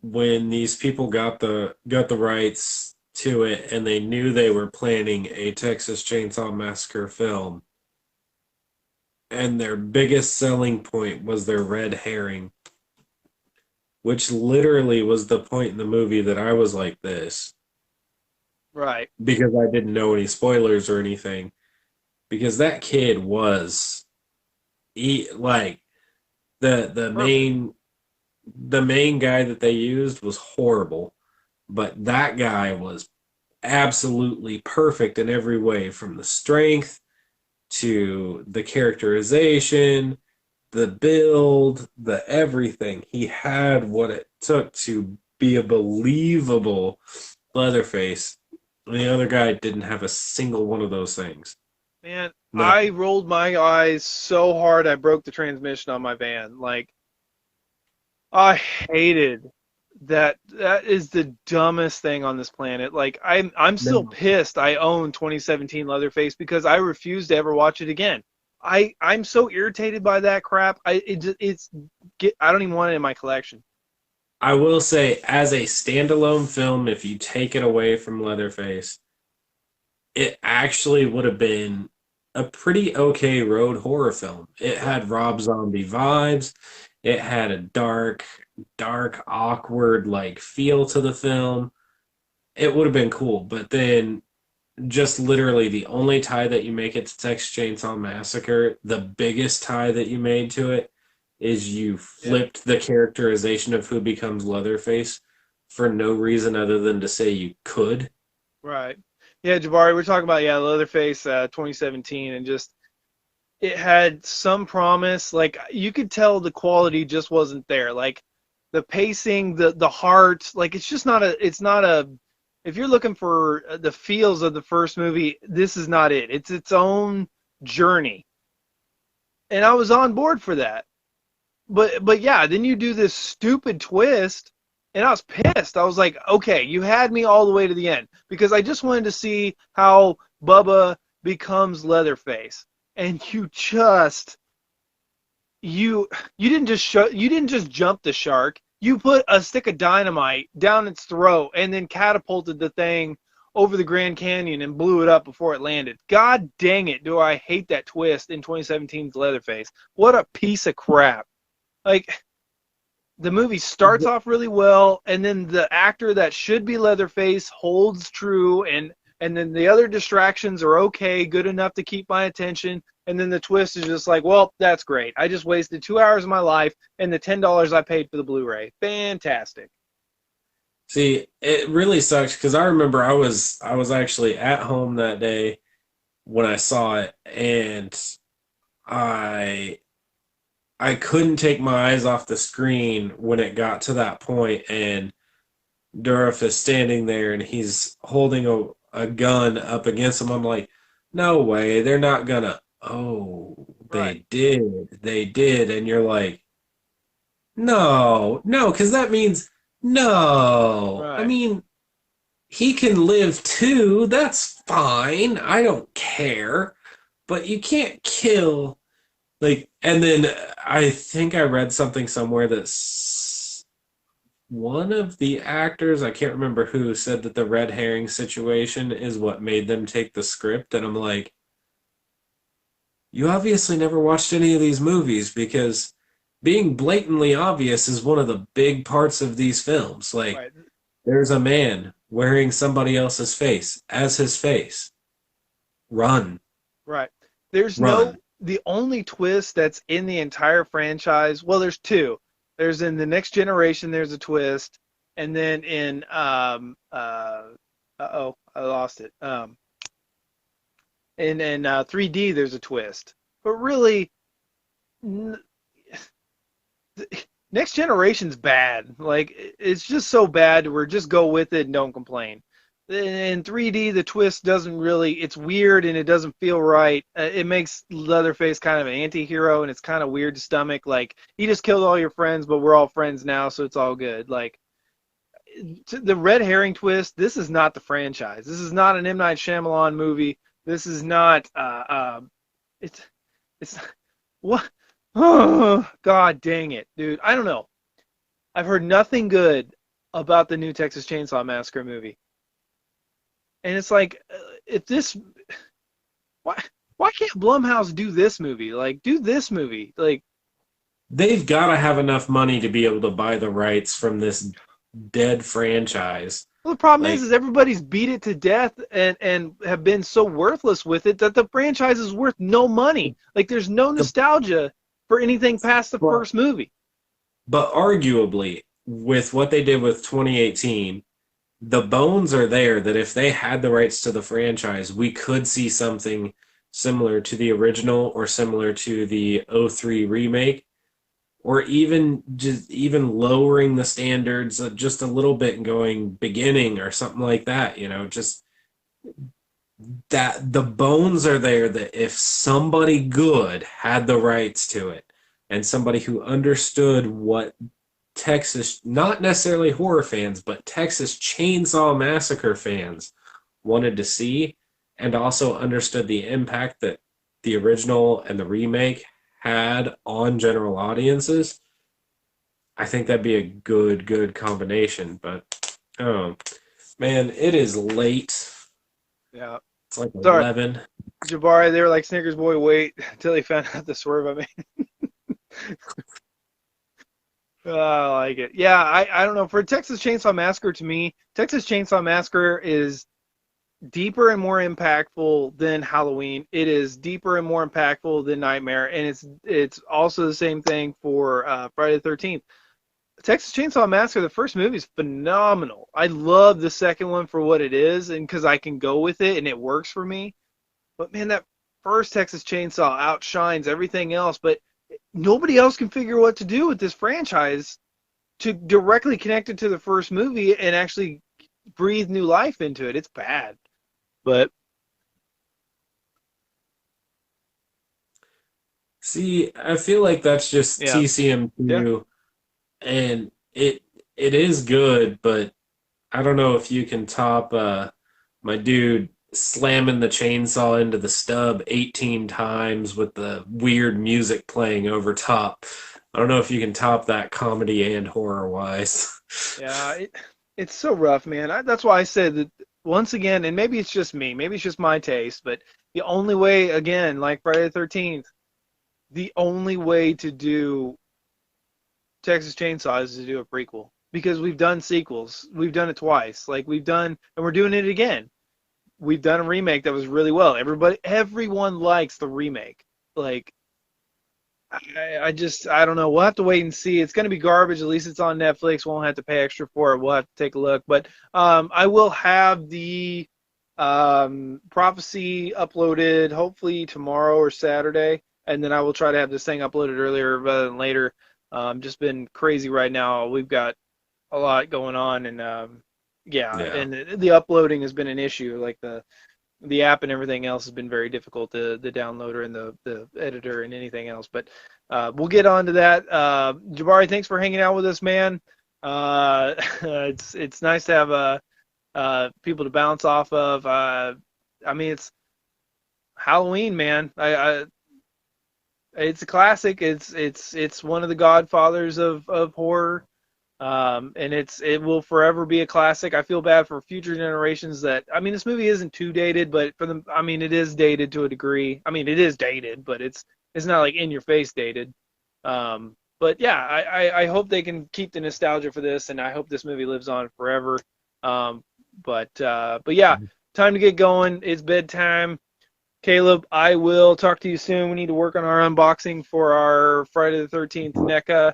when these people got the rights to it and they knew they were planning a Texas Chainsaw Massacre film, and their biggest selling point was their red herring, which literally was the point in the movie that I was like this Right. because I didn't know any spoilers or anything. Because that kid was like the Perfect. main guy that they used was horrible, but that guy was absolutely perfect in every way, from the strength to the characterization, the build, the everything. He had what it took to be a believable Leatherface. And the other guy didn't have a single one of those things. Man, I Nothing. rolled my eyes so hard I broke the transmission on my van. Like, I hated that. That is the dumbest thing on this planet. Like, I'm still No. pissed I own 2017 Leatherface because I refuse to ever watch it again. I'm so irritated by that crap. I don't even want it in my collection. I will say, as a standalone film, if you take it away from Leatherface, it actually would have been a pretty okay road horror film. It Yeah. had Rob Zombie vibes. It had a dark, awkward like feel to the film. It would have been cool, but then just literally the only tie that you make it to Texas Chainsaw Massacre, the biggest tie that you made to it is you Yeah. flipped the characterization of who becomes Leatherface for no reason other than to say you could. Right. Yeah, Jabari, we're talking about Leatherface 2017, and just it had some promise. Like you could tell the quality just wasn't there. Like the pacing, the heart, like it's not a if you're looking for the feels of the first movie, this is not it. It's its own journey. And I was on board for that. But yeah, then you do this stupid twist, and I was pissed. I was like, okay, you had me all the way to the end because I just wanted to see how Bubba becomes Leatherface, and you you didn't just jump the shark. You put a stick of dynamite down its throat and then catapulted the thing over the Grand Canyon and blew it up before it landed. God dang it, do I hate that twist in 2017's Leatherface. What a piece of crap. Like the movie starts off really well, and then the actor that should be Leatherface holds true, and then the other distractions are okay, good enough to keep my attention, and then the twist is just like, well, that's great. I just wasted 2 hours of my life and the $10 I paid for the Blu-ray. Fantastic. See, it really sucks because I remember I was actually at home that day when I saw it, and I I couldn't take my eyes off the screen when it got to that point, and Durf is standing there and he's holding a gun up against him. I'm like, no way, they're not gonna. Oh, Right. they did, and you're like, No, because that means no. I Right. mean, he can live too. That's fine. I don't care. But you can't kill like. And then I think I read something somewhere that one of the actors, I can't remember who, said that the red herring situation is what made them take the script. And I'm like, you obviously never watched any of these movies because being blatantly obvious is one of the big parts of these films. Like, Right. there's a man wearing somebody else's face as his face. Run, Right. There's run. the only twist that's in the entire franchise. Well, there's two. There's in the next generation. There's a twist, and then in oh, I lost it. In 3D, there's a twist. But really, n- next generation's bad. Like it's just so bad. We're just go with it and don't complain. In 3D, the twist doesn't really. It's weird and it doesn't feel right. It makes Leatherface kind of an anti-hero, and it's kind of weird to stomach. Like he just killed all your friends, but we're all friends now, so it's all good. Like the red herring twist. This is not the franchise. This is not an M. Night Shyamalan movie. This is not. It's it's what. Oh, God dang it, dude. I don't know. I've heard nothing good about the new Texas Chainsaw Massacre movie. And it's like, if this, why, why can't Blumhouse do this movie? Like, do this movie. Like, They've got to have enough money to be able to buy the rights from this dead franchise. well, the problem Like, is everybody's beat it to death and have been so worthless with it that the franchise is worth no money. Like, there's no the nostalgia for anything past the but, first movie. but arguably, with what they did with 2018, the bones are there that if they had the rights to the franchise, we could see something similar to the original or similar to the '03 remake, or even lowering the standards just a little bit and going beginning or something like that, just that the bones are there that if somebody good had the rights to it and somebody who understood what Texas, not necessarily horror fans, but Texas Chainsaw Massacre fans wanted to see, and also understood the impact that the original and the remake had on general audiences, I think that'd be a good combination. But oh man, it is late. Yeah. It's like Sorry, 11. Jabari, they were like, Snickers boy, wait until they found out the swerve I made. Oh, I like it. Yeah, I don't know. For Texas Chainsaw Massacre, to me, Texas Chainsaw Massacre is deeper and more impactful than Halloween. It is deeper and more impactful than Nightmare, and it's also the same thing for Friday the 13th. Texas Chainsaw Massacre, the first movie is phenomenal. I love the second one for what it is, and because I can go with it and it works for me. But man, that first Texas Chainsaw outshines everything else. But nobody else can figure what to do with this franchise to directly connect it to the first movie and actually breathe new life into it. It's bad. But See, I feel like that's just yeah, yeah, TCM2, and it is good, but I don't know if you can top my dude slamming the chainsaw into the stub 18 times with the weird music playing over top. I don't know if you can top that comedy and horror wise. yeah. It's so rough, man. That's why I said that once again, and maybe it's just me, maybe it's just my taste, but the only way, again, like Friday the 13th, the only way to do Texas Chainsaw is to do a prequel because we've done sequels. We've done it twice. Like we've done, and we're doing it again. We've done a remake that was really well. Everyone likes the remake. Like I don't know. We'll have to wait and see. It's going to be garbage. At least it's on Netflix. Won't have to pay extra for it. We'll have to take a look. But I will have the prophecy uploaded hopefully tomorrow or Saturday, and then I will try to have this thing uploaded earlier rather than later. Just been crazy right now. We've got a lot going on, and yeah, Yeah. and the uploading has been an issue. Like the app and everything else has been very difficult. The downloader and the editor and anything else. But we'll get on to that. Jabari, thanks for hanging out with us, man. It's nice to have people to bounce off of. I mean, it's Halloween, man. It's a classic. It's one of the godfathers of horror. And it will forever be a classic. I feel bad for future generations that, I mean, this movie isn't too dated, but I mean, it is dated to a degree. I mean, it is dated, but it's not like in your face dated. But yeah, I hope they can keep the nostalgia for this, and I hope this movie lives on forever. But yeah, time to get going. It's bedtime. Caleb, I will talk to you soon. We need to work on our unboxing for our Friday the 13th NECA.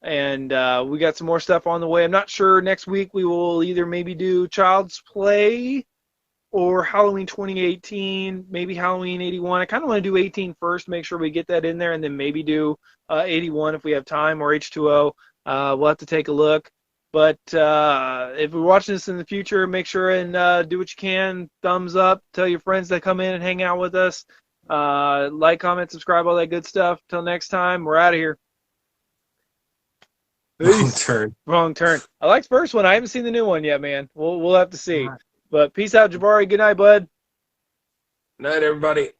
And we got some more stuff on the way. I'm not sure. Next week we will either maybe do Child's Play or Halloween 2018, maybe Halloween 81. I kind of want to do 18 first, make sure we get that in there, and then maybe do 81 if we have time, or H2O. We'll have to take a look. But if you're watching this in the future, make sure and do what you can. Thumbs up. Tell your friends that come in and hang out with us. Like, comment, subscribe, all that good stuff. Till next time, we're out of here. Wrong turn. Wrong turn. I like the first one. I haven't seen the new one yet, man. We'll have to see. But peace out, Jabari. Good night, bud. Night, everybody.